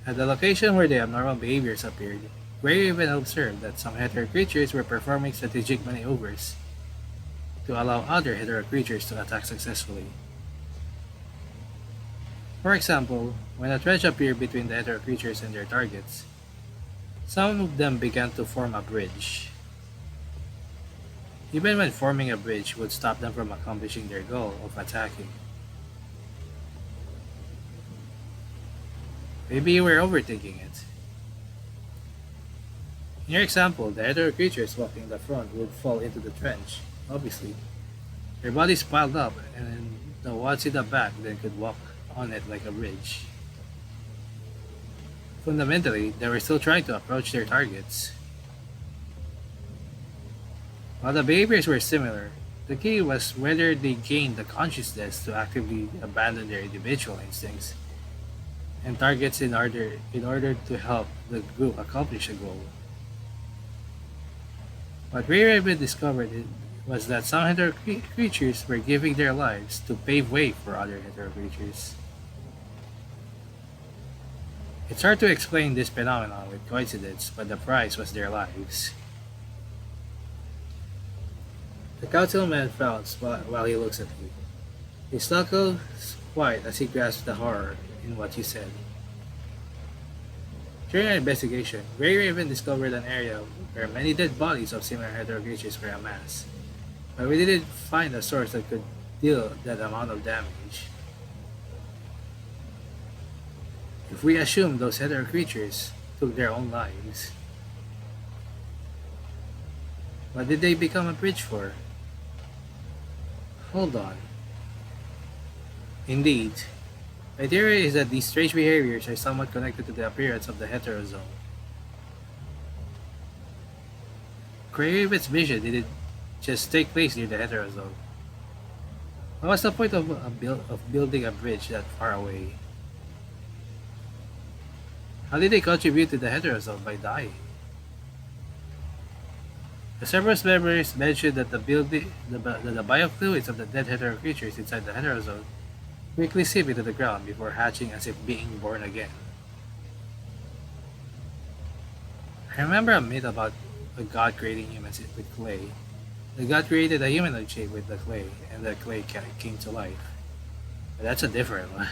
At the location where the abnormal behaviors appeared, Grey Raven observed that some hetero creatures were performing strategic maneuvers to allow other hetero creatures to attack successfully. For example, when a trench appeared between the hetero creatures and their targets, some of them began to form a bridge. Even when forming a bridge would stop them from accomplishing their goal of attacking. Maybe you were overthinking it. In your example, the hetero creatures walking in the front would fall into the trench, obviously. Their bodies piled up, and the ones in the back then could walk on it like a bridge. Fundamentally, they were still trying to approach their targets. While the behaviors were similar, the key was whether they gained the consciousness to actively abandon their individual instincts and targets in order to help the group accomplish a goal. What Grey Raven discovered was that some hetero creatures were giving their lives to pave way for other hetero creatures. It's hard to explain this phenomenon with coincidence, but the price was their lives. The councilman frowns while he looks at you. His knuckles white as he grasps the horror in what you said. During our investigation, Grey Raven discovered an area where many dead bodies of similar hetero creatures were amassed, but we didn't find a source that could deal that amount of damage. If we assume those hetero creatures took their own lives, what did they become a bridge for? Hold on. Indeed, my theory is that these strange behaviors are somewhat connected to the appearance of the heterozone. Grey Raven's vision didn't just take place near the heterozone. What was the point of building a bridge that far away? How did they contribute to the heterozone by dying? The Cerberus members mentioned that the biofluids of the dead hetero creatures inside the heterozone quickly seep into the ground before hatching as if being born again. I remember a myth about a god creating humans with clay. The god created a humanoid shape with the clay, and the clay came to life. But that's a different one.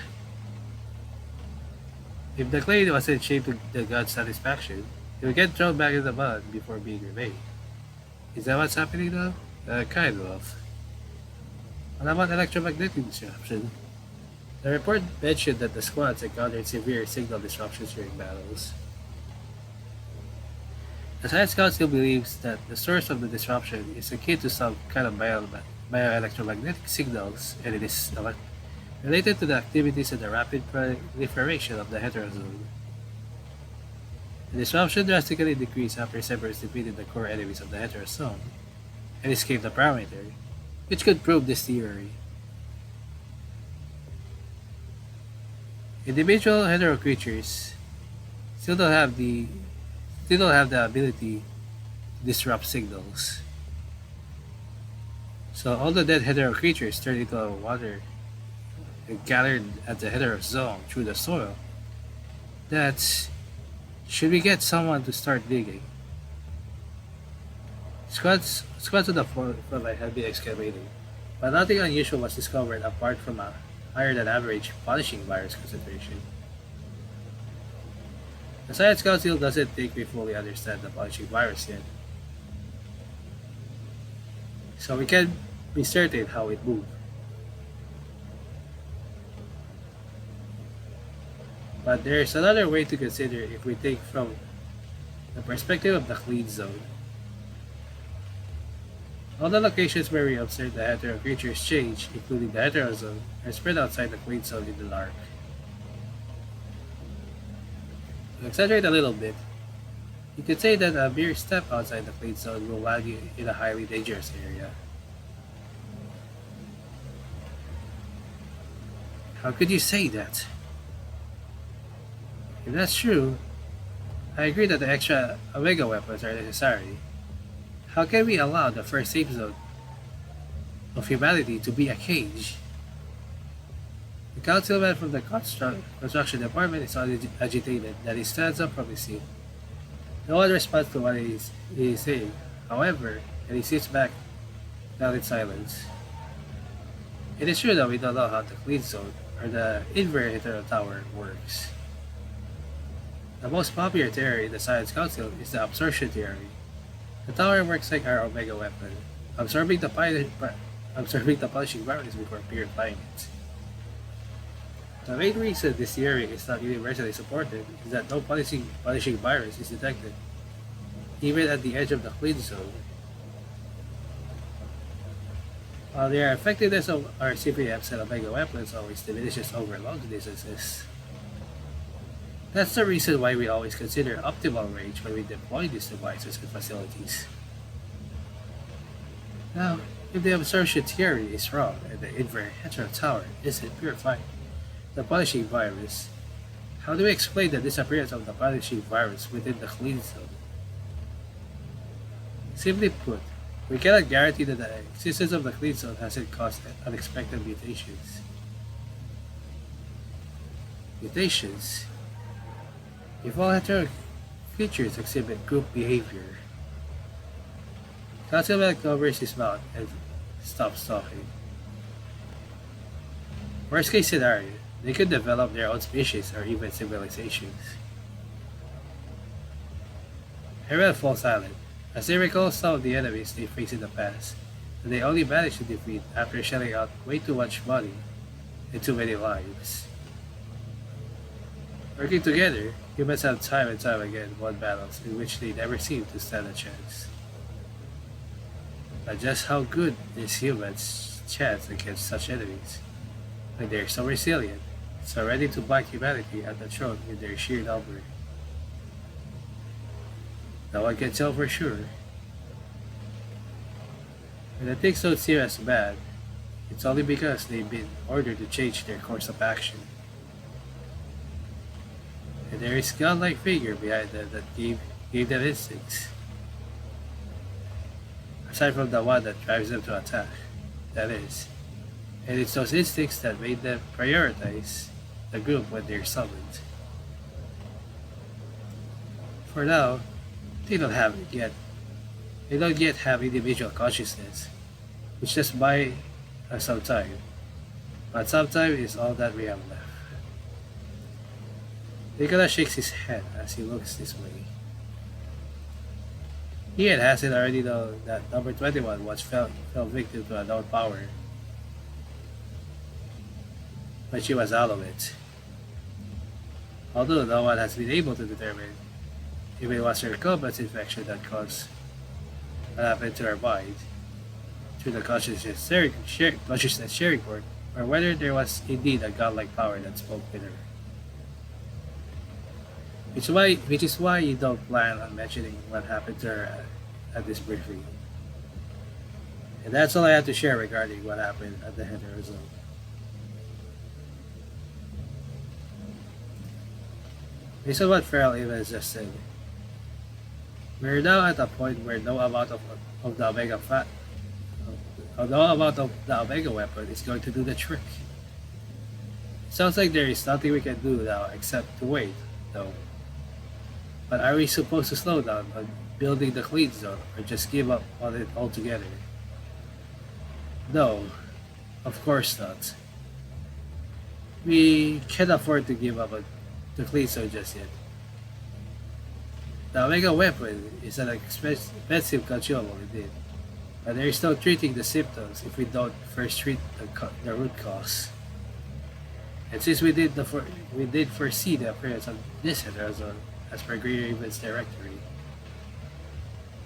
If the clay wasn't shaped to the god's satisfaction, it would get thrown back in the mud before being remade. Is that what's happening now? Kind of. What about electromagnetic disruption? The report mentioned that the squads encountered severe signal disruptions during battles. The Science Council believes that the source of the disruption is akin to some kind of bioelectromagnetic signals, and it is related to the activities and the rapid proliferation of the heterozone. The disruption drastically decreased after Cerberus defeated the core enemies of the heterozone and escaped the parameter, which could prove this theory. Individual hetero creatures still don't have the still don't have the ability to disrupt signals. So all the dead hetero creatures turned into water and gathered at the hetero zone through the soil. That's should we get someone to start digging? Squads on the front line had been excavating, but nothing unusual was discovered apart from a higher than average polishing virus concentration. The Science Council doesn't think we fully understand the polishing virus yet, so we can't be certain how it moved. But there's another way to consider if we think from the perspective of the clean zone. All the locations where we observe the hetero creatures change, including the hetero zone, are spread outside the clean zone in the dark. To exaggerate a little bit, you could say that a mere step outside the clean zone will land you in a highly dangerous area. How could you say that? If that's true, I agree that the extra Omega weapons are necessary. How can we allow the first safe zone of humanity to be a cage? The councilman from the construction department is so agitated that he stands up from his seat. No one responds to what he is saying, however, and he sits back down in silence. It is true that we don't know how the clean zone or the inverter tower works. The most popular theory in the Science Council is the absorption theory. The tower works like our Omega weapon, absorbing the polishing virus before purifying it. The main reason this theory is not universally supported is that no polishing virus is detected, even at the edge of the clean zone. While the effectiveness of our CPMs and Omega weapons always diminishes over long distances, that's the reason why we always consider optimal range when we deploy these devices and facilities. Now, if the absorption theory is wrong and the inverter tower isn't purifying the polishing virus, how do we explain the disappearance of the polishing virus within the clean zone? Simply put, we cannot guarantee that the existence of the clean zone hasn't caused unexpected mutations. Mutations? If all hetero creatures exhibit group behavior, Councilman covers his mouth and stops talking. Worst case scenario, they could develop their own species or even civilizations. Everyone falls silent, as they recall some of the enemies they faced in the past, that they only managed to defeat after shelling out way too much money and too many lives. Working together, humans have time and time again won battles in which they never seem to stand a chance. But just how good is humans' chance against such enemies, when they are so resilient, so ready to bite humanity at the throat with their sheer number? No one can tell for sure. When the things don't seem as bad, it's only because they've been ordered to change their course of action. And there is a godlike figure behind them that gave them instincts. Aside from the one that drives them to attack, that is. And it's those instincts that made them prioritize the group when they're summoned. For now, they don't have it yet. They don't yet have individual consciousness, which just buy us some time. But some time is all that we have left. Nicholas shakes his head as he looks this way. He and Hassel already know that number 21 once fell victim to a known power, but she was out of it. Although no one has been able to determine if it was her combat infection that caused what happened to her mind through the consciousness sharing board, or whether there was indeed a godlike power that spoke with her. Which is why you don't plan on mentioning what happened to her at this briefing. And that's all I have to share regarding what happened at the hetero zone. Based on what Feral Evans just said, we're now at a point where no amount of the Omega fat, no amount of the Omega weapon is going to do the trick. Sounds like there is nothing we can do now except to wait, though. But are we supposed to slow down on building the clean zone or just give up on it altogether? No, of course not. We can't afford to give up on the clean zone just yet. The Omega weapon is an expensive consumable indeed, but there is no treating the symptoms if we don't first treat the root cause. And since we did foresee the appearance of this heterozone as per Greater Events Directory,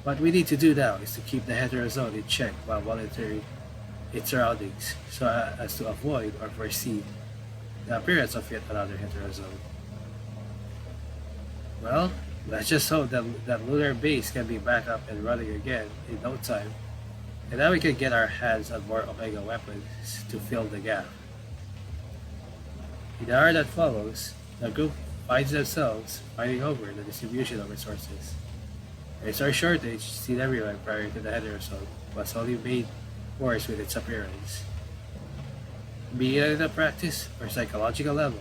what we need to do now is to keep the heterozone in check while monitoring its surroundings so as to avoid or foresee the appearance of yet another heterozone. Well, let's just hope that lunar base can be back up and running again in no time, and then we can get our hands on more Omega weapons to fill the gap. In the hour that follows, the group finds themselves fighting over the distribution of resources. A resource shortage seen everywhere prior to the heterozone was only made worse with its appearance. Be it at a practice or psychological level,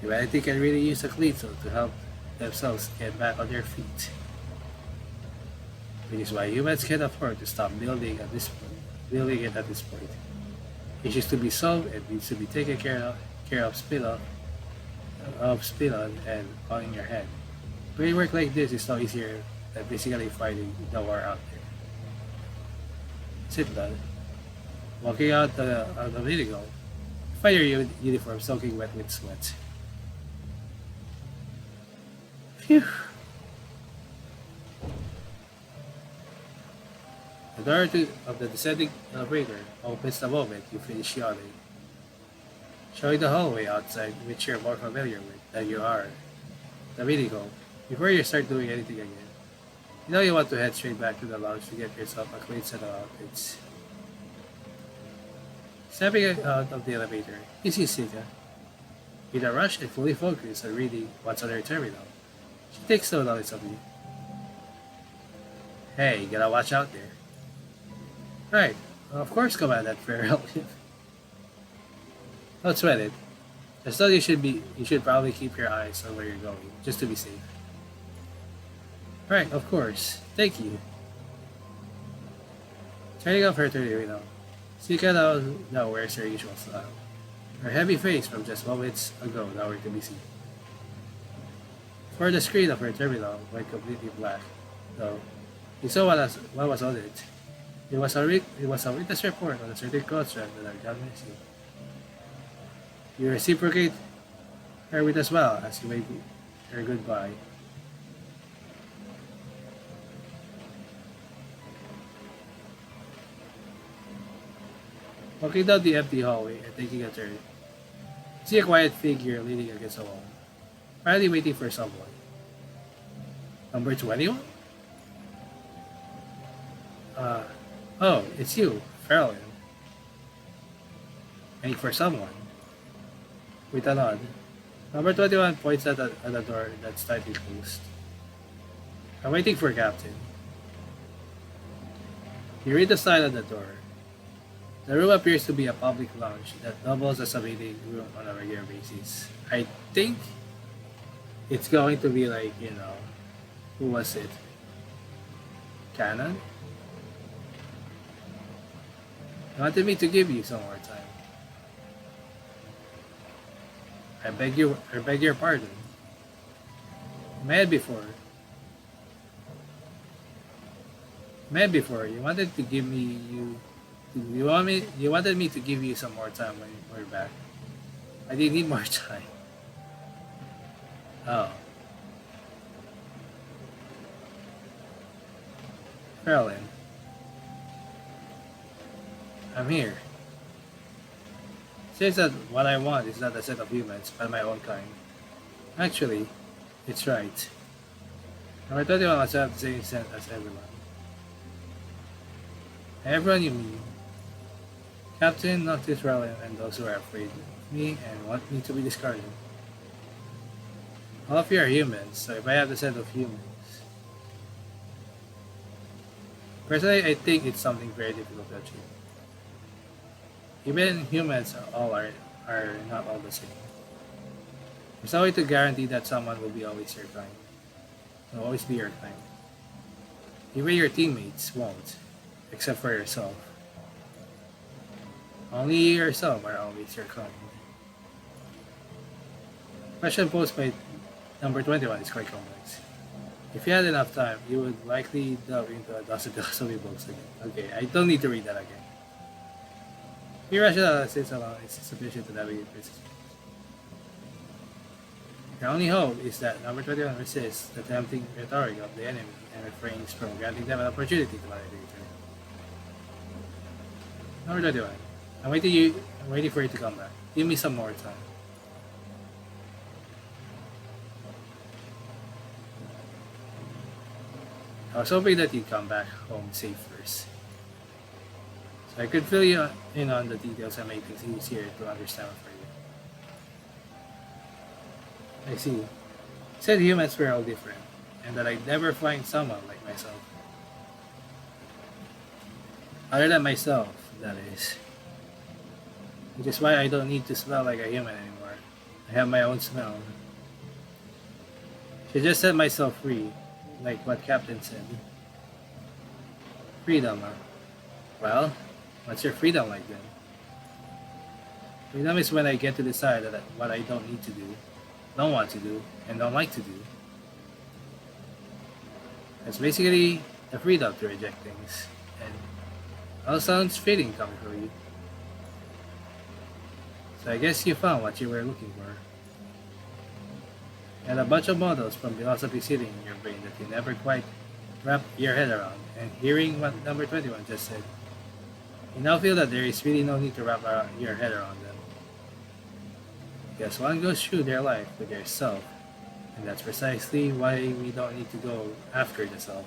humanity can really use a clean zone to help themselves get back on their feet. Which is why humans can't afford to stop building it at this point. Issues to be solved and needs to be taken care of spin-on and on your head. Brain work like this is no easier than basically fighting the war out there. Sit down. Walking out the vehicle, find your uniform soaking wet with sweat. Phew. The door of the descending elevator opens the moment you finish yawning, showing the hallway outside which you're more familiar with than you are the vehicle. Before you start doing anything again, you know you want to head straight back to the lounge to get yourself a clean set of outfits. Stepping out of the elevator, you see Sika. In a rush and fully focused on reading what's on her terminal, she takes no notice of you. Hey, you gotta watch out there. Right, of course, Commandant Farrell. Don't sweat it. Just know you should probably keep your eyes on where you're going, just to be safe. Right, of course. Thank you. Turning off her terminal, Sika now wears her usual style. Her heavy face from just moments ago nowhere to be seen. For the screen of her terminal went completely black, though you saw what was on it. It was a witness report on a certain contract that had gone missing. You reciprocate her with a smile as you wave her goodbye. Walking down the empty hallway and taking a turn, you see a quiet figure leaning against a wall, apparently waiting for someone. Number 21? Oh, it's you, Farrell. Waiting for someone. With a nod, number 21 points at the door that's tightly closed. I'm waiting for Captain. You read the sign on the door. The room appears to be a public lounge that doubles as a meeting room on a regular basis. I think it's going to be like, who was it? Canon? You wanted me to give you some more time. I beg your pardon. Mad before, you wanted to give me you wanted me to give you some more time when we're back. I didn't need more time. Oh. Carolyn. I'm here. Says that what I want is not a set of humans, but my own kind. Actually, it's right. Number 21 must have the same scent as everyone. Everyone you mean. Captain, not Titular, and those who are afraid of me and want me to be discarded. All of you are humans, so if I have the set of humans. Personally, I think it's something very difficult to achieve. Even humans are not all the same. There's no way to guarantee that someone will be always your kind. Will always be your kind. Even your teammates won't, except for yourself. Only yourself are always your kind. Question posed by number 21 is quite complex. If you had enough time, you would likely delve into a dozen philosophy books again. Okay, I don't need to read that again. Irrational analysis alone is sufficient to navigate this. Your only hope is that number 21 resists the tempting rhetoric of the enemy and refrains from granting them an opportunity to validate it. Number 21. I'm waiting for you to come back. Give me some more time. I was hoping that you'd come back home safe first. So I could fill you in on the details and make things easier to understand for you. I see. You said humans were all different, and that I'd never find someone like myself. Other than myself, that is. Which is why I don't need to smell like a human anymore. I have my own smell. Should just set myself free, like what Captain said. Freedom, huh? Well, what's your freedom like then? Freedom is when I get to decide that what I don't need to do, don't want to do, and don't like to do. It's basically the freedom to reject things, and all sounds fitting coming from you. So I guess you found what you were looking for. You had a bunch of models from philosophy sitting in your brain that you never quite wrap your head around, and hearing what number 21 just said, you now feel that there is really no need to wrap your head around them. Because one goes through their life with their self, and that's precisely why we don't need to go after the self.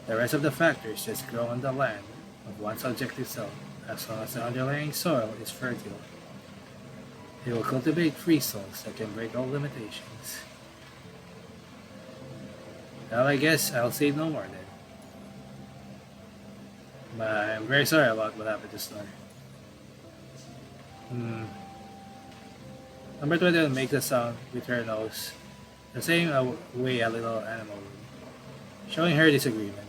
The rest of the factors just grow on the land of one's objective self, as long as the underlying soil is fertile. It will cultivate free souls that can break all limitations. Well, I guess I'll say no more then. But I'm very sorry about what happened to Star. Number 21 makes a sound with her nose, the same way a little animal would, showing her disagreement.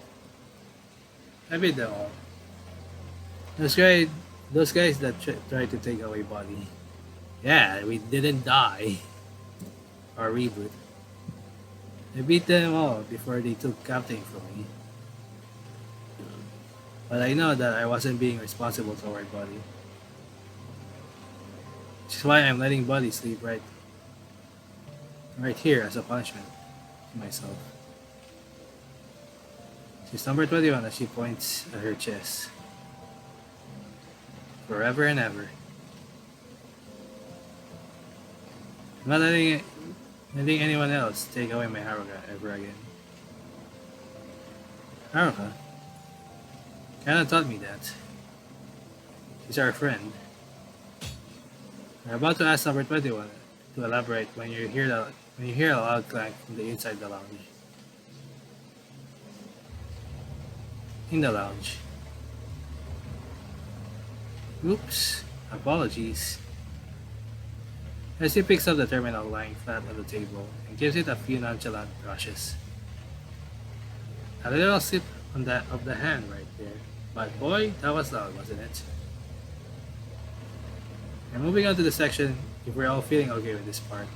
I beat them all. Those guys that tried to take away Buddy. Yeah, we didn't die. Or reboot. I beat them all before they took Captain from me. But I know that I wasn't being responsible toward Buddy. Which is why I'm letting Buddy sleep right here as a punishment to myself. She's number 21 as she points at her chest. Forever and ever. I'm not letting anyone else take away my Haruka ever again. Haruka kinda taught me that. She's our friend. We're about to ask number 21 to elaborate when you hear a loud clank from the inside the lounge. In the lounge. Oops, apologies. As he picks up the terminal lying flat on the table and gives it a few nonchalant brushes. A little sip of the hand right there, but boy, that was loud, wasn't it? And moving on to the section, if we're all feeling okay with this part,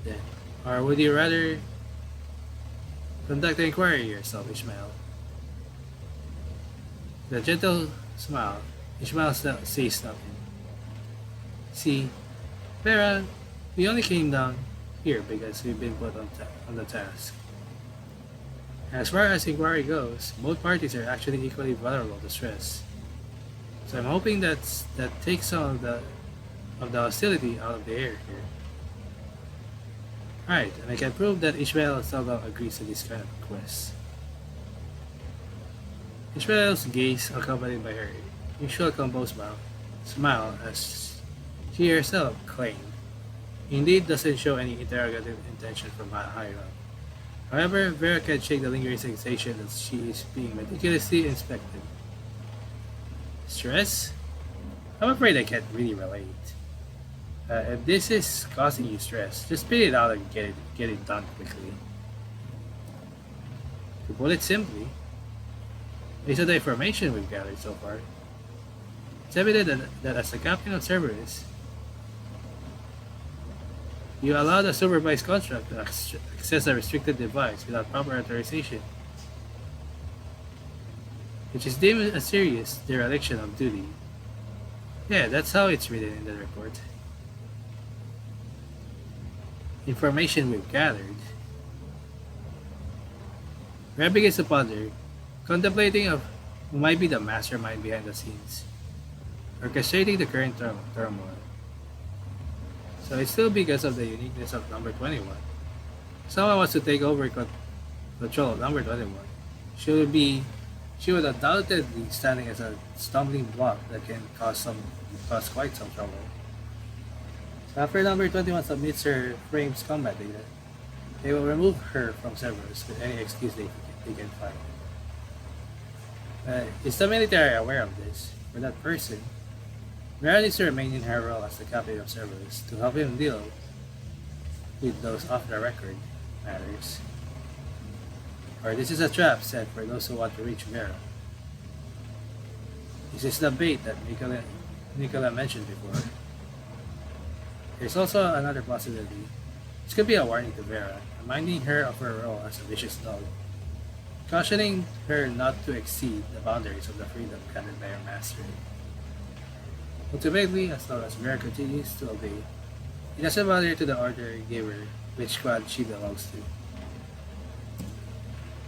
then, or would you rather conduct the inquiry yourself, Ishmael? The gentle smile, Ishmael says nothing. See, Vera, we only came down here because we've been put on the task. As far as inquiry goes, both parties are actually equally vulnerable to stress. So I'm hoping that takes some of the hostility out of the air here. Right, and I can prove that Ishmael seldom agrees to this kind of request. Ishmael's gaze, accompanied by her usual composed smile as she herself claimed, Indeed doesn't show any interrogative intention from higher up. However, Vera can shake the lingering sensation that she is being meticulously inspected. Stress? I'm afraid I can't really relate. If this is causing you stress, just spit it out and get it done quickly. To put it simply, based on the information we've gathered so far, it's evident that as the captain of Cerberus, you allowed a supervised construct to access a restricted device without proper authorization, which is deemed a serious dereliction of duty. Yeah, that's how it's written in the report. Information we've gathered. Red begins to ponder, contemplating of who might be the mastermind behind the scenes, orchestrating the current turmoil. So it's still because of the uniqueness of number 21. If someone wants to take over control of number 21, she would undoubtedly standing as a stumbling block that can cause quite some trouble. So after number 21 submits her frame's combat data, they will remove her from Cerberus with any excuse they can find. Is the military aware of this? For that person, Vera needs to remain in her role as the captain of Cerberus to help him deal with those off-the-record matters. Or this is a trap set for those who want to reach Vera. This is the bait that Nicola mentioned before. There's also another possibility. This could be a warning to Vera, reminding her of her role as a vicious dog, cautioning her not to exceed the boundaries of the freedom granted by her master. Ultimately, as long as Vera continues to obey, it doesn't matter to the order he gave her which squad she belongs to.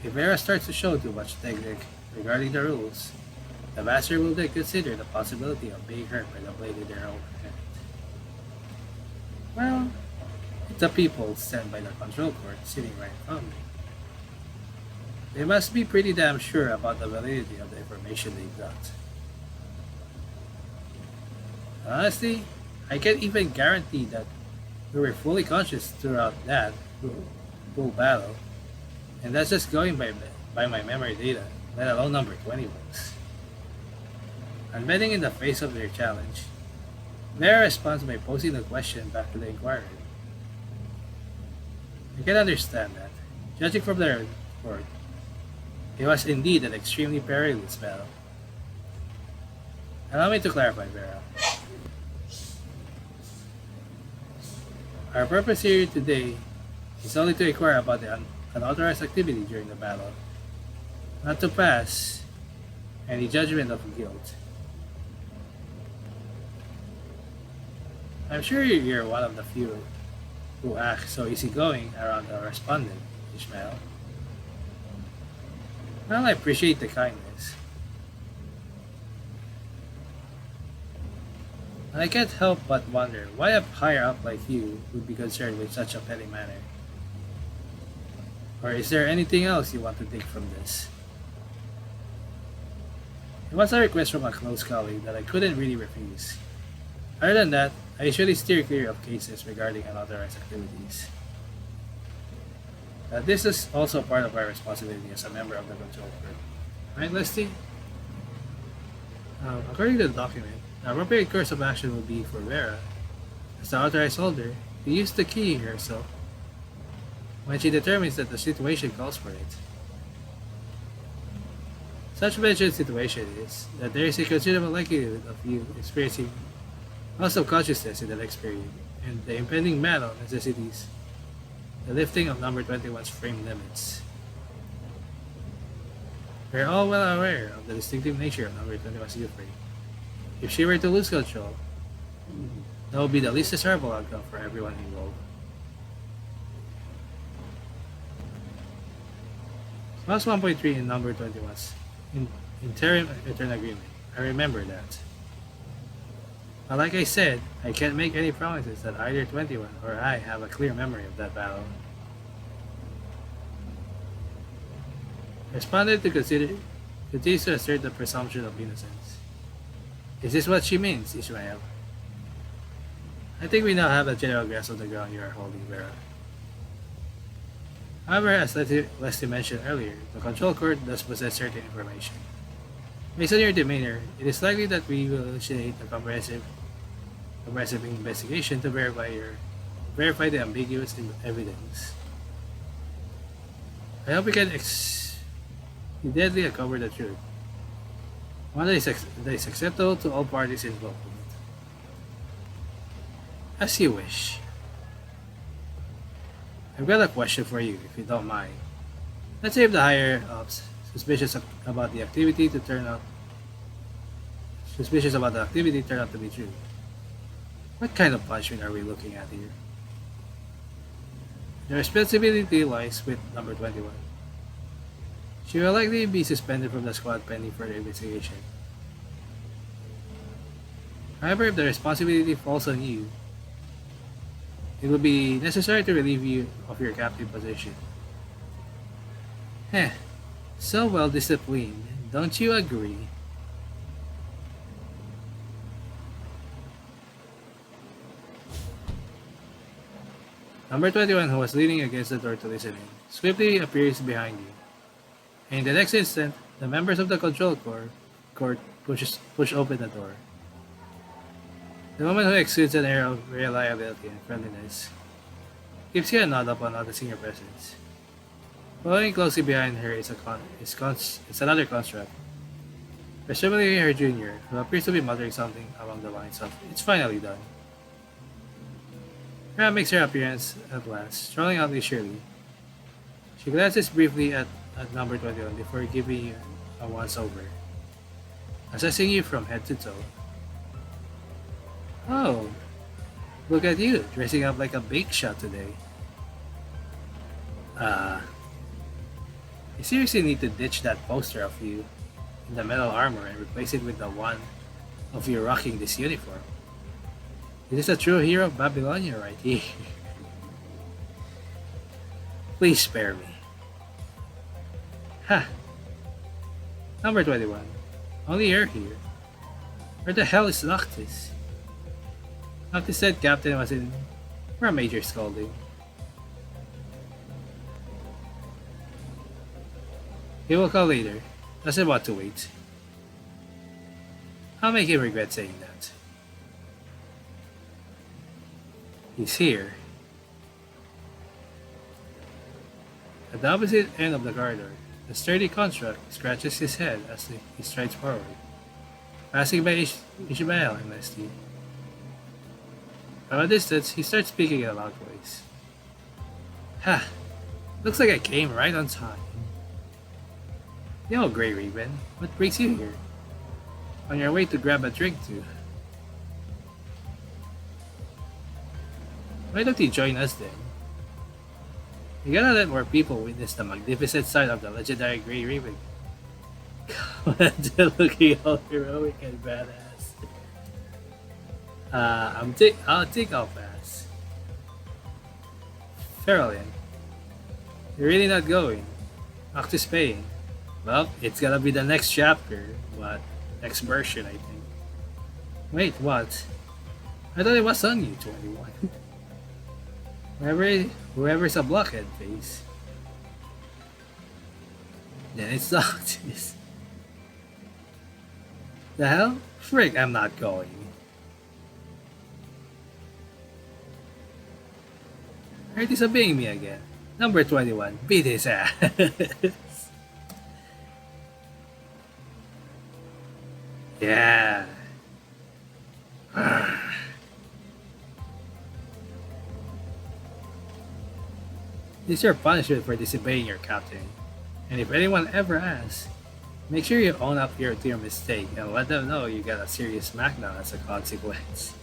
If Vera starts to show too much technique regarding the rules, the master will then consider the possibility of being hurt by the blade in their own hand. Well, it's the people stand by the control court sitting right in front of me. They must be pretty damn sure about the validity of the information they've got. Honestly, I can't even guarantee that we were fully conscious throughout that full battle, and that's just going by my memory data, let alone number 21's. Unbending in the face of their challenge, Vera responds by posing the question back to the inquirer. I can understand that. Judging from the report, it was indeed an extremely perilous battle. Allow me to clarify, Vera. Our purpose here today is only to inquire about the unauthorized activity during the battle, not to pass any judgment of guilt. I'm sure you're one of the few who act so easygoing around the respondent, Ishmael. Well, I appreciate the kindness. And I can't help but wonder why a higher up like you would be concerned with such a petty matter. Or is there anything else you want to take from this? It was a request from a close colleague that I couldn't really refuse. Other than that, I usually steer clear of cases regarding unauthorized activities. This is also part of our responsibility as a member of the control group. Right, Leslie? According to the document, the appropriate course of action would be for Vera, as the authorized holder, to use the key herself when she determines that the situation calls for it. Such mentioned situation is that there is a considerable likelihood of you experiencing loss of consciousness in the next period, and the impending battle necessitates the lifting of number 21's frame limits. We are all well aware of the distinctive nature of number 21's U-frame. If she were to lose control, that would be the least desirable outcome for everyone involved. Clause 1.3 in number 21's interim return agreement. I remember that. But like I said, I can't make any promises that either 21 or I have a clear memory of that battle. Respondent to consider continues to assert the presumption of innocence. Is this what she means, Ishmael? I think we now have a general grasp of the ground you are holding, Vera. However, as Leslie mentioned earlier, the control court does possess certain information. Based on your demeanor, it is likely that we will initiate a comprehensive investigation to verify the ambiguous evidence. I hope we can immediately uncover the truth. One that is acceptable to all parties involved. As you wish. I've got a question for you, if you don't mind. Let's say if the higher ups about the activity turn out to be true. What kind of punishment are we looking at here? The responsibility lies with number 21. She will likely be suspended from the squad pending further investigation. However, if the responsibility falls on you, it will be necessary to relieve you of your captain position. Heh, so well disciplined, don't you agree? Number 21, who was leaning against the door to listen in, swiftly appears behind you. And in the next instant, the members of the control court push open the door. The woman who exudes an air of reliability and friendliness gives you a nod upon noticing your presence. Following closely behind her is another construct, presumably her junior, who appears to be muttering something along the lines of, "It's finally done." Hera makes her appearance at last, strolling out leisurely. She glances briefly at number 21 before giving you a once-over, assessing you from head to toe. Oh, look at you, dressing up like a big shot today. You seriously need to ditch that poster of you in the metal armor and replace it with the one of you rocking this uniform. This is a true hero of Babylonia right here. Please spare me. Ha! Number 21. Only you're here. Where the hell is Noctis? Noctis said Captain was in for a major scolding. He will call later. Doesn't want to wait. I'll make him regret saying that. He's here. At the opposite end of the corridor, the sturdy construct scratches his head as he strides forward, passing by Ishmael and Leslie. From a distance, he starts speaking in a loud voice. Ha! Looks like I came right on time. Yo, Grey Raven, what brings you here? On your way to grab a drink too. Why don't you join us then? You gotta let more people witness the magnificent side of the legendary Grey Raven. They're looking all heroic and badass. I'll think I'll pass. Feralyn, you're really not going. Noctis paying. Well, it's gonna be the next chapter. What? Next version, I think. Wait, what? I thought it was on you, 21. Whoever's a blockhead face. Then it's Noctis. The hell? Frick, I'm not going. Are you disobeying me again? Number 21, beat his ass. Yeah. This is your punishment for disobeying your captain. And if anyone ever asks, make sure you own up to your mistake and let them know you got a serious smackdown as a consequence.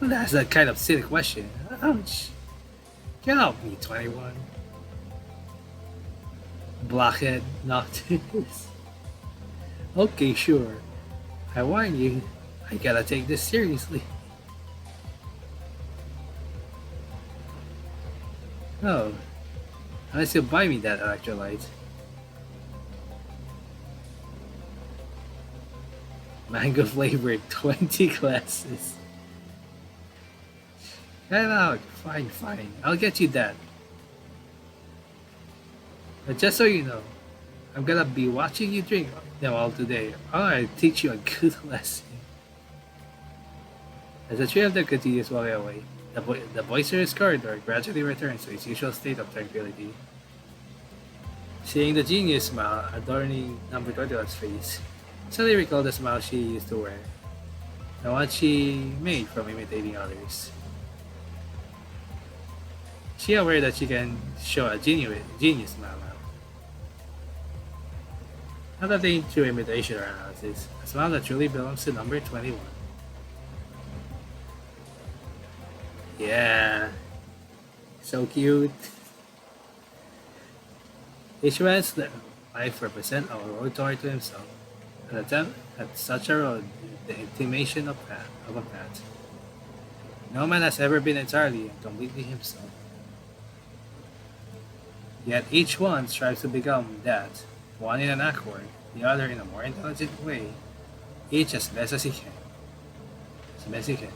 Who asks that kind of silly question? Ouch. Get off me, 21. Blockhead Noctis. Okay, sure. I warn you, I gotta take this seriously. Oh, unless you buy me that electrolyte. Mango flavored 20 glasses. Get out. Fine, fine. I'll get you that. But just so you know, I'm gonna be watching you drink them all today. I'll teach you a good lesson. As the three of them continues walking away, the boisterous corridor gradually returns to its usual state of tranquility. Seeing the genius smile adorning number 21's face, suddenly recalled the smile she used to wear, the one she made from imitating others. She aware that she can show a genius smile now. Not a thing through imitation or analysis, a smile that truly belongs to number 21. Yeah, so cute. Each man's life represents a road toward to himself, an attempt at such a road, the intimation of a path. No man has ever been entirely and completely himself. Yet each one strives to become that, one in an awkward, the other in a more intelligent way, each as best as he can. As best he can.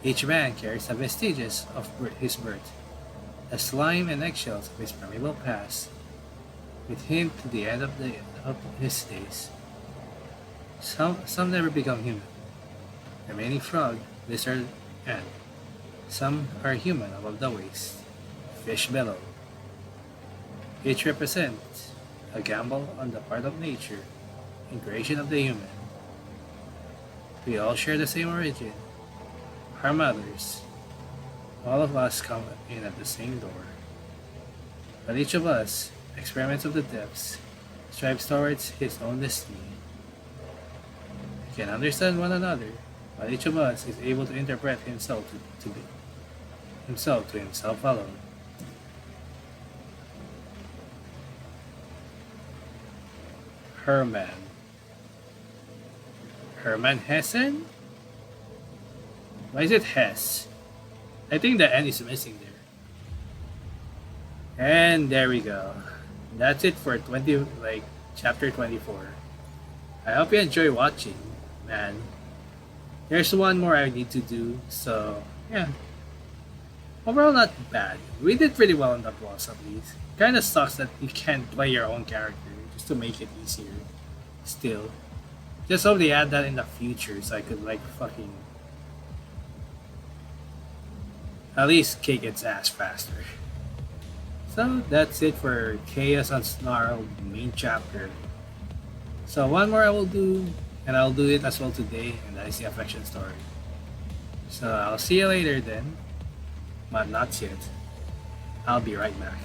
Each man carries the vestiges of his birth, the slime and eggshells of his primeval past, with him to the end of his days. Some never become human, remaining frog, lizard, and some are human above the waist, fish below. Each represents a gamble on the part of nature in creation of the human. We all share the same origin, our mothers. All of us come in at the same door. But each of us, experiments of the depths, strives towards his own destiny. We can understand one another, but each of us is able to interpret himself to be himself alone. Hermann Hessen? Why is it Hess? I think the N is missing there. And there we go. That's it for chapter 24. I hope you enjoy watching, man. There's one more I need to do, so yeah. Overall, not bad. We did pretty well on the boss at least. Kinda sucks that you can't play your own character just to make it easier. Still. Just hope they add that in the future so I could fucking at least kick its ass faster. So that's it for Chaos Unsnarled main chapter. So one more I will do, and I'll do it as well today, and that is the affection story. So I'll see you later then, but not yet. I'll be right back.